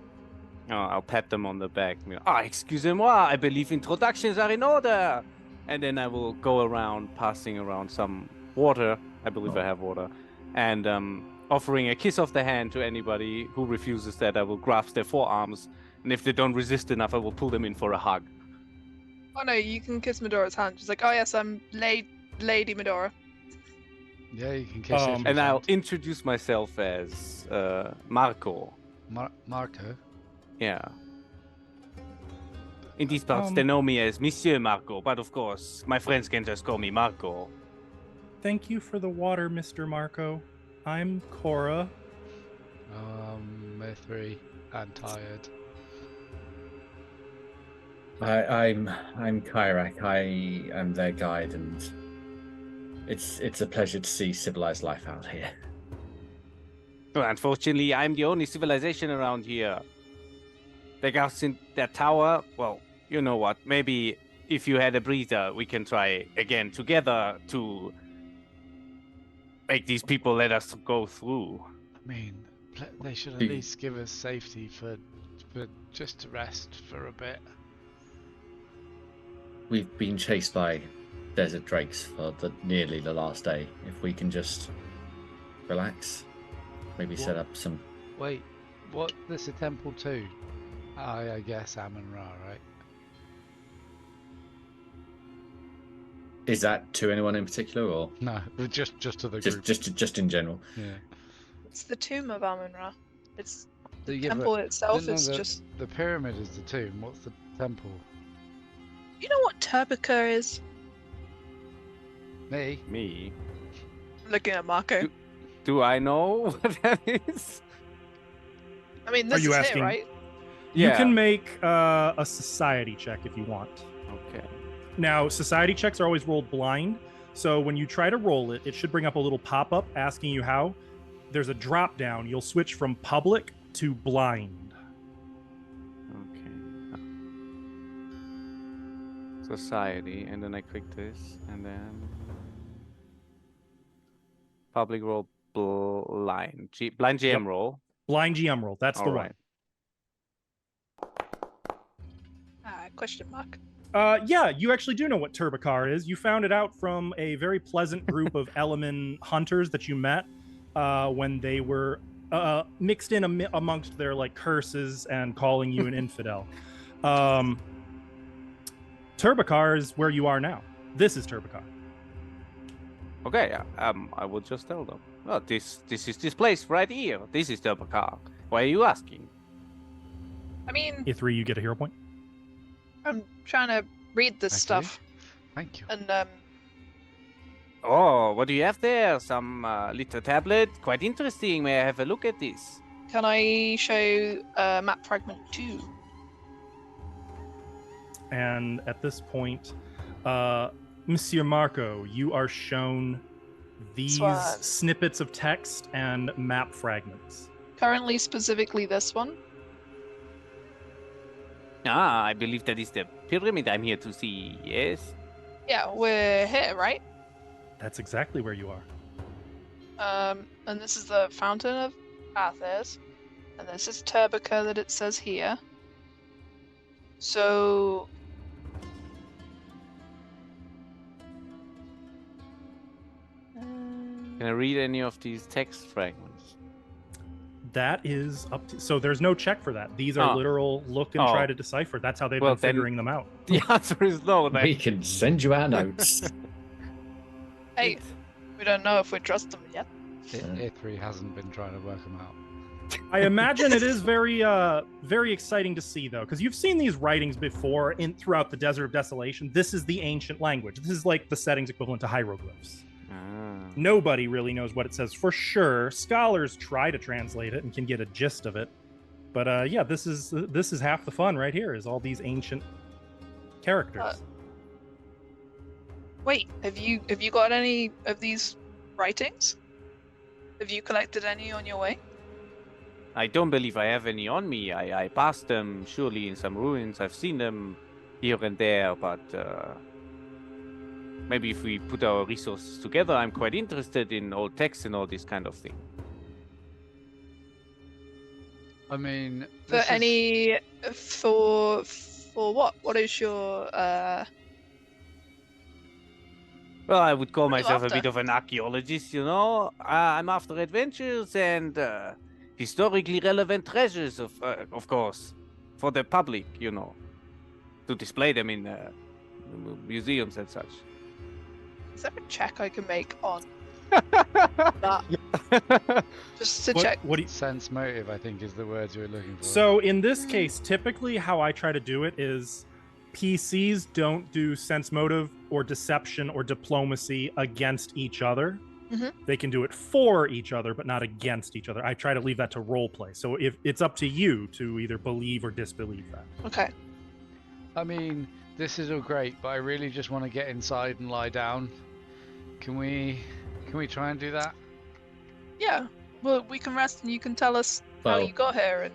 Oh, I'll pat them on the back. Excusez-moi, I believe introductions are in order. And then I will go around, passing around some water. I believe I have water. And offering a kiss of the hand to anybody who refuses that. I will grasp their forearms. And if they don't resist enough, I will pull them in for a hug. Oh no, you can kiss Medora's hand. She's like, oh yes, I'm Lady Medora. Yeah, you can kiss it. And I'll introduce myself as Marco. Marco? Yeah. In these parts, they know me as Monsieur Marco, but of course, my friends can just call me Marco. Thank you for the water, Mr. Marco. I'm Cora. Mithri and tired. I'm Kyrak. I am their guide, and it's a pleasure to see civilized life out here. Well, unfortunately, I'm the only civilization around here. The guards in that tower, well, you know what? Maybe if you had a breather, we can try again together to make these people let us go through. I mean, they should at least give us safety for just to rest for a bit. We've been chased by desert drakes for nearly the last day. If we can just relax, maybe set up some... Wait, what? There's a temple too? I guess Amun-Ra, right? Is that to anyone in particular, or No, just to the group. just in general? Yeah. It's the tomb of Amun-Ra. It's the Yeah, temple but itself no, is the, just... the pyramid is the tomb. What's the temple? You know what Turbica is? Me? Looking at Marco. Do I know what that is? I mean, this you is asking- it, right? You Yeah. can make a society check if you want. Okay. Now, society checks are always rolled blind. So when you try to roll it, it should bring up a little pop-up asking you how. There's a drop down. You'll switch from public to blind. Okay. Society, and then I click this, and then public roll blind. Blind GM Yep. roll. Blind GM roll. That's the All one. right. Question mark. Yeah, you actually do know what Turbicar is. You found it out from a very pleasant group of Elemen hunters that you met when they were mixed in amongst their like curses and calling you an infidel. Turbicar is where you are now. This is Turbicar. Okay. I will just tell them. Oh, this is this place right here. This is the car. Why are you asking? I mean, E3, you get a hero point. I'm trying to read this Okay. stuff, Thank you. and Oh, what do you have there? Some little tablet? Quite interesting. May I have a look at this? can I show map fragment 2? And at this point, Monsieur Marco, you are shown these Swag. snippets of text and map fragments. Currently, specifically this one. Ah, I believe that is the pyramid I'm here to see. Yes. Yeah, we're here, right? That's exactly where you are. And this is the Fountain of Athos, and this is Turbica that it says here. So, Can I read any of these text fragments? That is up to. So there's no check for that. These are Oh. literal look and Oh. try to decipher. That's how they've Well, been then- figuring them out. The answer is no. Then. We can send you our notes. hey, we don't know if we trust them yet. E3 hasn't been trying to work them out. I imagine it is very, very exciting to see though, because you've seen these writings before throughout the Desert of Desolation. This is the ancient language. This is like the settings equivalent to hieroglyphs. Ah. Nobody really knows what it says for sure. Scholars try to translate it and can get a gist of it, but yeah, this is half the fun right here. Is all these ancient characters. Wait, have you got any of these writings? Have you collected any on your way? I don't believe I have any on me. I passed them surely in some ruins. I've seen them here and there, but maybe if we put our resources together, I'm quite interested in old texts and all this kind of thing. I mean, For this is- any, for what? What is your Well, I would call What are you myself a after? bit of an archaeologist, you know. I'm after adventures and historically relevant treasures, of course, for the public, you know, to display them in museums and such. Is there a check I can make on that? Just to check. What do you, sense motive, I think, is the words you were looking for. So in this case, typically how I try to do it is PCs don't do sense motive or deception or diplomacy against each other. Mhm. They can do it for each other, but not against each other. I try to leave that to role play. So if it's up to you to either believe or disbelieve that. Okay. I mean, this is all great, but I really just want to get inside and lie down. Can we try and do that? Yeah. Well, we can rest, and you can tell us how Well, you got here. And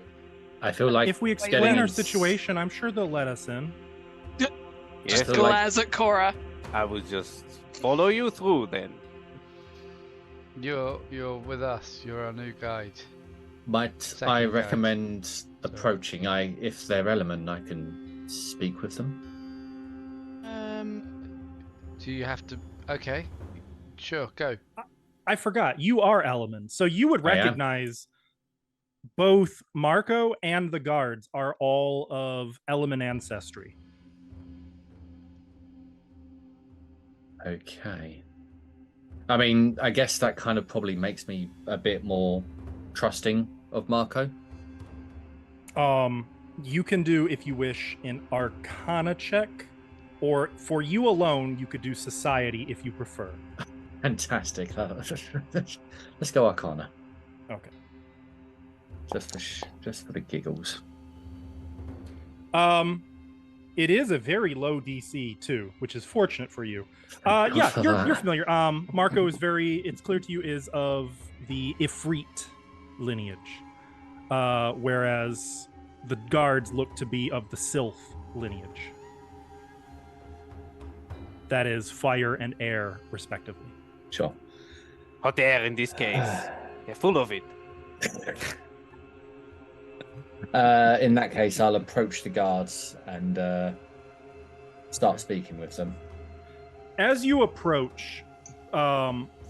I feel like If we Getting explain our in- situation, I'm sure they'll let us in. Yes, feel like- glares at Cora. I will just follow you through then. You're with us. You're our new guide. might Second I guide. recommend approaching. If they're element, I can speak with them. Do you have to? Okay, sure, go. I forgot, you are Elman. So you would I am. recognize both Marco and the guards are all of Elman ancestry. Okay. I mean, I guess that kind of probably makes me a bit more trusting of Marco. You can do, if you wish, an Arcana check, or for you alone, you could do Society if you prefer. Fantastic. Let's go Arcana. Okay. Just for the giggles. It is a very low DC too, which is fortunate for you. Thank God Yeah, for you're that. familiar. Marco is it's clear to you, is of the Ifrit lineage, whereas the guards look to be of the Sylph lineage. That is fire and air, respectively. Sure. Hot air in this case. They're full of it. In that case, I'll approach the guards and start speaking with them. As you approach,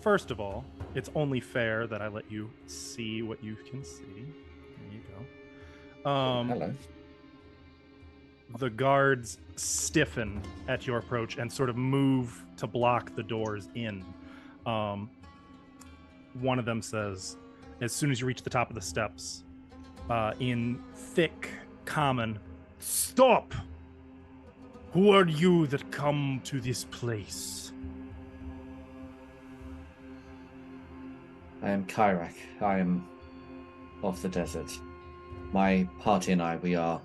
first of all, it's only fair that I let you see what you can see. There you go. Hello. The guards stiffen at your approach and sort of move to block the doors in. One of them says, as soon as you reach the top of the steps, in thick common, "Stop! Who are you that come to this place?" I am Kyrak. I am of the desert. My party and we are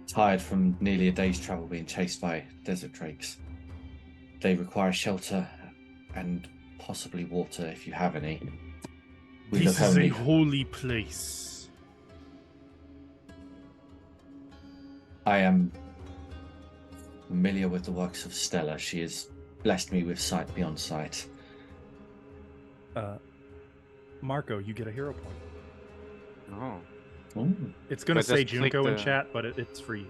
tired from nearly a day's travel being chased by desert drakes. They require shelter and possibly water if you have any. This is a holy place. I am familiar with the works of Stella. She has blessed me with sight beyond sight. Marco, you get a hero point. Oh. Ooh. It's going to But say just click Junko in the- chat, but it's for you.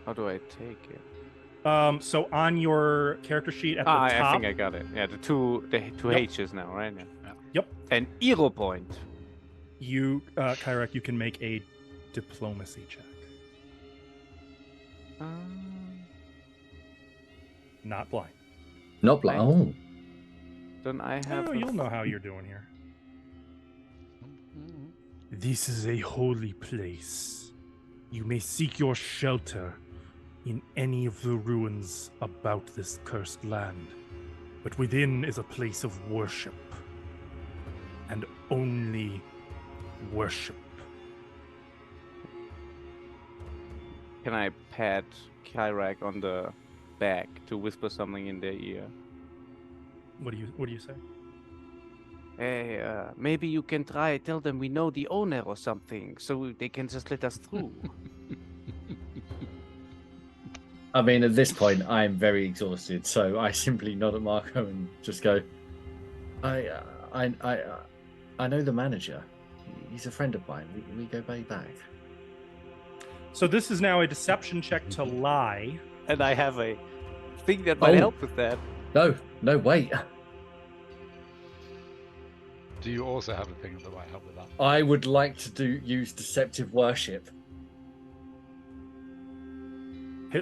How do I take it? So on your character sheet at the I top, think I got it. Yeah, the two Yep. H's now, right? Yeah. Yep. An hero point. you, Kyrak, you can make a diplomacy check. Not blind. Not blind. Oh. Then I have. Oh, you'll know how you're doing here. This is a holy place. You may seek your shelter in any of the ruins about this cursed land, but within is a place of worship, and only worship. Can I pat Kyrak on the back to whisper something in their ear? What do you say? Hey, maybe you can tell them we know the owner or something, so they can just let us through. I mean, at this point, I am very exhausted, so I simply nod at Marco and just go, I know the manager. He's a friend of mine. We go way back. So this is now a deception check to lie. And I have a thing that might Oh. help with that. No, wait. Do you also have a thing that might help with that? I would like to use deceptive worship.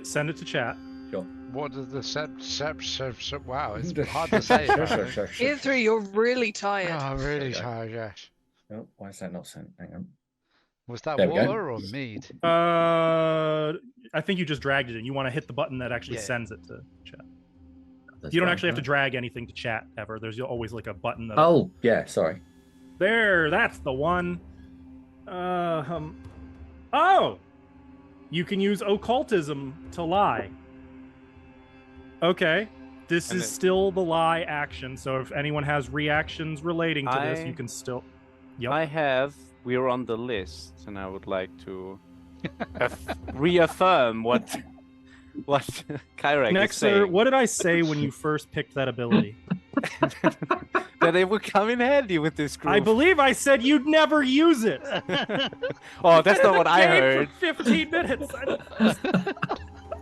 Send it to chat. Sure. What does the wow, it's hard to say. apparently. Either you're really Oh, tired. I'm really Okay. tired, yes. Oh, why is that not sent? Hang on. Was that There we go. water or mead? I think you just dragged it in. You want to hit the button that actually Yeah. sends it to chat. That's You don't fine, actually have to right? drag anything to chat ever. There's always like a button that. Oh, yeah, sorry. There, that's the one. Oh, you can use occultism to lie. Okay, this And is then- still the lie action. So if anyone has reactions relating to this, I- you can still. Yep. I have. We're on the list, and I would like to reaffirm what Kyrak is Nexer, saying. what did I say when you first picked that ability? That it would come in handy with this group. I believe I said you'd never use it. Oh, that's not what I Game heard. For 15 minutes.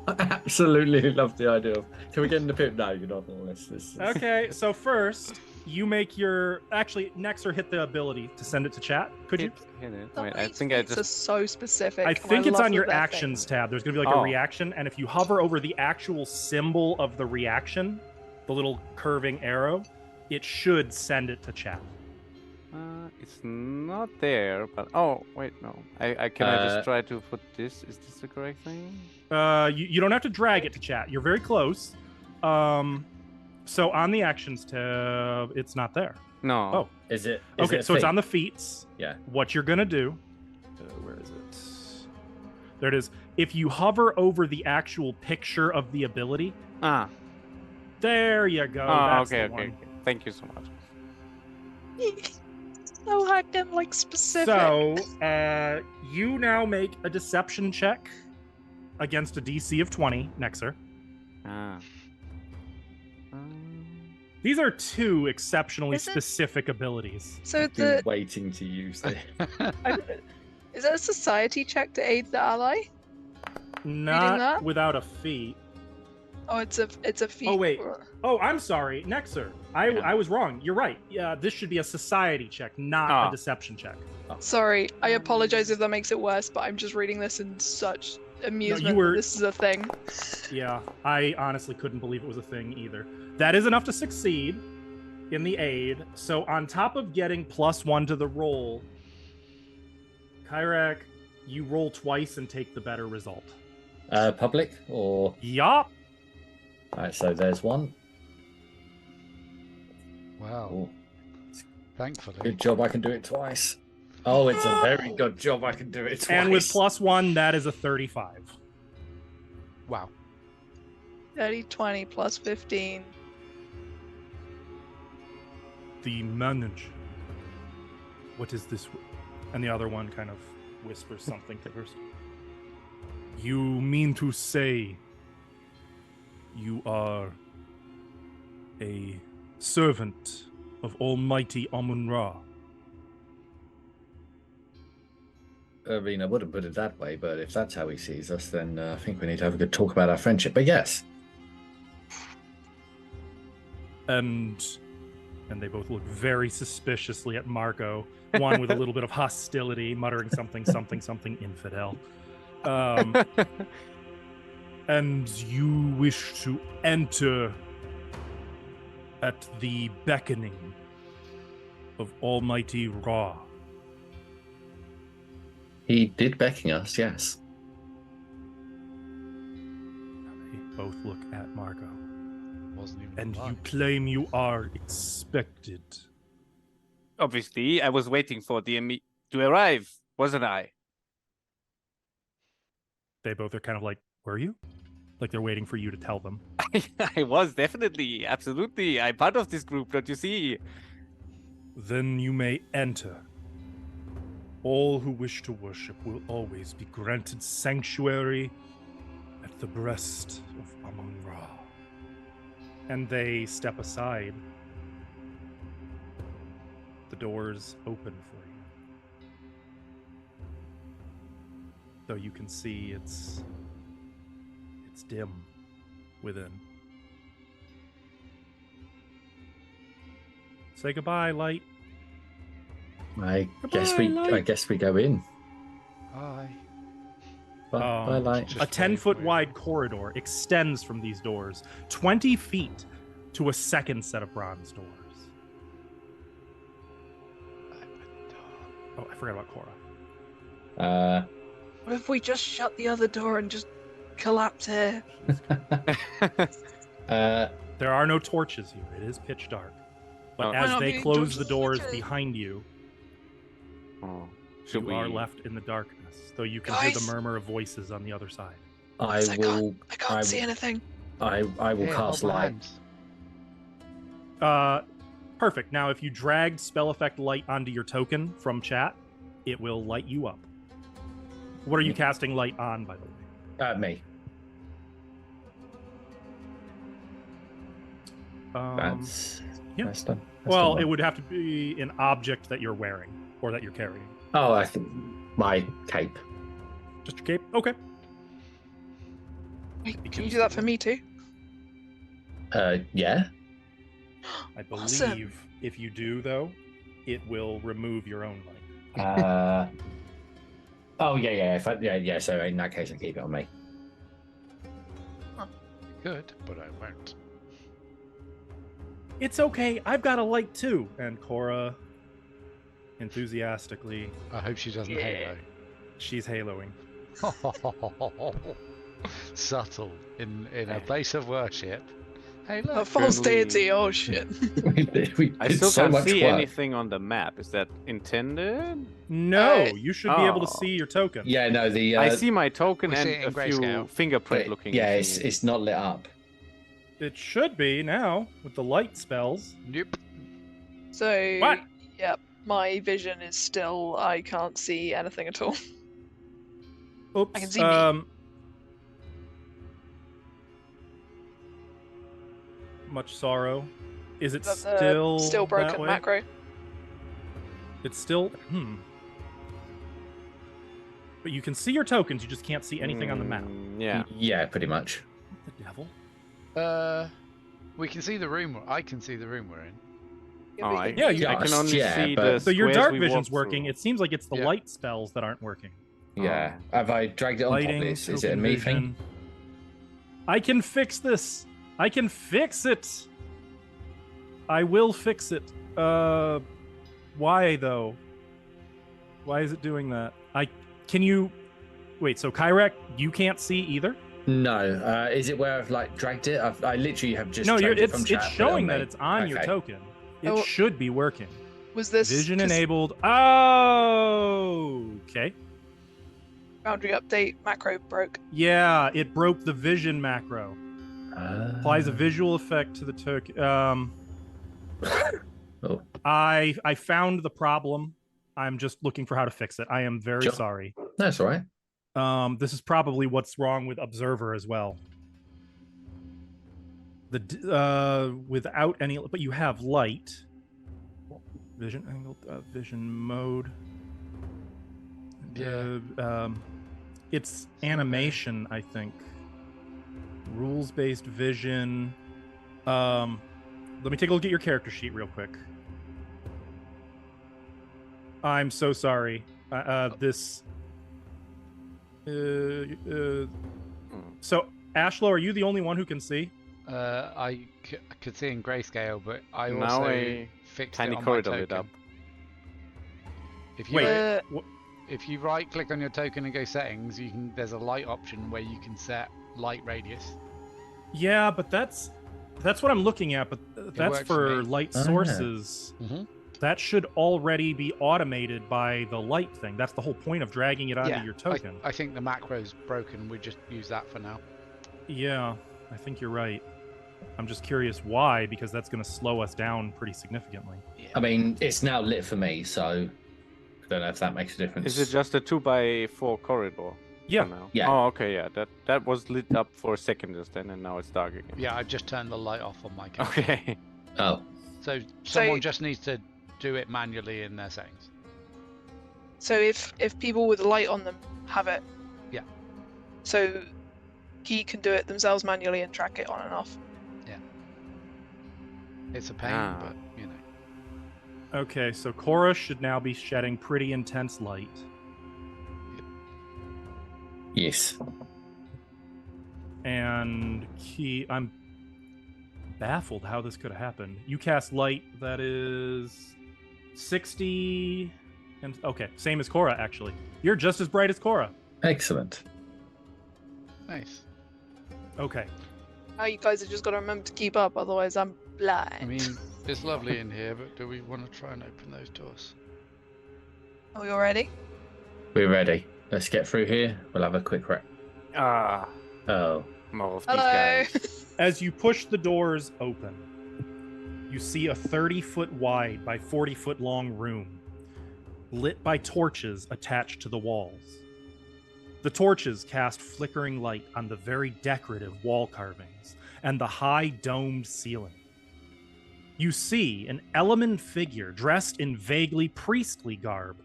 I absolutely love the idea of. Can we get in the pit? No, you're not on the list. This is... Okay, so first you make your. Actually, Nexer hit the ability to send it to chat. Could you? Hit it. Some Wait, of I these think I feats are just. so specific. I and think it's love on your that they're actions things. tab. There's going to be like a Oh. reaction, and if you hover over the actual symbol of the reaction, the little curving arrow, it should send it to chat. It's not there, but oh wait, no. I can I just try to put this? Is this the correct thing? You don't have to drag it to chat. You're very close. So on the actions tab, it's not there. No. Oh. Is it? Okay, so it's on the feats. Yeah. What you're gonna do? Where is it? There it is. If you hover over the actual picture of the ability, Ah. there you go. Oh, That's okay, the okay, one. okay. Thank you so much. So hacked and like specific. So, you now make a deception check against a DC of 20, Nexer. Ah. These are two exceptionally Is it- specific abilities. So I've been the waiting to use it. is that a society check to aid the ally? Not that? without a feat. Oh, it's a feat. Oh, wait. Oh, I'm sorry, Nexer. I Yeah. was wrong. You're right. Yeah, this should be a society check, not a deception check. Sorry, I apologize if that makes it worse, but I'm just reading this in such amusement were- that this is a thing. Yeah, I honestly couldn't believe it was a thing either. That is enough to succeed in the aid. So on top of getting +1 to the roll, Kyrak, you roll twice and take the better result. Public or Yup. Alright, so there's one. Wow. Oh, Thankfully. good job I can do it twice. Oh, it's a very good job I can do it twice. And with +1, that is a 35. Wow. 30, 20 plus 15. The manager. What is this? And the other one kind of whispers something to her. You mean to say you are a servant of Almighty Amun-Ra? I mean, I wouldn't put it that way, but if that's how he sees us, then I think we need to have a good talk about our friendship. But yes. And they both look very suspiciously at Marco. One with a little bit of hostility, muttering something infidel. And you wish to enter at the beckoning of Almighty Ra. He did beckon us, yes. They both look at Marco. Wasn't even And you alive. claim you are expected. Obviously, I was waiting for the to arrive, wasn't I? They both are kind of like, were you? Like they're waiting for you to tell them. I was definitely, absolutely. I'm part of this group, don't you see? Then you may enter. All who wish to worship will always be granted sanctuary at the breast of Amun-Ra. And they step aside. The doors open for you. Though you can see it's dim within. Say goodbye, Light. I Goodbye, guess we go in. Hi. Bye, Light. Just A 10-foot wave. wide corridor extends from these doors 20 feet to a second set of bronze doors. Oh, I forgot about Cora. What if we just shut the other door and just collapse here? There are no torches here. It is pitch dark. But Oh. as Oh, no, they maybe close torches the doors later. behind you, Oh, should you we? are left in the darkness. Though you can hear the Guys. murmur of voices on the other side. I I will can't see anything. I will Here, cast hold my light. hands. Perfect. Now, if you dragged spell effect light onto your token from chat, it will light you up. What are you casting light on, by the way? Me. That's yeah. that's done. Well, it would have to be an object that you're wearing or that you're carrying. Oh, I think my cape. Just your cape? Okay. Wait, can you do that for me too? Yeah. I believe Awesome. if you do, though, it will remove your own light. Oh yeah. Yeah. So in that case, I keep it on me. Good, but I won't. It's okay. I've got a light too. And Cora, enthusiastically, I hope she doesn't Yeah. she's haloing. halo. Subtle in a place of worship. Hey, A look. false Can we- deity. Oh shit. we I did still so can't much see work. anything on the map. Is that intended? No, you should be able to Oh. see your token. Yeah, no, the I see my token we see and it in a few grayscale. fingerprint but looking yeah, thingies. it's not lit up. It should be now with the light spells. Nope. So, What? yep, my vision is still, I can't see anything at all. Oops. I can see me. Much sorrow. Is it That's still still that broken way? macro. It's still But you can see your tokens. You just can't see anything on the map. Yeah. Yeah, pretty much. What the devil? We can see the room. I can see the room we're in. Yeah, Oh, but I, you Yeah, can you- I can Just, only yeah, see but- the So your squares dark we vision's walked working. through. It seems like it's the Yeah. light spells that aren't working. Yeah. Have I dragged it on Lighting, properly? Is it a token me vision. thing? I can fix this. I can fix it. I will fix it. Why though? Why is it doing that? Can you wait? So Kyrek, you can't see either. No. Is it where I've like dragged it? I literally have just. No, dragged it from it's chat, put it showing on that me. it's on your Okay. token. It Oh. should be working. Was this Vision 'cause enabled. Oh, okay. boundary update macro broke? Yeah, it broke the vision macro. Applies a visual effect to the token. Oh. I found the problem. I'm just looking for how to fix it. I am very Sure. sorry. That's all right. This is probably what's wrong with Observer as well. Without any, but you have light, vision angle, vision mode. Yeah. It's animation, I think. Rules-based vision. Let me take a look at your character sheet real quick. I'm so sorry. So, Ashlo, are you the only one who can see? I could see in grayscale, but I Now also a fixed tiny it on corridor my lit token. up. If you Wait. if you right click on your token and go settings, you can. There's a light option where you can set light radius. Yeah, but that's what I'm looking at. But that's works for for me. light Oh, yeah. sources. Mhm. That should already be automated by the light thing. That's the whole point of dragging it onto Yeah, your token. I think the macro's broken. We just use that for now. Yeah, I think you're right. I'm just curious why, because that's going to slow us down pretty significantly. I mean, it's now lit for me, so I don't know if that makes a difference. Is it just a 2x4 corridor? Yeah. For now? Yeah. Oh, okay, yeah. That was lit up for a second just then, and now it's dark again. Yeah, I just turned the light off on my camera. Okay. Oh, So someone just needs to do it manually in their settings. So if people with light on them have it. Yeah. So he can do it themselves manually and track it on and off. It's a pain, Ah. but you know. Okay, so Cora should now be shedding pretty intense light. yes. And I'm baffled how this could have happened. You cast light that is 60 and okay, same as Cora actually. You're just as bright as Cora. Excellent. Nice. Okay. Now you guys have just got to remember to keep up, otherwise I'm blind. I mean, it's lovely in here, but do we want to try and open those doors? Are we all ready? We're ready. Let's get through here. We'll have a quick wrap. Ah, Oh. more of these Hello. guys. As you push the doors open, you see a 30-foot wide by 40-foot long room, lit by torches attached to the walls. The torches cast flickering light on the very decorative wall carvings and the high domed ceiling. You see an Elemen figure dressed in vaguely priestly garb,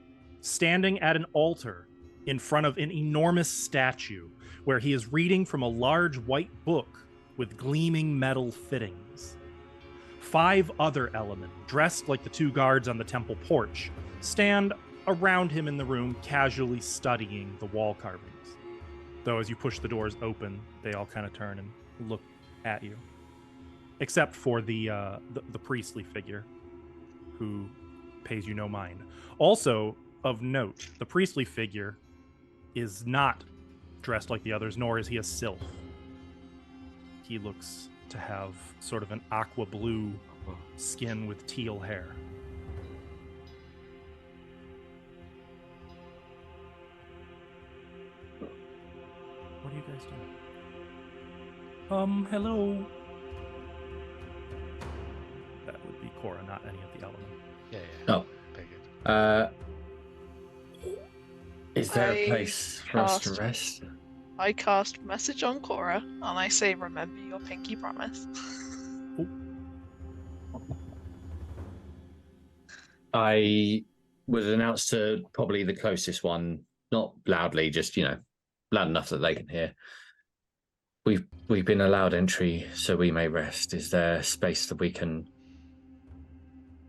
standing at an altar in front of an enormous statue where he is reading from a large white book with gleaming metal fittings. 5 other Elemen, dressed like the 2 guards on the temple porch, stand around him in the room, casually studying the wall carvings. Though as you push the doors open, they all kind of turn and look at you. Except for the priestly figure, who pays you no mind. Also, of note, the priestly figure is not dressed like the others, nor is he a sylph. He looks to have sort of an aqua blue skin with teal hair. What are you guys doing? Hello. That would be Cora, not any of the element. Yeah. Oh. Figured. Is there a I place for us to cast- rest? I cast message on Cora and I say, remember your pinky promise. I would announce to probably the closest one, not loudly, just loud enough that they can hear. We've been allowed entry, so we may rest. Is there space that we can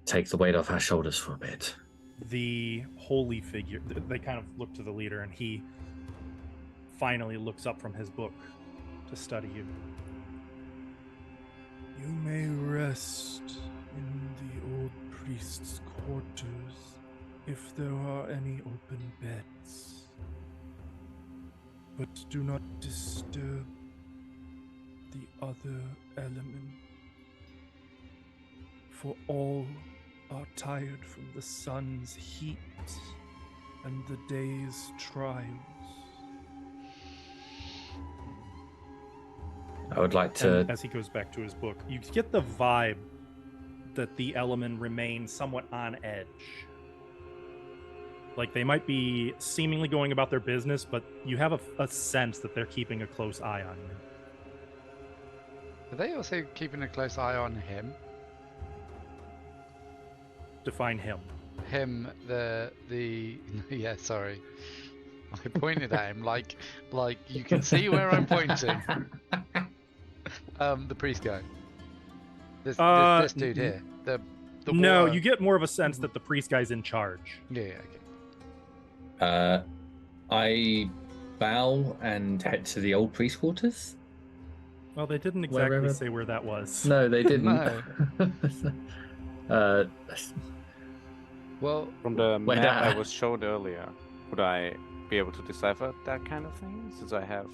take the weight off our shoulders for a bit? The holy figure, they kind of look to the leader, and he finally looks up from his book to study you. You may rest in the old priest's quarters if there are any open beds. But do not disturb the other element, for all are tired from the sun's heat and the day's trials. I would like to. And as he goes back to his book, you get the vibe that the element remains somewhat on edge. Like they might be seemingly going about their business, but you have a sense that they're keeping a close eye on you. Are they also keeping a close eye on him? Define him. Him, the yeah. Sorry, I pointed at him like you can see where I'm pointing. The priest guy. This dude here. The No, water- you get more of a sense that the priest guy's in charge. Yeah. Okay. I bow and head to the old priest quarters. Well, they didn't exactly Wherever- say where that was. No, they didn't. Well, From the Wait, map I was showed earlier, would I be able to decipher that kind of thing? Since I have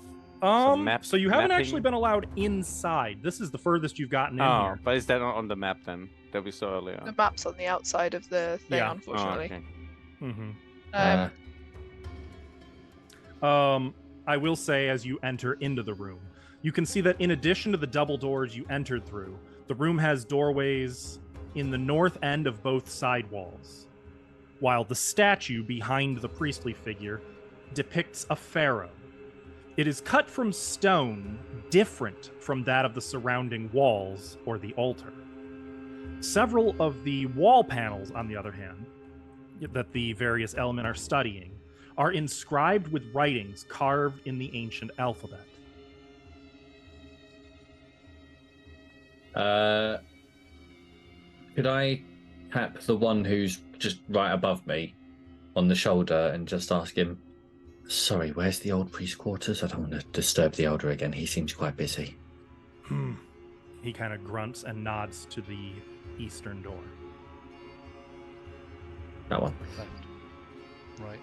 some map. So you haven't actually mapping- been allowed inside. This is the furthest you've gotten in Oh, here. but is that not on the map then that we saw earlier? The map's on the outside of the thing, Yeah. Oh, unfortunately. okay. Mm-hmm. I will say, as you enter into the room, you can see that in addition to the double doors you entered through, the room has doorways in the north end of both side walls, while the statue behind the priestly figure depicts a pharaoh. It is cut from stone, different from that of the surrounding walls or the altar. Several of the wall panels, on the other hand, that the various elements are studying, are inscribed with writings carved in the ancient alphabet. Could I tap the one who's just right above me on the shoulder and just ask him, sorry, where's the old priest quarters? I don't want to disturb the elder again. He seems quite busy. He kind of grunts and nods to the eastern door. That one. left. Right.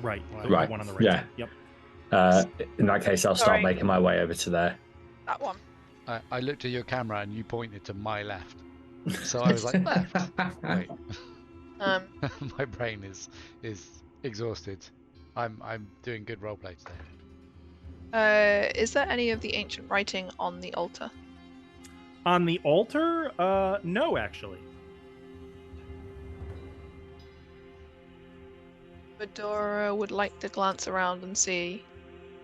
Right. The Right, one on the right. yeah. Yep. In that case, I'll start Sorry. making my way over to there. That one. I looked at your camera and you pointed to my left. So I was like, left. Wait. My brain is exhausted. I'm doing good roleplay today. Is there any of the ancient writing on the altar? On the altar, no, actually. Fedora would like to glance around and see,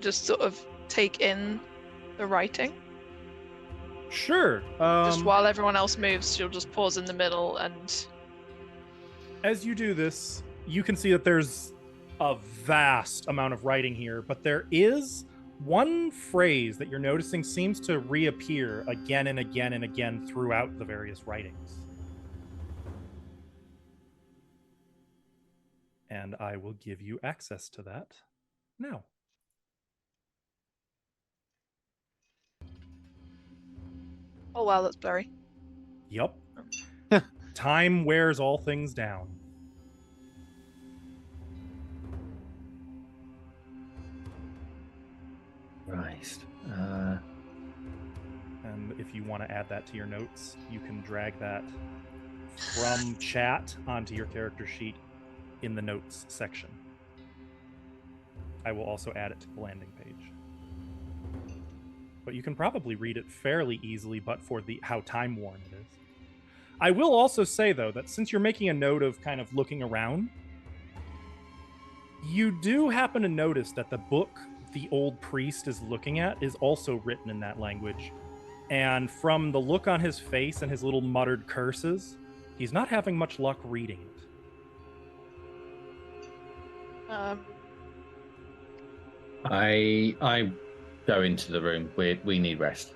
just sort of take in the writing. Sure. Just while everyone else moves, she'll just pause in the middle and. As you do this, you can see that there's a vast amount of writing here, but there is one phrase that you're noticing seems to reappear again and again and again throughout the various writings. And I will give you access to that now. Oh wow, that's blurry. Yup. Time wears all things down. Right. And if you want to add that to your notes, you can drag that from chat onto your character sheet in the notes section. I will also add it to the landing page. But you can probably read it fairly easily, but for how time-worn it is. I will also say, though, that since you're making a note of kind of looking around, you do happen to notice that the book the old priest is looking at is also written in that language. And from the look on his face and his little muttered curses, he's not having much luck reading it. I go into the room. We need rest.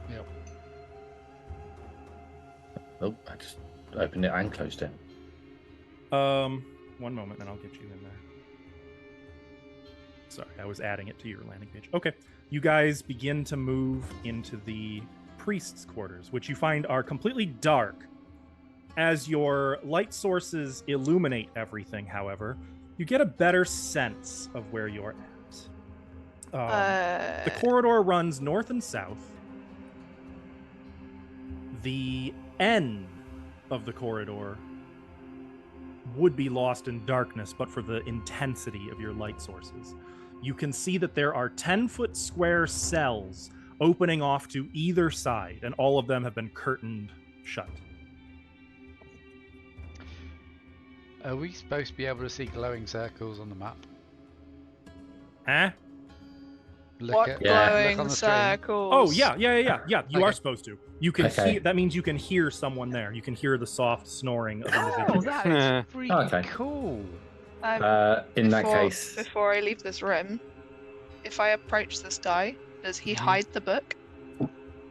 Yep. Oh, I just opened it and closed it. One moment, then I'll get you in there. Sorry, I was adding it to your landing page. Okay, you guys begin to move into the priest's quarters, which you find are completely dark. As your light sources illuminate everything, however, you get a better sense of where you're at. The corridor runs north and south. The end of the corridor would be lost in darkness, but for the intensity of your light sources. You can see that there are 10-foot square cells opening off to either side, and all of them have been curtained shut. Are we supposed to be able to see glowing circles on the map? Huh? What Look glowing on the screen. circles? Oh, yeah. You are Okay. supposed to. You can Okay. hear. That means you can hear someone there. You can hear the soft snoring of Oh, individuals. that is really Okay. cool. In that case, Before I leave this room, if I approach this guy, does he Mhm. hide the book?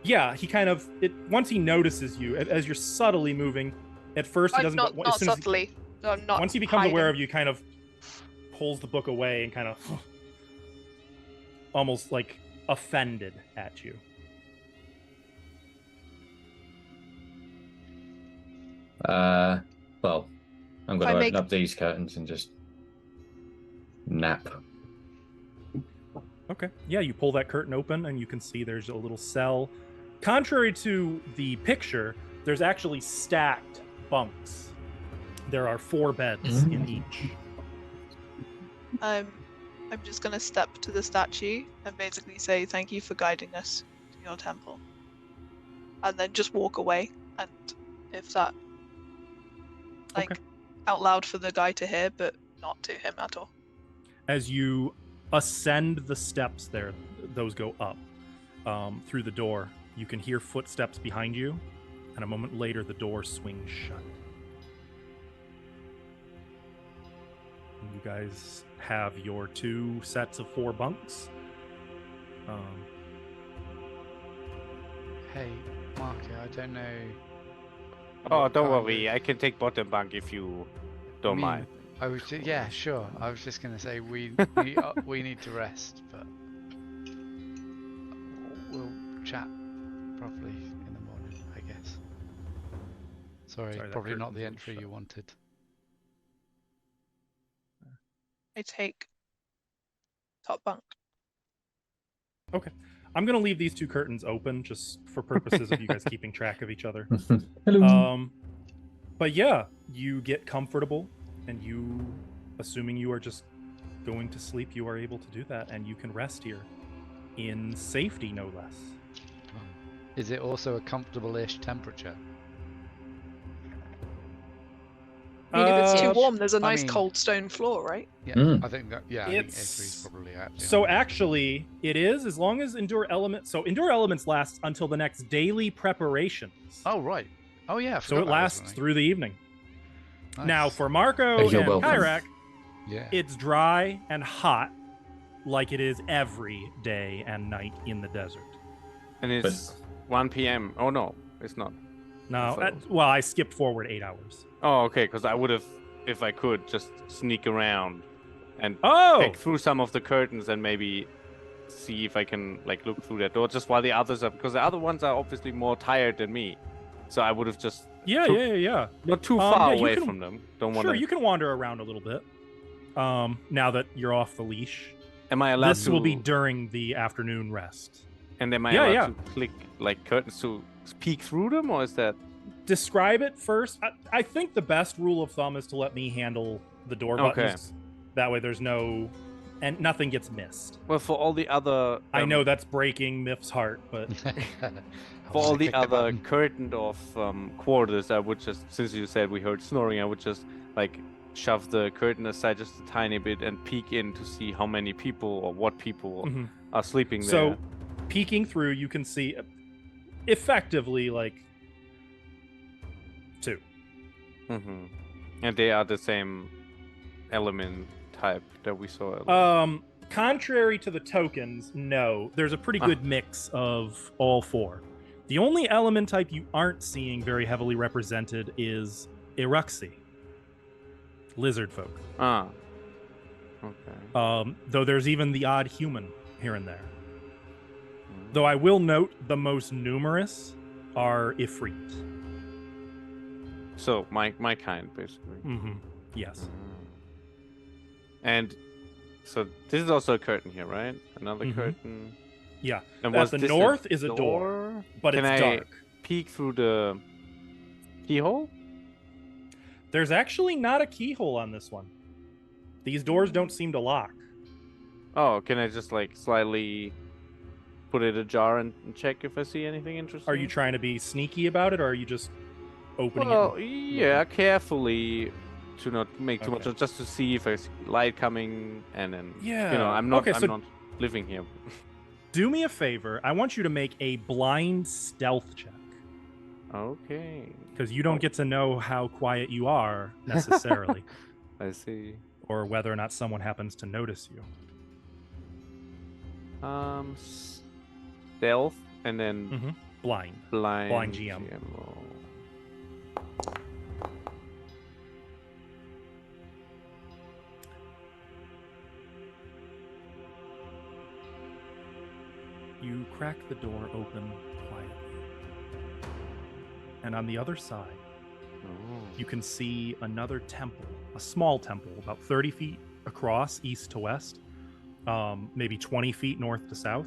Yeah, he kind of. Once he notices you, as you're subtly moving, at first he doesn't. Not, but not as soon as he- subtly. No, I'm not. once he becomes hiding. aware of you, kind of pulls the book away and kind of almost like offended at you. well, I'm going I to make- open up these curtains and just nap. Okay. Yeah, you pull that curtain open and you can see there's a little cell. Contrary to the picture, there's actually stacked bunks. There are 4 beds in each. I'm just gonna step to the statue and basically say thank you for guiding us to your temple, and then just walk away. And if that, like, Okay. out loud for the guy to hear, but not to him at all. As you ascend the steps there, those go up through the door. You can hear footsteps behind you, and a moment later, the door swings shut. And you guys have your 2 sets of 4 bunks. Hey, Marco, I don't know. Oh, what don't kind worry. of- I can take bottom bunk if you don't mean, mind. I was yeah, sure. I was just gonna say we we need to rest, but we'll chat properly in the morning, I guess. Sorry, Sorry, that probably not curtain's the been entry shut. you wanted. I take top bunk. Okay. I'm going to leave these 2 curtains open just for purposes of you guys keeping track of each other. Hello. But yeah, you get comfortable, and you, assuming you are just going to sleep, you are able to do that, and you can rest here in safety, no less. Is it also a comfortable-ish temperature? I mean, if it's too Uh, warm, there's a I nice mean- cold stone floor, right? Yeah, Mm. I think that. Yeah, I think It's- A3's probably actually. So on there. actually, it is, as long as Endure Elements... So Endure Elements lasts until the next daily preparations. Oh right. Oh yeah. I so forgot it that was lasts something. through the evening. Nice. Now, for Marco You're and welcome. Kyrak, Yeah. it's dry and hot like it is every day and night in the desert. And it's 1 p.m. Oh, no, it's not. No, So- well, I skipped forward 8 hours. Oh, okay, because I would have, if I could, just sneak around and Oh! peek through some of the curtains and maybe see if I can, like, look through that door just while the others are... Because the other ones are obviously more tired than me. So I would have just... Yeah, took- yeah. Not too Yeah, far you away can- from them. Don't want Sure, to... you can wander around a little bit. Now that you're off the leash. Am I allowed This to... will be during the afternoon rest. And am I Yeah, allowed yeah. to click like curtains to peek through them, or is that Describe it first. I think the best rule of thumb is to let me handle the door buttons. That way there's and nothing gets missed. well for all the other? I know that's breaking Miff's heart, but For all the Click other button. curtained off quarters, I would just, since you said we heard snoring, I would just like shove the curtain aside just a tiny bit and peek in to see how many people or what people Mhm. are sleeping So there. peeking through, you can see effectively like 2. Mm-hmm. And they are the same element type that we saw earlier. Contrary to the tokens, no. There's a pretty good mix of all 4. The only element type you aren't seeing very heavily represented is Iruxi, lizard folk. Okay. Though there's even the odd human here and there. Though I will note the most numerous are Ifrit. So my kind, basically. Mm-hmm. Yes. And so this is also a curtain here, right? Another Mhm. curtain. Yeah. And At was the this north is a door, but Can it's I dark. peek through the keyhole? There's actually not a keyhole on this one. These doors don't seem to lock. Oh, can I just like slightly put it ajar and check if I see anything interesting? Are you trying to be sneaky about it, or are you just opening Well, it? yeah, carefully to not make too Okay. much, just to see if I see light coming, and then Yeah. I'm not Okay, I'm so- not living here. Do me a favor. I want you to make a blind stealth check. Okay, Because you don't get to know how quiet you are necessarily, I see. or whether or not someone happens to notice you. Stealth and then Blind. blind GM. roll. You crack the door open quietly. And on the other side, Oh. you can see another temple, a small temple, about 30 feet across, east to west, maybe 20 feet north to south.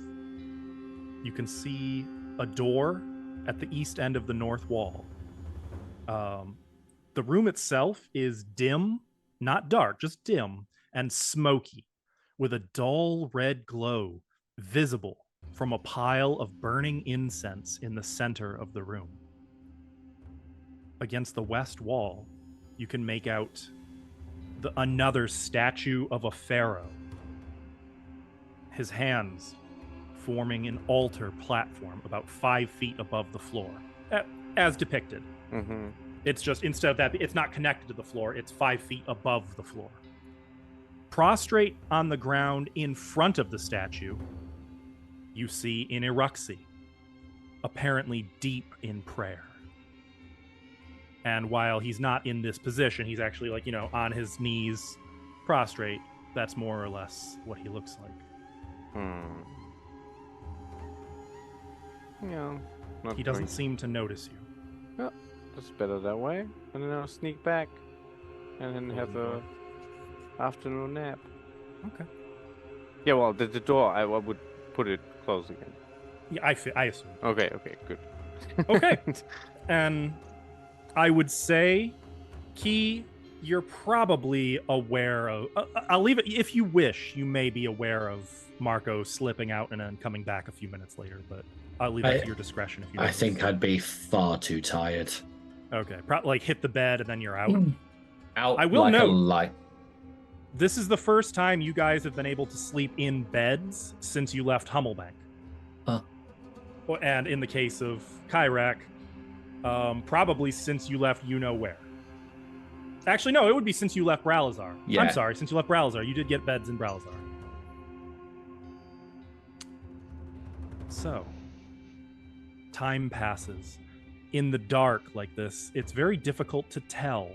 You can see a door at the east end of the north wall. The room itself is dim, not dark, just dim, and smoky, with a dull red glow visible from a pile of burning incense in the center of the room. Against the west wall, you can make out another statue of a pharaoh. His hands forming an altar platform about 5 feet above the floor, as depicted. Mm-hmm. It's just, instead of that, it's not connected to the floor, it's 5 feet above the floor. Prostrate on the ground in front of the statue, you see Iruxi, apparently deep in prayer. And while he's not in this position, he's actually on his knees, prostrate. That's more or less what he looks like. Yeah. He doesn't seem to notice you. That's better that way. And then I'll sneak back, and then have a afternoon nap. Okay. Yeah. Well, the door I would put it closed again. Yeah, I assume. Okay. Good. Okay. And I would say, Key, you're probably aware of. I'll leave it. If you wish, you may be aware of Marco slipping out and then coming back a few minutes later. But I'll leave that to your discretion. If you. I think I'd be far too tired. Okay. Hit the bed and then you're out. Out. I will like note. a light. This is the first time you guys have been able to sleep in beds since you left Hummelbank. Huh. And in the case of Kyrak, probably since you left you know where. Actually, no, it would be since you left Bralazar. Yeah. I'm sorry, since you left Bralazar. You did get beds in Bralazar. So, time passes. In the dark like this, it's very difficult to tell.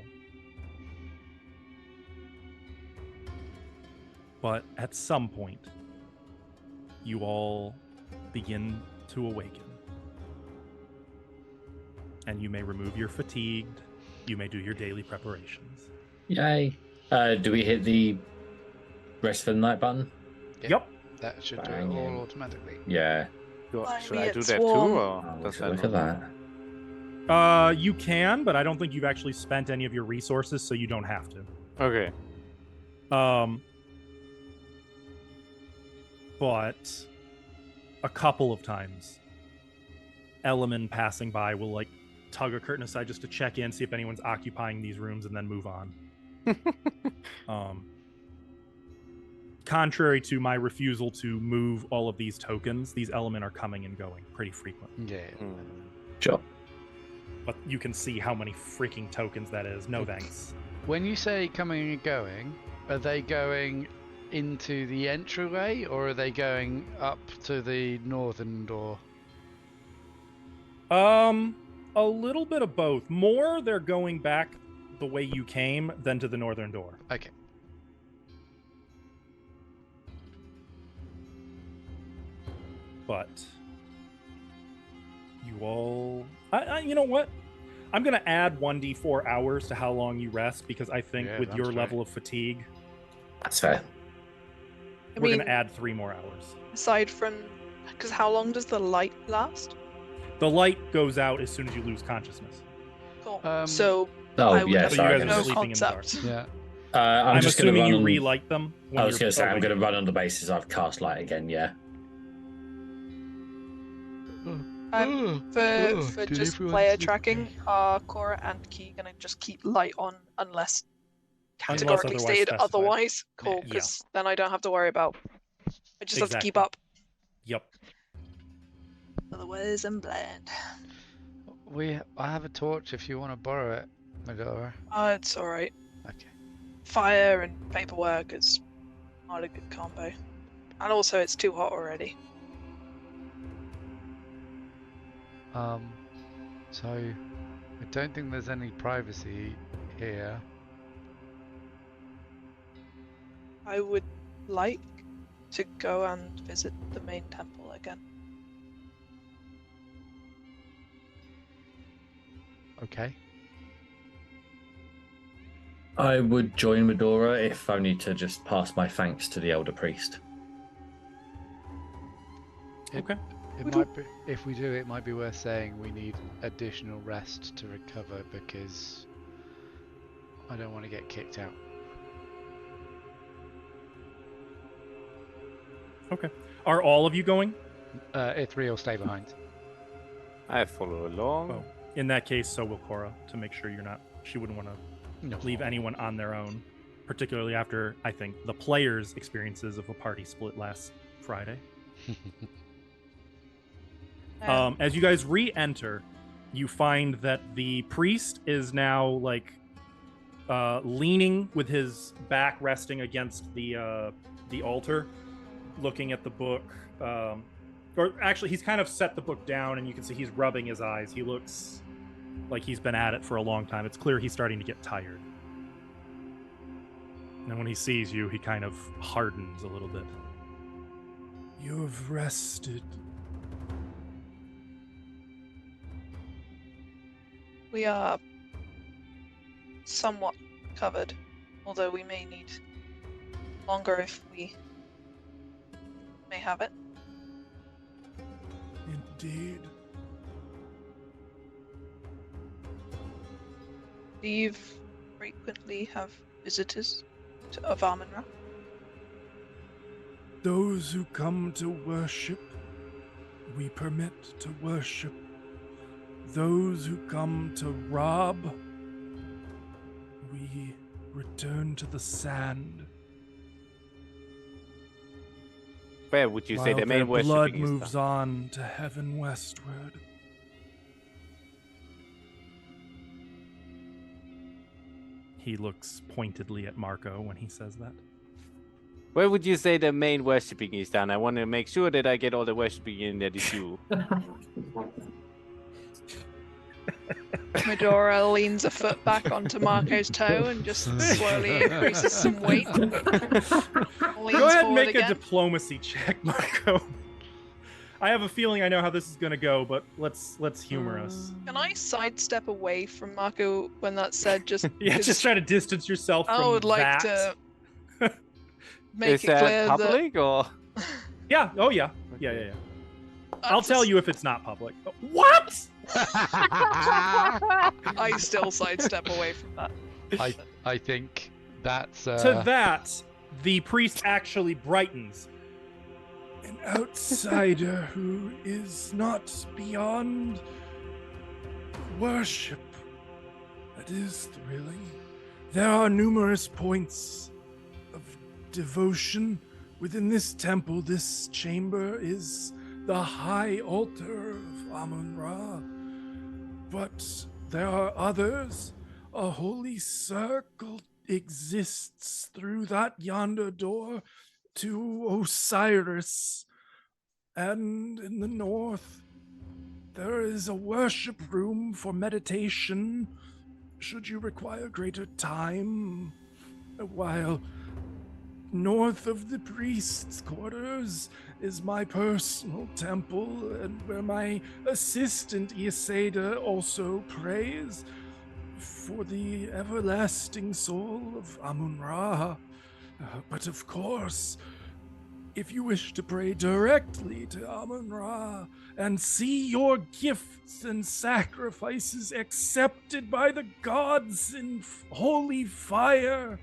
But at some point, you all begin to awaken. And you may remove your fatigued. You may do your daily preparations. Yay. Do we hit the rest for the night button? Yep. That should do it Banging. all automatically. Yeah. Should Maybe I do it's that too, warm. or Oh, does look that at not? that. You can, but I don't think you've actually spent any of your resources, so you don't have to. Okay. But a couple of times, Elliman passing by will like tug a curtain aside just to check in, see if anyone's occupying these rooms, and then move on. Contrary to my refusal to move all of these tokens, these Elliman are coming and going pretty frequently. Yeah. Sure. But you can see how many freaking tokens that is. No thanks. When you say coming and going, are they going into the entryway or are they going up to the northern door? A little bit of both. More they're going back the way you came than to the northern door. Okay. But you all, you know what? I'm gonna add 1d4 hours to how long you rest because I think Yeah, with your that's level of fatigue, That's fair. I we're mean, gonna add 3 more hours. aside from, because how long does the light last? The light goes out as soon as you lose consciousness. Cool. Um, so Oh, I would yeah, have So sorry. you guys are no sleeping in the dark. concept. Yeah. I'm just going to assuming run you on... relight them. When I was you're going to say, I'm awake. going to run on the basis I've cast light again, yeah. For Did just everyone player sleep? tracking, are Cora and Key gonna just keep light on unless Unless categorically otherwise stated specified. otherwise? Cool, Yeah. because then I don't have to worry about. I just have to keep Exactly. up. Yep. Otherwise, I'm blind. I have a torch if you want to borrow it, Medora. Oh, it's alright. Okay. Fire and paperwork is not a good combo. And also, it's too hot already. So I don't think there's any privacy here. I would like to go and visit the main temple again. Okay. I would join Medora if only to just pass my thanks to the Elder Priest. Okay. It might be, if we do, it might be worth saying we need additional rest to recover because I don't want to get kicked out. Okay. Are all of you going? Ithri will stay behind. I follow along. Well, in that case, so will Cora to make sure you're not. She wouldn't want to No. leave anyone on their own, particularly after I think the players' experiences of a party split last Friday. As you guys re-enter, you find that the priest is now like leaning with his back resting against the altar, looking at the book. Or actually, he's kind of set the book down, and you can see he's rubbing his eyes. He looks like he's been at it for a long time. It's clear he's starting to get tired. And when he sees you, he kind of hardens a little bit. You have rested. We are somewhat covered, although we may need longer if we may have it. Indeed. Do you frequently have visitors of Amun-Ra? Those who come to worship, we permit to worship. Those who come to rob, we return to the sand. Where would you say While the their main worshipping blood is moves done? on to heaven westward. He looks pointedly at Marco when he says that. Where would you say the main worshipping is done? I want to make sure that I get all the worshipping in that is you. Medora leans a foot back onto Marco's toe and just slowly increases some weight. Go ahead and make a diplomacy check, Marco. I have a feeling I know how this is going to go, but let's humor us. Can I sidestep away from Marco when that's said? Just Yeah, because just try to distance yourself from I would like that. to make Is it that clear public or? Yeah. Oh, yeah. Yeah. I'll tell you if it's not public. What? I still sidestep away from that. I think that's To that, the priest actually brightens. An outsider who is not beyond worship. That is thrilling. There are numerous points of devotion within this temple. This chamber is the high altar of Amun-Ra. But there are others. A holy circle exists through that yonder door to Osiris. And in the north, there is a worship room for meditation, should you require greater time. While north of the priest's quarters is my personal temple, and where my assistant Iesada also prays for the everlasting soul of Amun-Ra. But of course, if you wish to pray directly to Amun-Ra and see your gifts and sacrifices accepted by the gods in holy fire,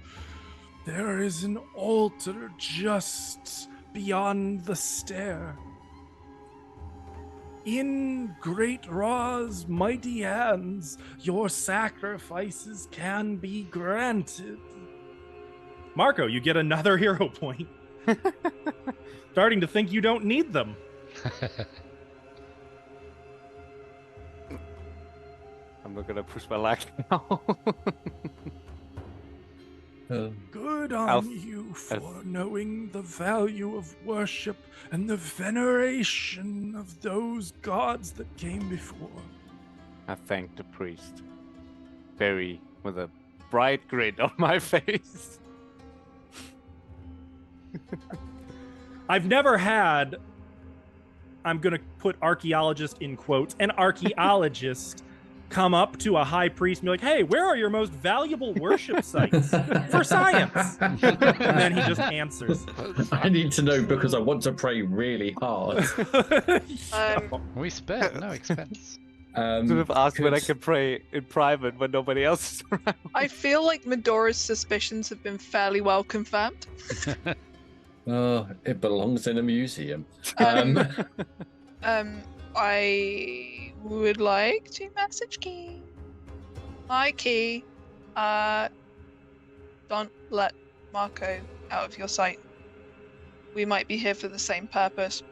there is an altar just beyond the stair. In Great Ra's mighty hands, your sacrifices can be granted. Marco, you get another hero point. Starting to think you don't need them. I'm not gonna push my luck now. Good on you for knowing the value of worship and the veneration of those gods that came before. I thank the priest. With a bright grin on my face. I've never had, I'm going to put archaeologist in quotes, an archaeologist come up to a high priest and be like, hey, where are your most valuable worship sites for science? And then he just answers. I need to know because I want to pray really hard. we spare no expense. Should have asked when I can pray in private when nobody else is around. I feel like Medora's suspicions have been fairly well confirmed. Oh, it belongs in a museum. I would like to message Key. Hi, Key. Don't let Marco out of your sight. We might be here for the same purpose.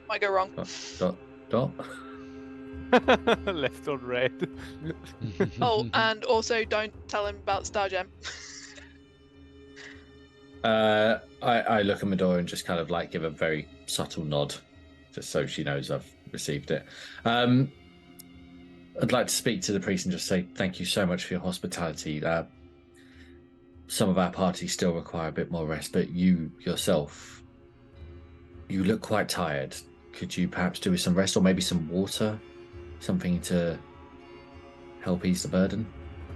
Might go wrong. Dot. Left on red. Oh, and also don't tell him about Stargem. I look at Medora and just kind of like give a very subtle nod, just so she knows I've received it. I'd like to speak to the priest and just say thank you so much for your hospitality. Some of our parties still require a bit more rest, but you yourself, you look quite tired. Could you perhaps do with some rest or maybe some water? Something to help ease the burden?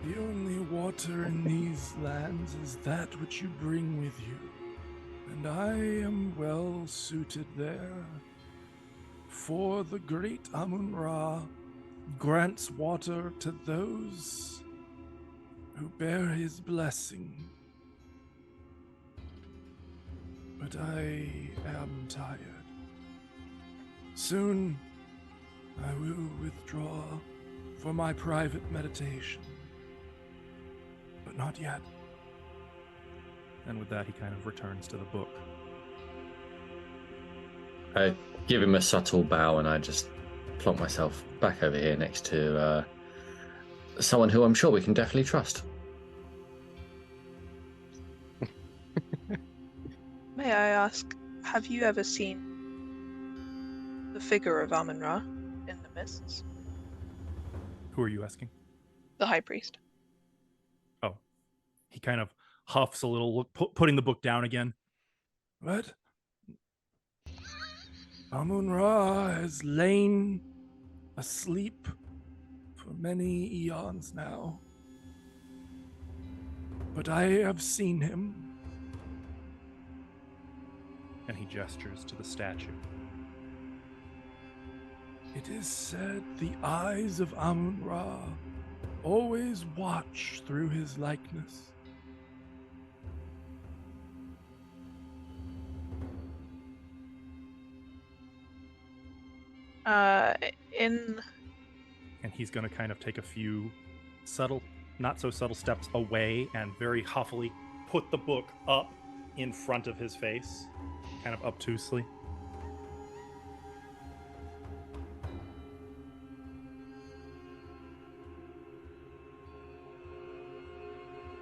The only water in these lands is that which you bring with you, and I am well suited there. For the great Amun-Ra grants water to those who bear his blessing. But I am tired. Soon I will withdraw for my private meditation. But not yet. And with that, he kind of returns to the book. I give him a subtle bow and I just plonk myself back over here next to someone who I'm sure we can definitely trust. May I ask, have you ever seen the figure of Amun-Ra in the mists? Who are you asking? The High Priest. Oh. He kind of huffs a little, putting the book down again. What? Amun-Ra has lain asleep for many eons now. But I have seen him. And he gestures to the statue. It is said the eyes of Amun-Ra always watch through his likeness. In And he's going to kind of take a few subtle, not so subtle steps away and very huffily put the book up in front of his face, kind of obtusely.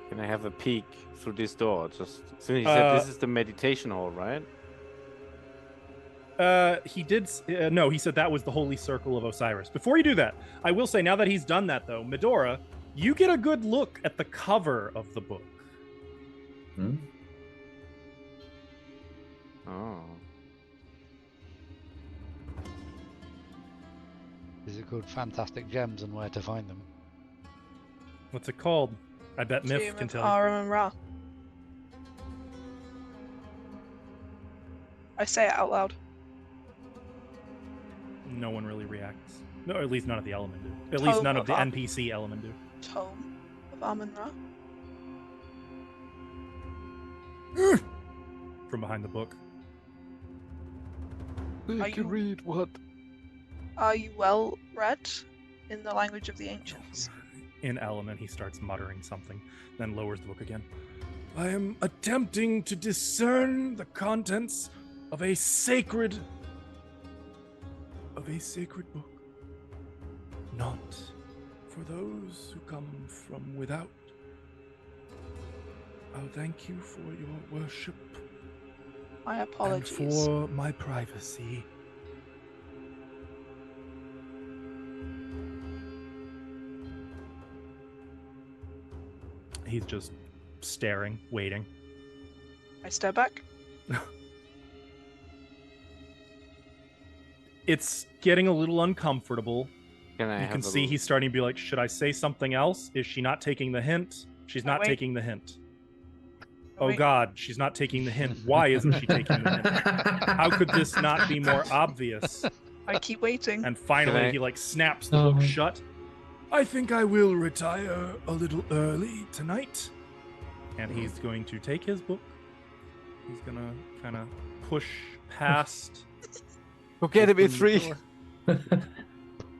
Can I have a peek through this door? Just since you said this is the meditation hall, right? He did. No, he said that was the holy circle of Osiris. Before you do that, I will say, now that he's done that, though, Medora, you get a good look at the cover of the book. Hmm? Oh. Is it called Fantastic Gems and Where to Find Them? What's it called? I bet Myth Tomb can of tell you. Amun-Ra. I say it out loud. No one really reacts. No, at least none of the element do. At least Tome none of of the Amun. NPC element do. Tome of Amun-Ra. From behind the book. Are can you- read what? Are you well read in the language of the ancients? In element, he starts muttering something, then lowers the book again. I am attempting to discern the contents of a sacred book. Not for those who come from without. I'll thank you for your worship My and apologies. for my privacy. He's just staring, waiting. I step back. It's getting a little uncomfortable. Can I You have can a see he's starting to be like, should I say something else? Is she not taking the hint? She's not wait. taking the hint. Oh, Oh wait. God, she's not taking the hint. Why isn't she taking the hint? How could this not be more obvious? I keep waiting. And finally, Can I- he like snaps the book shut. I think I will retire a little early tonight. And he's going to take his book. He's gonna kind of push past. Go get him, open it's free. the door,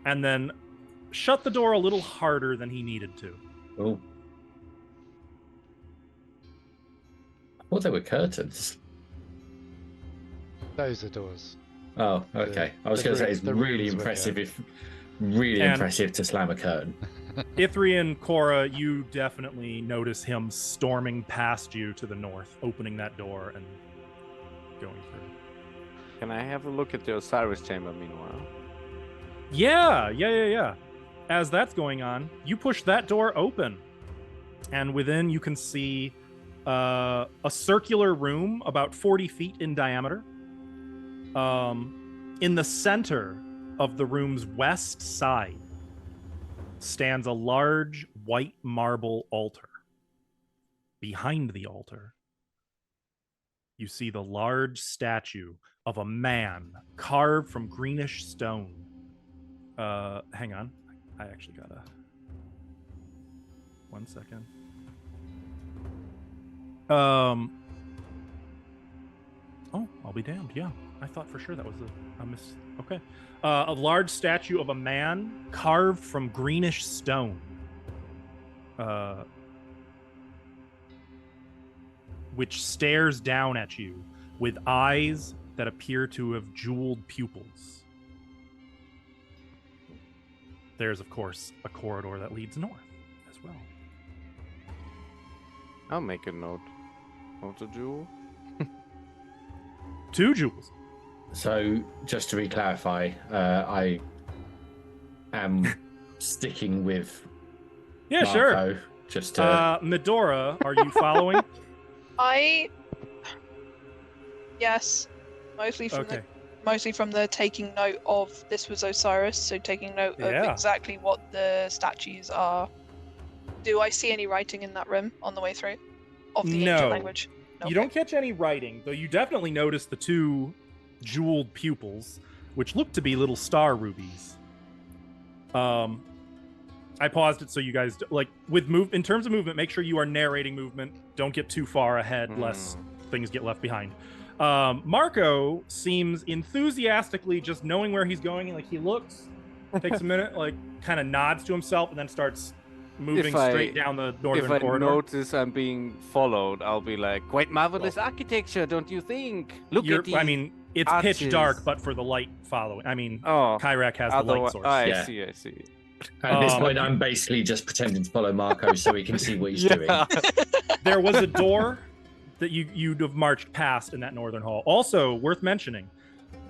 and then shut the door a little harder than he needed to. Oh. I thought they were curtains. Those are doors. Oh, okay. I was the going to say room- it's the really rooms were impressive really And- impressive to slam a curtain. Ithrian, Cora, you definitely notice him storming past you to the north, opening that door and going through. Can I have a look at the Osiris chamber meanwhile? Yeah. As that's going on, you push that door open, and within you can see a circular room about 40 feet in diameter. In the center of the room's west side stands a large white marble altar. Behind the altar, you see the large statue of a man carved from greenish stone. Hang on. I actually gotta... 1 second. Oh, I'll be damned. Yeah, I thought for sure that was a miss. Okay. A large statue of a man carved from greenish stone. Which stares down at you with eyes that appear to have jeweled pupils. There's, of course, a corridor that leads north as well. I'll make a note. Of the jewel. 2 jewels. So, just to re-clarify, I am sticking with Yeah, sure. Marco, just to... Medora, are you following? Yes, mostly from Okay. the taking note of this was Osiris, so taking note of Yeah. exactly what the statues are. Do I see any writing in that room on the way through of the No. ancient language? You don't catch any writing, though you definitely notice the 2 jeweled pupils, which look to be little star rubies. I paused it so you guys in terms of movement, make sure you are narrating movement. Don't get too far ahead, lest things get left behind. Marco seems enthusiastically just knowing where he's going. Like he looks, takes a minute, like kind of nods to himself, and then starts moving straight down the northern corridor. If I notice I'm being followed, I'll be like, quite marvelous architecture, don't you think? Look at these. I mean, it's arches. Pitch dark, but for the light following. I mean, Kyrak has the light source. I see. At this point, I'm basically just pretending to follow Marco so he can see what he's doing. There was a door that you'd have marched past in that northern hall. Also, worth mentioning,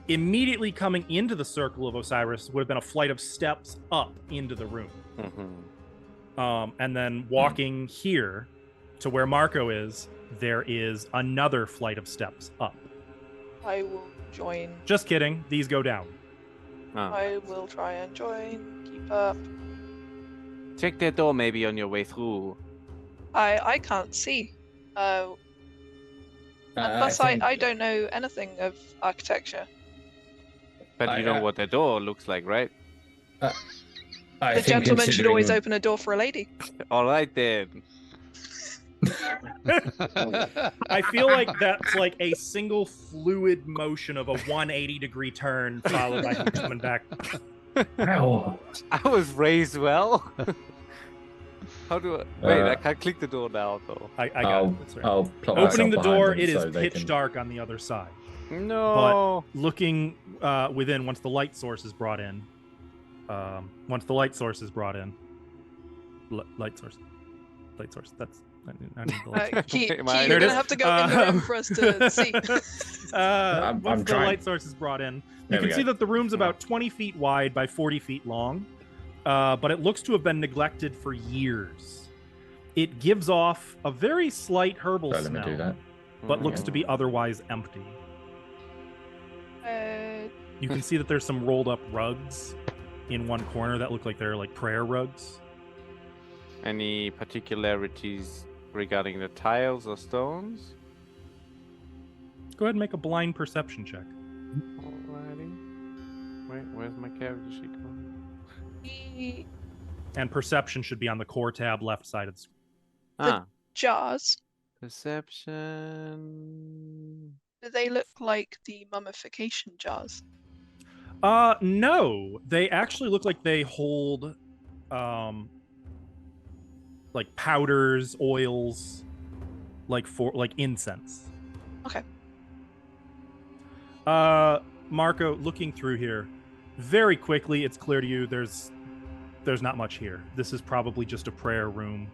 immediately coming into the circle of Osiris would have been a flight of steps up into the room. And then walking here to where Marco is, there is another flight of steps up. I will join. Just kidding. These go down. I will try and join. Keep up. Check that door maybe on your way through. I can't see. Plus, I don't know anything of architecture. But you know what the door looks like, right? The gentleman should always open a door for a lady. All right then. I feel like that's like a single fluid motion of a 180-degree turn followed by him coming back. Ow. I was raised well. How do I... Wait, I can't click the door now, though. I got it. That's right. I'll plot Opening the myself door, behind it them is so they pitch can- dark on the other side. No. But looking within, once the light source is brought in, light source. That's I need the light source. You're There going it to is. have to go in the room for us to see. Once the trying. light source is brought in, you There we can see go. that the room's about 20 feet wide by 40 feet long, but it looks to have been neglected for years. It gives off a very slight herbal So let me smell, do that. but looks to be otherwise empty. You can see that there's some rolled up rugs in one corner that look like they're like prayer rugs. Any particularities regarding the tiles or stones? Go ahead and make a blind perception check. Alrighty. Wait, where's my character sheet going? And perception should be on the core tab left side of the screen. Jars. Perception. Do they look like the mummification jars? No. They actually look like they hold like powders, oils, like incense. Okay. Marco, looking through here, very quickly, it's clear to you there's not much here. This is probably just a prayer room.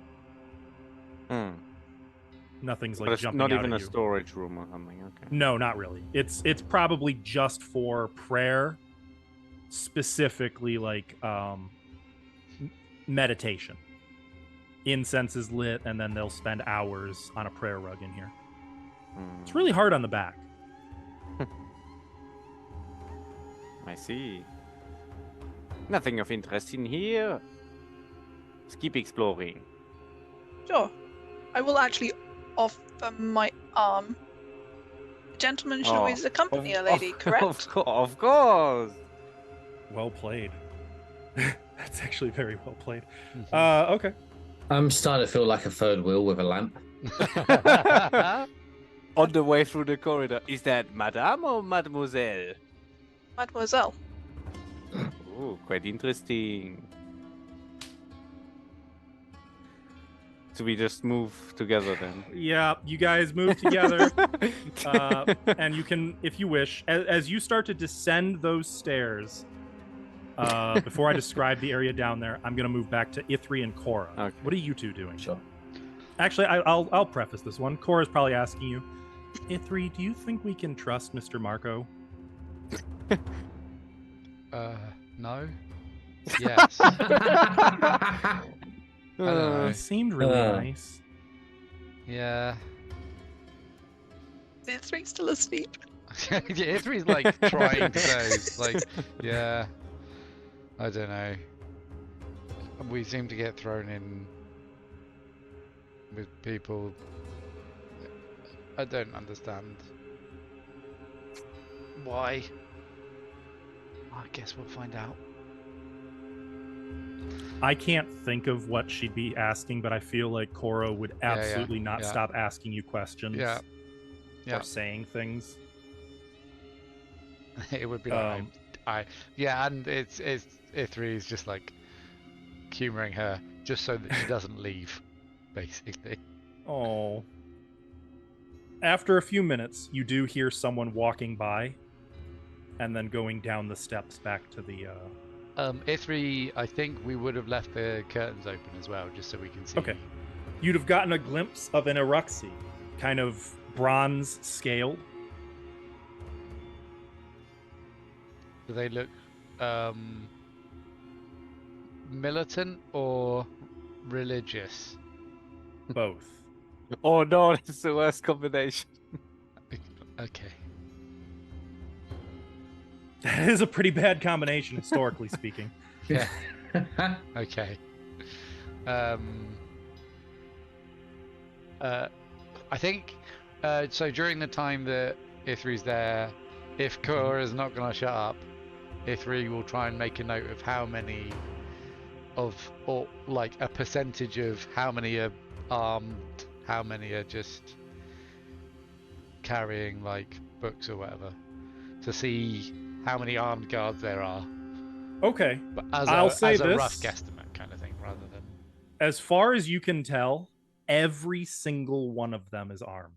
Nothing's like But it's jumping not out even at a you. storage room or something. Okay. No, not really. It's probably just for prayer, specifically like meditation. Incense is lit, and then they'll spend hours on a prayer rug in here. It's really hard on the back. I see. Nothing of interest in here. Let's keep exploring. Sure. I will actually offer my arm. A gentleman should always accompany a lady, correct? Of course. Well played. That's actually very well played. Okay. I'm starting to feel like a third wheel with a lamp. On the way through the corridor, is that Madame or Mademoiselle? Mademoiselle. Oh, quite interesting. So we just move together then. Yeah, you guys move together, and you can, if you wish, as you start to descend those stairs. Before I describe the area down there, I'm going to move back to Ithri and Cora. Okay. What are you two doing? Sure. Actually, I'll preface this one. Cora's probably asking you, Ithri, do you think we can trust Mr. Marco? No. Yes. I don't know. He seemed really nice. Yeah. Is Three still asleep? Yeah, Ithri's like trying to say, like, yeah. I don't know. We seem to get thrown in with people. I don't understand. Why? I guess we'll find out. I can't think of what she'd be asking, but I feel like Cora would Yeah, absolutely not yeah. stop asking you questions Yeah. Yeah. or saying things. It would be like, yeah, and it's Ithri is just like humoring her just so that she doesn't leave, basically. Oh. After a few minutes, you do hear someone walking by and then going down the steps back to the Ithri, I think we would have left the curtains open as well, just so we can see. Okay. You'd have gotten a glimpse of an Eruxi, kind of bronze scaled. Do they look militant or religious? Both. Oh no, that's the worst combination. Okay. That is a pretty bad combination, historically speaking. Yeah. Okay. I think so. During the time that Ithri's there, if Cora's not going to shut up, Ithri will try and make a note of how many or like a percentage of how many are armed, how many are just carrying like books or whatever, to see how many armed guards there are. Okay. But as I'll say as a this. rough guesstimate kind of thing, rather than. As far as you can tell, every single one of them is armed.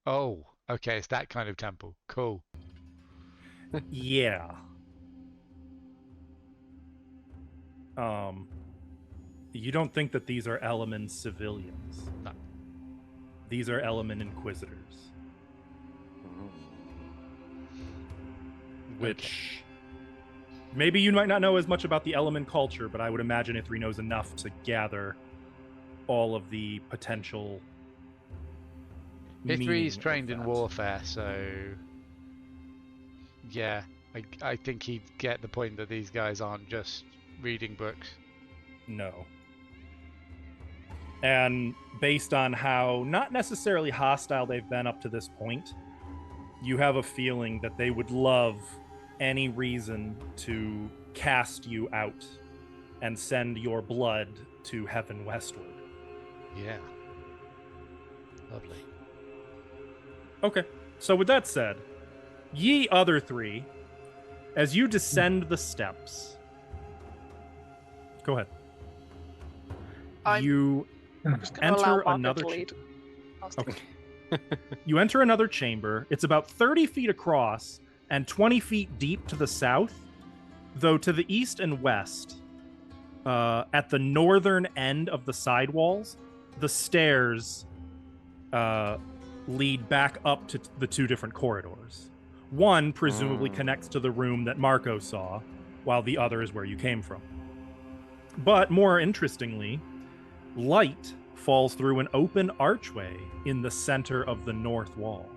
Oh, okay, it's that kind of temple. Cool. Yeah. You don't think that these are Element civilians? No. These are Element Inquisitors. Which maybe you might not know as much about the Element culture, but I would imagine Ithri knows enough to gather all of the potential. Ithri's trained in warfare, so yeah, I think he'd get the point that these guys aren't just reading books. No. And based on how not necessarily hostile they've been up to this point, you have a feeling that they would love any reason to cast you out and send your blood to heaven westward. Yeah. Lovely. Okay. So with that said, ye other three, as you descend the steps, go ahead. You just gonna allow enter Marco another to lead. Okay. You enter another chamber. It's about 30 feet across and 20 feet deep to the south, though to the east and west, at the northern end of the sidewalls, the stairs lead back up to the two different corridors. One presumably connects to the room that Marco saw, while the other is where you came from. But more interestingly, light falls through an open archway in the center of the north wall.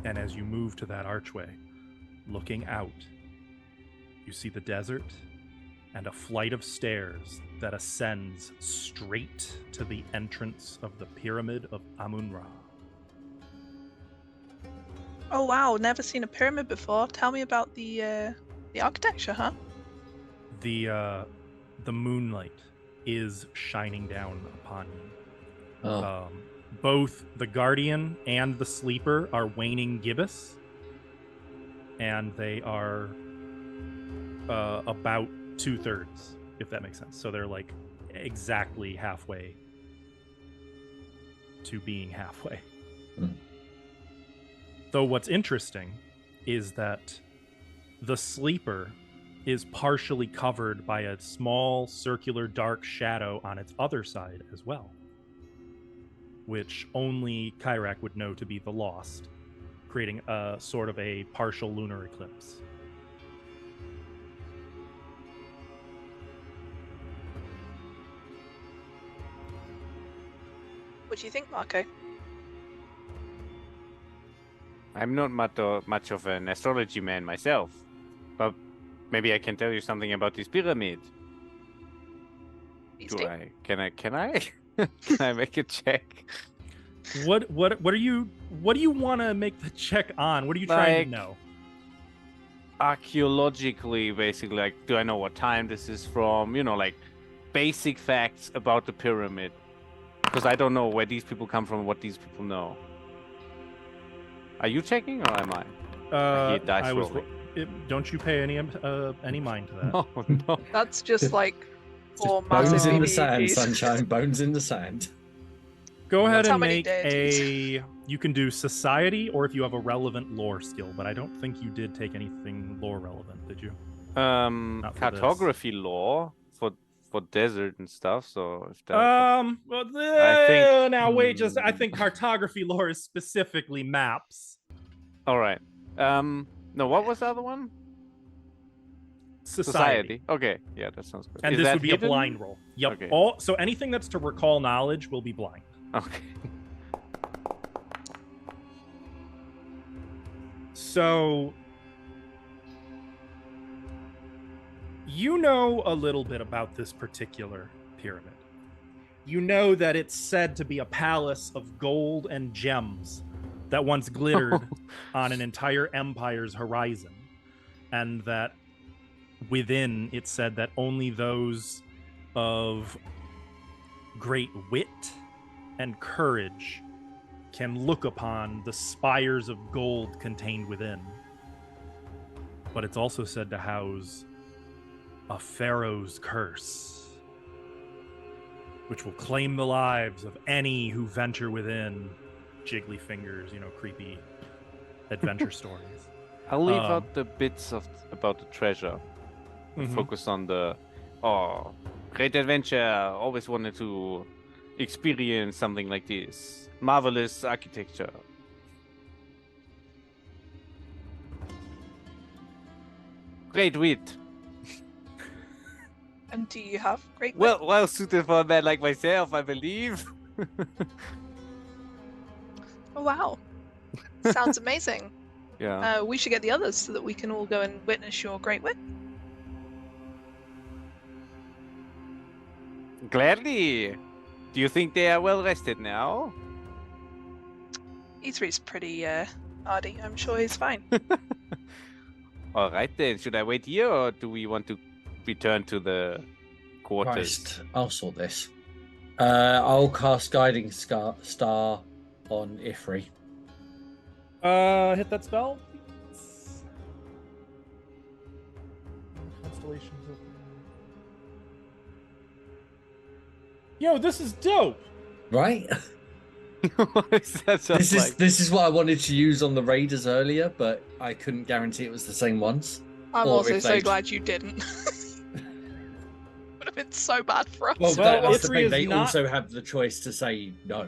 And as you move to that archway, looking out, you see the desert and a flight of stairs that ascends straight to the entrance of the Pyramid of Amun-Ra. Oh wow, never seen a pyramid before. Tell me about the architecture, huh? The moonlight is shining down upon you. Oh. Both the Guardian and the Sleeper are waning gibbous, and they are about 2/3, if that makes sense. So they're like exactly halfway to being halfway. Mm. Though what's interesting is that the Sleeper is partially covered by a small circular dark shadow on its other side as well, which only Kyrak would know to be the Lost, creating a sort of a partial lunar eclipse. What do you think, Marco? I'm not much of an astrology man myself, but maybe I can tell you something about this pyramid. Please do. Can I? Can I make a check? What do you want to make the check on? What are you trying Like- to know? Archaeologically, basically, like, do I know what time this is from? You know, like basic facts about the pyramid. Because I don't know where these people come from, what these people know. Are you checking or am I? I hear dice I was. rolling. Don't you pay any mind to that? No, no. That's just like Just 4 bones massive in the sand, BB-8s. sunshine. Bones in the sand. Go ahead That's how and many make deities. you can do society or if you have a relevant lore skill, but I don't think you did take anything lore relevant, did you? Not for this. Cartography lore for desert and stuff. So if that, Well, I think- now wait, just I think cartography lore is specifically maps. all right. No, what was the other one? Society. Okay, yeah, that sounds good. And Is this that would be hidden? a blind roll. Yep. Okay. So anything that's to recall knowledge will be blind. Okay. So you know a little bit about this particular pyramid. You know that it's said to be a palace of gold and gems that once glittered on an entire empire's horizon, and that within it said that only those of great wit and courage can look upon the spires of gold contained within. But it's also said to house a pharaoh's curse, which will claim the lives of any who venture within. Jiggly fingers, creepy adventure stories. I'll leave out the bits about the treasure. Mhm. Focus on the great adventure. Always wanted to experience something like this. Marvelous architecture. Great wit. And do you have great wit? Well suited for a man like myself, I believe. Oh, wow. Sounds amazing. Yeah. We should get the others so that we can all go and witness your great wit. Gladly. Do you think they are well rested now? E3's pretty hardy. I'm sure he's fine. All right then. Should I wait here, or do we want to return to the quarters? Christ, I'll sort this. I'll cast Guiding Star on Ifri. Hit that spell. Constellations of... Yo, this is dope. Right? What is that sound like? This is what I wanted to use on the raiders earlier, but I couldn't guarantee it was the same ones. I'm Or also if so they'd- glad you didn't. Would have been so bad for us. Well, Well, that's the Ifri thing. is They not- also have the choice to say no.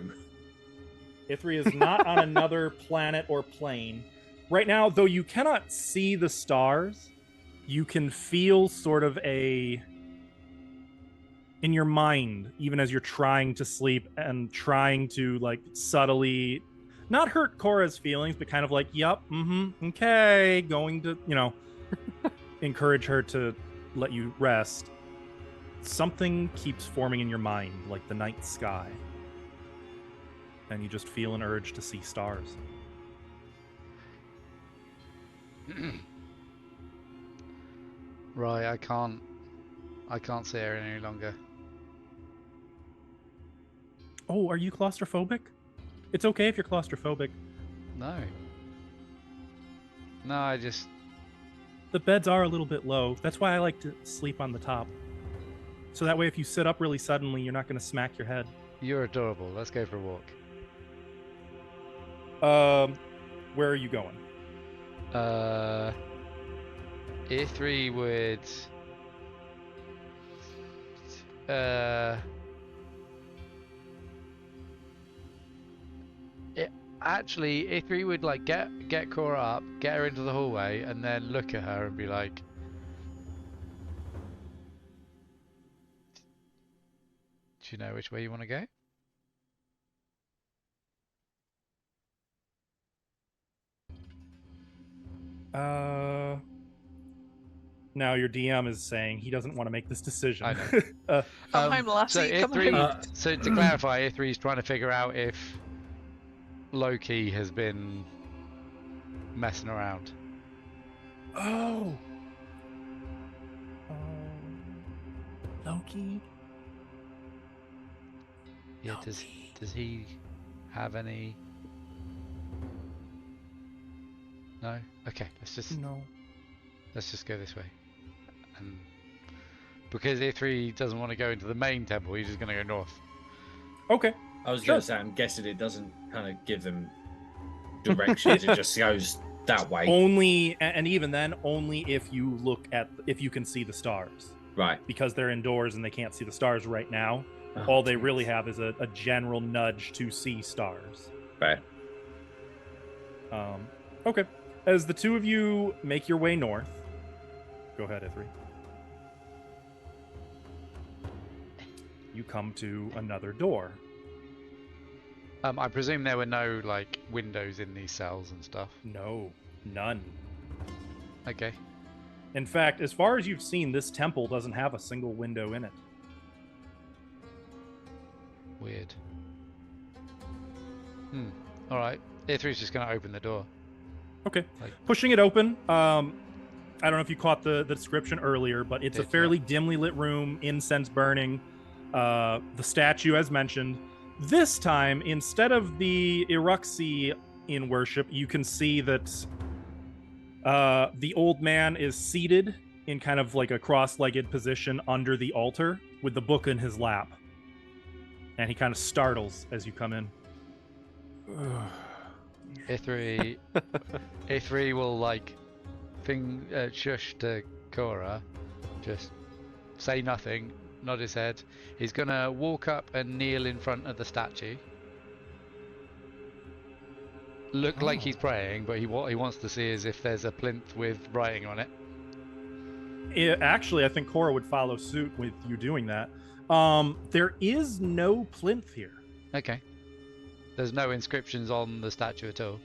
Ithri is not on another planet or plane. Right now, though you cannot see the stars, you can feel sort of in your mind, even as you're trying to sleep and trying to like subtly not hurt Cora's feelings, but kind of like, yep, okay, going to, encourage her to let you rest. Something keeps forming in your mind, like the night sky. And you just feel an urge to see stars. Right, I can't see her any longer. Oh, are you claustrophobic? It's okay if you're claustrophobic. No. No, I just... The beds are a little bit low. That's why I like to sleep on the top. So that way if you sit up really suddenly, you're not going to smack your head. You're adorable. Let's go for a walk. Where are you going? E3 would... Actually, E3 would like get Cora up, get her into the hallway, and then look at her and be like... Do you know which way you want to go? Now your DM is saying he doesn't want to make this decision. I know. Come home, lassie. So Come Ithri, home. so to clarify, Ithri's trying to figure out if Loki has been messing around. Oh. Loki. Yeah, does he have any? No. Okay, let's just go this way. And because Ithri doesn't want to go into the main temple, he's just going to go north. Okay. I was Sure. going to say, I'm guessing it doesn't kind of give them directions. It just goes that way. Only, and even then, only if you can see the stars. Right. Because they're indoors and they can't see the stars right now. Oh, All they really have is a general nudge to see stars. Right. Okay. As the two of you make your way north, go ahead, Ithri. You come to another door. I presume there were no like windows in these cells and stuff. No, none. Okay. In fact, as far as you've seen, this temple doesn't have a single window in it. Weird. All right. Ithri's just going to open the door. Okay. Like- Pushing it open. I don't know if you caught the description earlier, but it's a Did, fairly dimly lit room, incense burning. The statue, as mentioned. This time, instead of the Iruxi in worship, you can see that the old man is seated in kind of like a cross-legged position under the altar with the book in his lap. And he kind of startles as you come in. Ithri will like shush to Cora, just say nothing, nod his head. He's gonna walk up and kneel in front of the statue. Look like he's praying, but what he wants to see is if there's a plinth with writing on it. Actually, I think Cora would follow suit with you doing that. There is no plinth here. Okay. There's no inscriptions on the statue at all.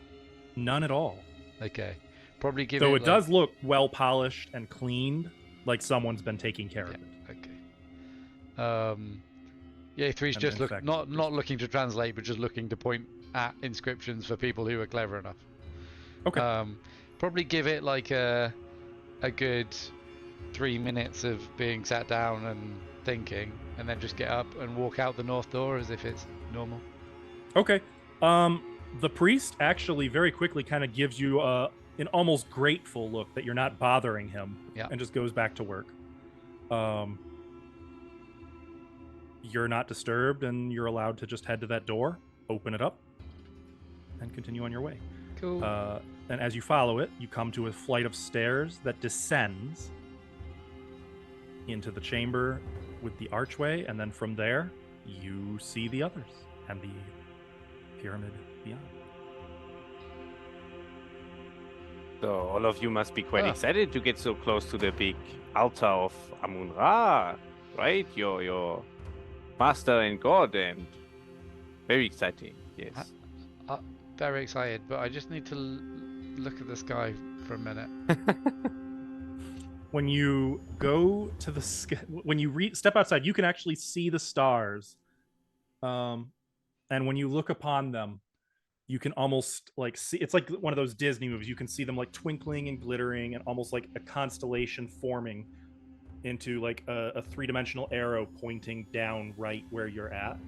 None at all. Okay. Probably give Though it it does look well polished and cleaned, like someone's been taking care of it. Okay. Yeah, Three's And just in fact- not looking to translate, but just looking to point at inscriptions for people who are clever enough. Okay. Probably give it like a good 3 minutes of being sat down and thinking, and then just get up and walk out the north door as if it's normal. Okay. The priest actually very quickly kind of gives you an almost grateful look that you're not bothering him, and just goes back to work. You're not disturbed, and you're allowed to just head to that door, open it up, and continue on your way. Cool. And as you follow it, you come to a flight of stairs that descends into the chamber with the archway, and then from there, you see the others and the pyramid beyond. So all of you must be quite excited to get so close to the big altar of Amun-Ra, right? Your master and god, and very exciting. Yes. Very excited, but I just need to look at the sky for a minute. When you go to the when you step outside, you can actually see the stars. And when you look upon them, you can almost like see, it's like one of those Disney movies. You can see them like twinkling and glittering, and almost like a constellation forming into like a three-dimensional arrow pointing down right where you're at.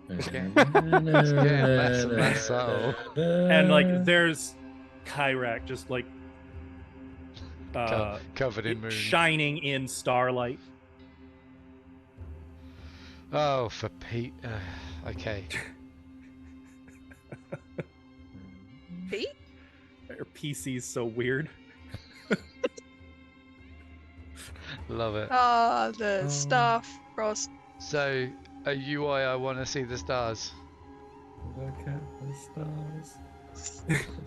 It's getting less and less subtle. And like there's Kyrak just like covered in moon, shining in starlight. Oh, for Pete. Okay. Pete? Your PC's so weird. Love it. Ah, the staff cross. So, a UI, I want to see the stars. Look at the stars.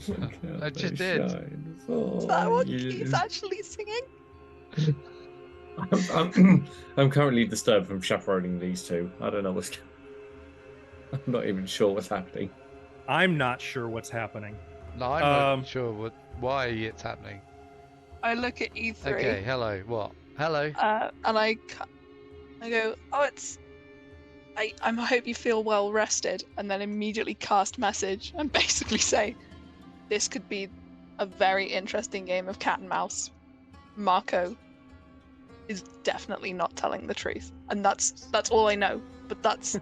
Look how I just they did. shine Is for that what you. he's actually singing? I'm currently disturbed from chaperoning these two. I don't know what's going on. I'm not even sure what's happening. I'm not sure what's happening. No, I'm not sure why it's happening. I look at E3. Okay, hello. What? Hello. And I go, oh, I hope you feel well rested, and then immediately cast message and basically say, this could be a very interesting game of cat and mouse. Marco is definitely not telling the truth, and that's all I know. But that's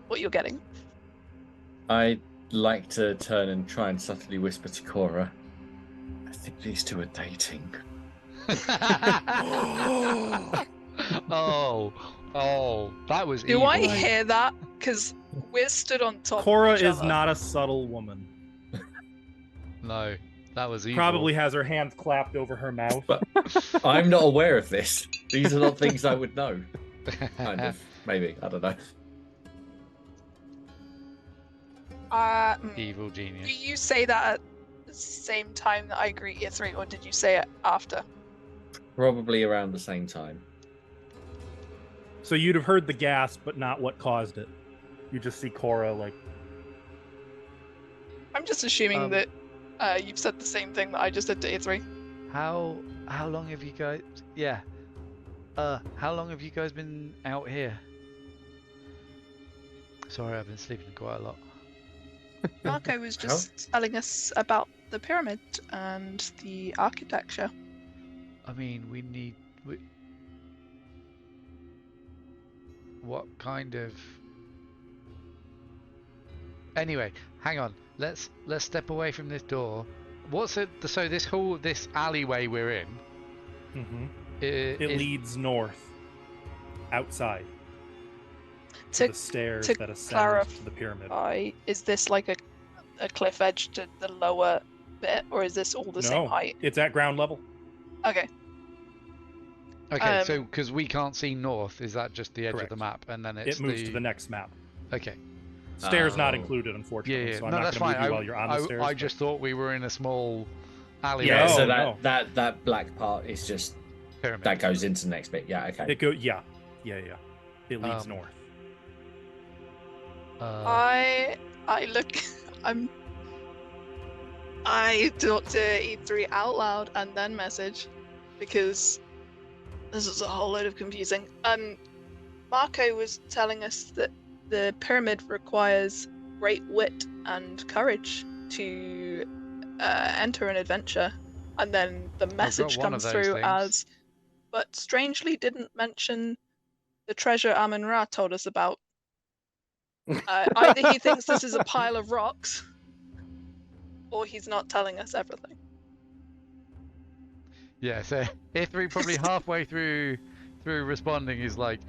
what you're getting. I'd like to turn and try and subtly whisper to Cora, I think these two are dating. Oh, that was Do evil. I hear that? Because we're stood on top Cora of each is other. not a subtle woman. No, that was evil. Probably has her hands clapped over her mouth. But I'm not aware of this. These are not things I would know. Kind of. Maybe. I don't know. Evil Do genius. you say that at the same time that I greet year 3, or did you say it after? Probably around the same time. So you'd have heard the gasp, but not what caused it. You just see Cora like. I'm just assuming that you've said the same thing that I just said to year 3. How long have you guys? Yeah. How long have you guys been out here? Sorry, I've been sleeping quite a lot. Marco was just telling us about the pyramid and the architecture. I mean, what kind of? Anyway, hang on. Let's step away from this door. What's it? So this alleyway we're in. Mm-hmm. It leads north, outside, To the stairs to that ascend clarify, to the pyramid. Is this like a cliff edge to the lower bit, or is this all the same height? It's at ground level. Okay. Okay, so because we can't see north, is that just the edge Correct. of the map, and then it's It moves to the next map. Okay. Stairs not Oh. included, unfortunately. Yeah. So I'm No, not that's going to fine. move you while you're on the stairs. I just thought we were in a small alleyway. Yeah, so No, that black part is just Pyramid. that goes into the next bit. Yeah, okay. It go. Yeah. It leads north. I look. I talk to E3 out loud and then message, because this is a whole load of confusing. Marco was telling us that the pyramid requires great wit and courage to enter an adventure, and then the message one of comes those through things. as, but strangely didn't mention the treasure Amun Ra told us about. Either he thinks this is a pile of rocks, or he's not telling us everything. Yeah, so Ithri probably halfway through responding is like,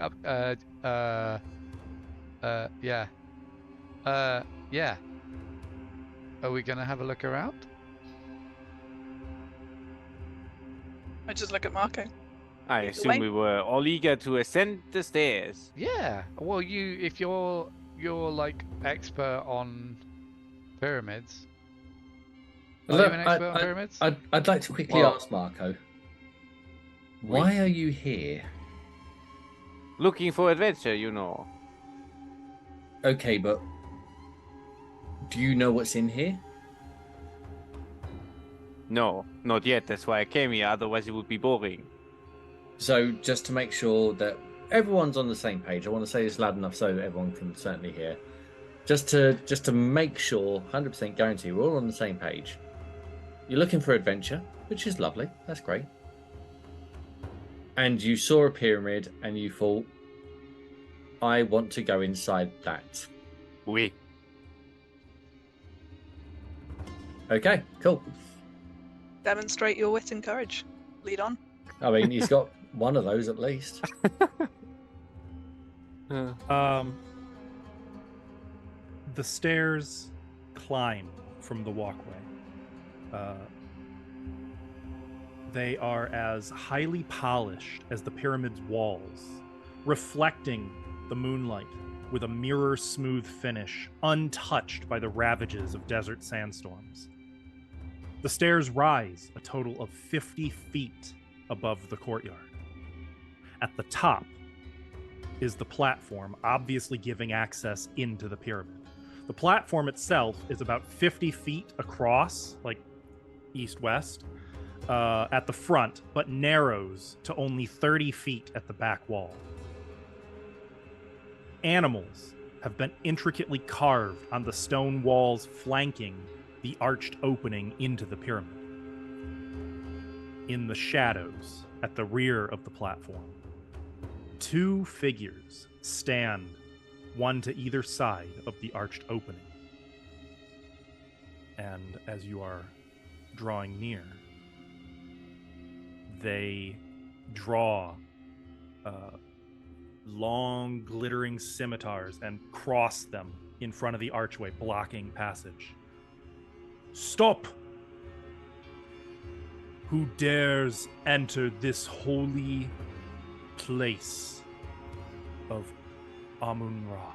yeah. Yeah. Are we gonna have a look around? I just look at Marco. I Lead the assume way. we were all eager to ascend the stairs. Yeah. Well, if you're like expert on pyramids. Are you Look, an expert on pyramids? I'd like to quickly ask Marco, why are you here? Looking for adventure, you know. Okay, but do you know what's in here? No, not yet. That's why I came here. Otherwise, it would be boring. So just to make sure that everyone's on the same page, I want to say this loud enough so that everyone can certainly hear. Just to make sure, 100% guarantee, we're all on the same page. You're looking for adventure, which is lovely. That's great. And you saw a pyramid and you thought, I want to go inside that. Oui. Okay, cool. Demonstrate your wit and courage. Lead on. I mean, he's got one of those at least. The stairs climb from the walkway. They are as highly polished as the pyramid's walls, reflecting the moonlight with a mirror-smooth finish, untouched by the ravages of desert sandstorms. The stairs rise a total of 50 feet above the courtyard. At the top is the platform, obviously giving access into the pyramid. The platform itself is about 50 feet across, like east-west, at the front, but narrows to only 30 feet at the back wall. Animals have been intricately carved on the stone walls flanking the arched opening into the pyramid. In the shadows at the rear of the platform, 2 figures stand, one to either side of the arched opening. And as you are drawing near, they draw long, glittering scimitars and cross them in front of the archway, blocking passage. Stop! Who dares enter this holy place of Amun-Ra?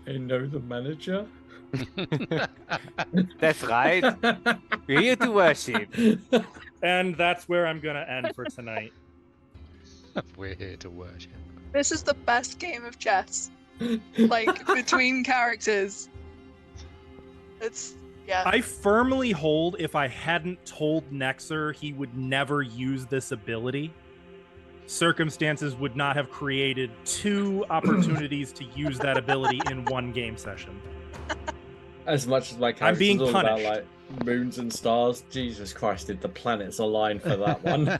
I know the manager. That's right. We're here to worship. And that's where I'm going to end for tonight. We're here to worship. This is the best game of chess. Like, between characters. It's, yeah. I firmly hold if I hadn't told Nexer he would never use this ability, circumstances would not have created 2 opportunities to use that ability in one game session. As much as my I'm character's being all punished. about like moons and stars, Jesus Christ, did the planets align for that one?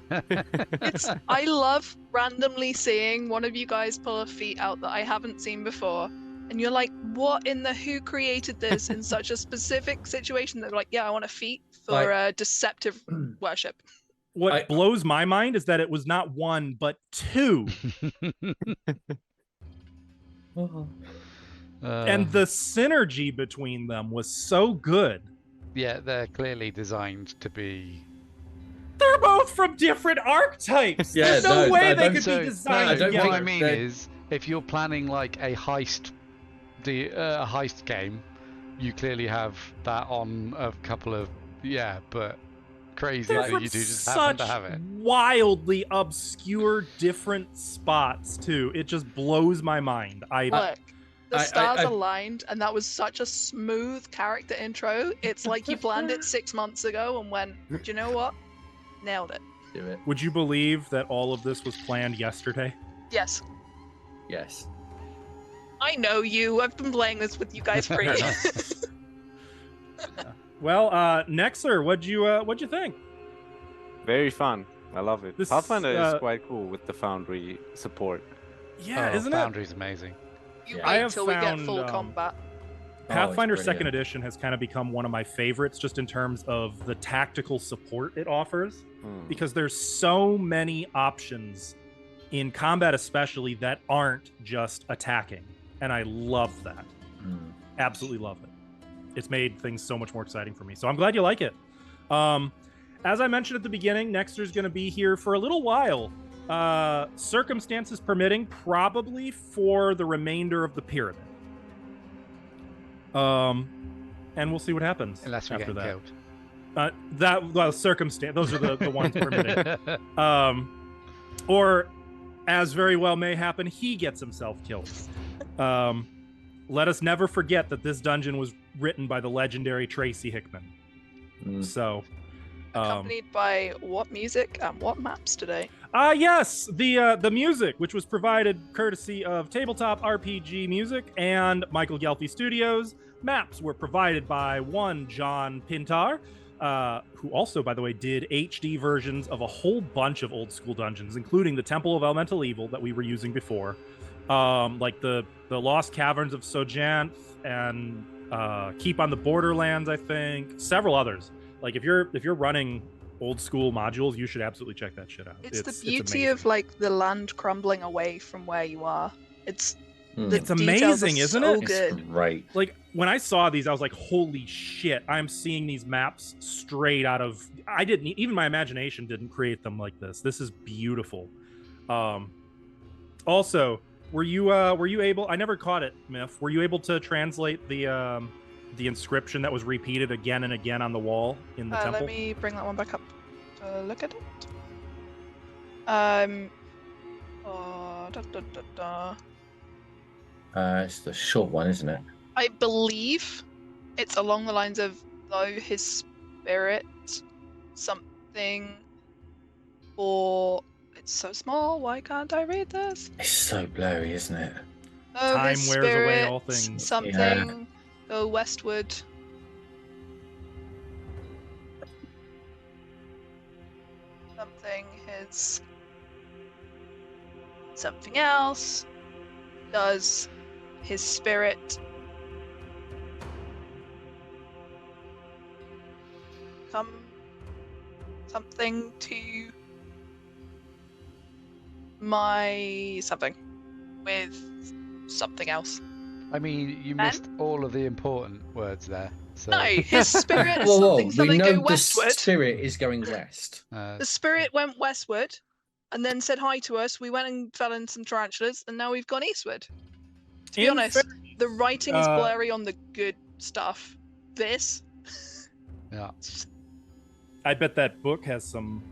I love randomly seeing one of you guys pull a feat out that I haven't seen before. And you're like, what in the who created this in such a specific situation? They're like, yeah, I want a feat for deceptive worship. What blows my mind is that it was not 1, but 2. And the synergy between them was so good. Yeah, they're clearly designed to be. They're both from different archetypes. Yeah, There's no no, way I they don't- could So, be designed I don't together. what I think mean they- is, if you're planning like a heist, a heist game, you clearly have that on a couple of but crazy They're that from you do just happen to such have it. wildly obscure different spots too. It just blows my mind. Look, the I- stars I- aligned, and that was such a smooth character intro. It's like you planned it 6 months ago and went, do you know what? Nailed it. Do it. Would you believe that all of this was planned yesterday? Yes. Yes. I know you. I've been playing this with you guys for years. Well, Nexer, what'd you think? Very fun. I love it. This, Pathfinder is quite cool with the Foundry support. Yeah, Oh, isn't Foundry's amazing. You Yeah. I wait have till we get found, full combat. it? Oh, Pathfinder it's 2nd brilliant. Edition has kind of become one of my favorites just in terms of the tactical support it offers, because there's so many options in combat especially that aren't just attacking, and I love that. Absolutely love it. It's made things so much more exciting for me, so I'm glad you like it. As I mentioned at the beginning, Nexter's going to be here for a little while, circumstances permitting, probably for the remainder of the pyramid. And we'll see what happens Unless we after get that. killed. Circumstance. Those are the ones permitted. Or, as very well may happen, he gets himself killed. Let us never forget that this dungeon was written by the legendary Tracy Hickman. So, Accompanied by what music and what maps today? yes, the music, which was provided courtesy of Tabletop RPG Music and Michael Gelfi Studios. Maps were provided by one John Pintar, who also, by the way, did HD versions of a whole bunch of old school dungeons, including the Temple of Elemental Evil that we were using before, like the Lost Caverns of Sojanth and Keep on the Borderlands, I think, several others. Like if you're running old school modules, you should absolutely check that shit out. It's the beauty amazing. of like the land crumbling away from where you are. It's the It's details are amazing, isn't so it? It's good. great. Like when I saw these, I was like, "Holy shit!" I'm seeing these maps straight out of. I didn't even my imagination didn't create them like this. This is beautiful. Also, were you able? I never caught it, Miff. Were you able to translate the inscription that was repeated again and again on the wall in the temple? Let me bring that one back up to look at it. Da, da, da, da. It's the short one, isn't it? I believe it's along the lines of though his spirit something, or it's so small. Why can't I read this? It's so blurry, isn't it? Oh, Time his wears away spirit, all things. something. Go westward. Something. His. Something else. Does his spirit come something to my something with something else? I mean, you Ben? missed all of the important words there. So. No, his spirit Whoa, whoa. something We something know go the westward. spirit is going west. The spirit went westward and then said hi to us. We went and fell in some tarantulas and now we've gone eastward. To be In honest, the writing is uh, blurry on the good stuff. This. Yeah. I bet that book has some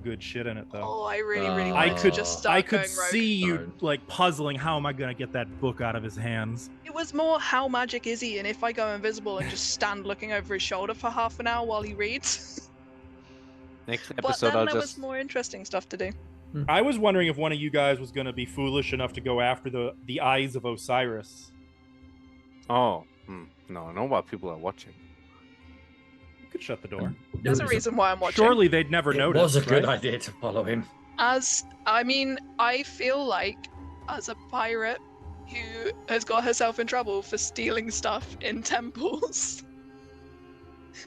good shit in it though. Oh, I really I wanted to could just start I could going rogue. see you Fine. like puzzling. How am I gonna get that book out of his hands? It was more how magic is he, and if I go invisible and just stand looking over his shoulder for half an hour while he reads. Next But episode, then I'll there was just. more interesting stuff to do. I was wondering if one of you guys was gonna be foolish enough to go after the eyes of Osiris. Oh, no, I know what people are watching. You could shut the door. There's a reason why I'm watching. Surely they'd never It notice. was a good right? idea to follow him. I feel like as a pirate who has got herself in trouble for stealing stuff in temples,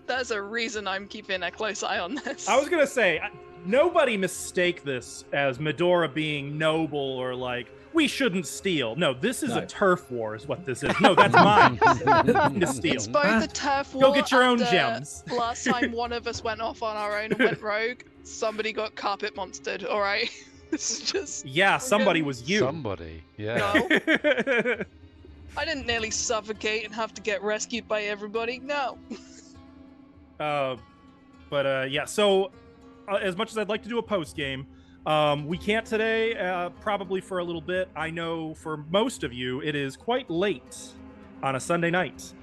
there's a reason I'm keeping a close eye on this. I was gonna say, nobody mistake this as Medora being noble or like we shouldn't steal. No, this is No. a turf war, is what this is. No, that's mine to steal. It's both the turf war Go get your own and, gems. Last time one of us went off on our own and went rogue, somebody got carpet monstered, alright? It's just... Yeah, somebody was you. Somebody. Yeah. No. I didn't nearly suffocate and have to get rescued by everybody. No. Yeah, so as much as I'd like to do a post game, we can't today, probably for a little bit. I know for most of you, it is quite late on a Sunday night.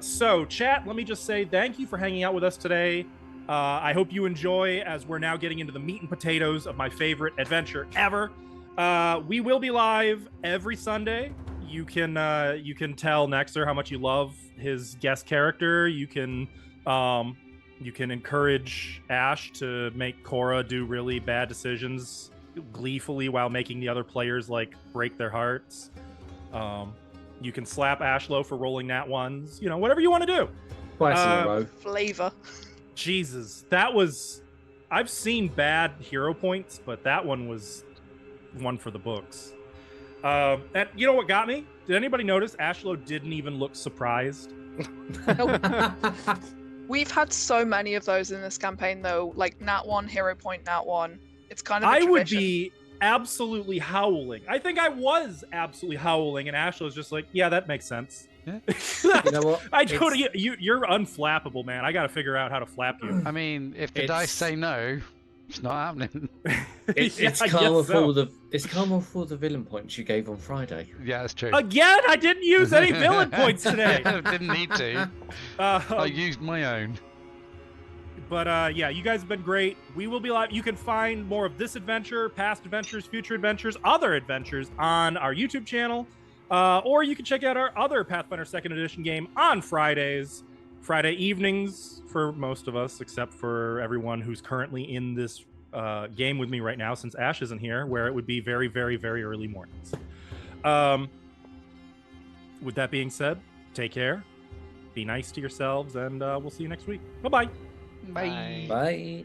So, chat, let me just say thank you for hanging out with us today. I hope you enjoy as we're now getting into the meat and potatoes of my favorite adventure ever. We will be live every Sunday. You can tell Nexter how much you love his guest character. You can encourage Ash to make Cora do really bad decisions gleefully while making the other players like break their hearts. You can slap Ashlow for rolling nat ones. You know, whatever you want to do. Twice in a row. Flavor. Jesus, that was... I've seen bad hero points, but that one was one for the books. And you know what got me? Did anybody notice Ashlow didn't even look surprised? We've had so many of those in this campaign, though. Like nat 1, hero point, nat 1. It's kind of a I would tradition. be absolutely howling. I think I was absolutely howling, and Ashlow's just like, yeah, that makes sense. Yeah. You know what? I totally, you're unflappable, man. I got to figure out how to flap you. I mean, if the dice say no, it's not happening. It's Yeah, I karma guess so. it's karma for the villain points you gave on Friday. Yeah, that's true. Again, I didn't use any villain points today. Didn't need to. I used my own. But yeah, you guys have been great. We will be live. You can find more of this adventure, past adventures, future adventures, other adventures on our YouTube channel. Or you can check out our other Pathfinder 2nd Edition game on Fridays, Friday evenings for most of us, except for everyone who's currently in this game with me right now, since Ash isn't here, where it would be very, very, very early mornings. With that being said, take care, be nice to yourselves, and we'll see you next week. Bye-bye. Bye. Bye.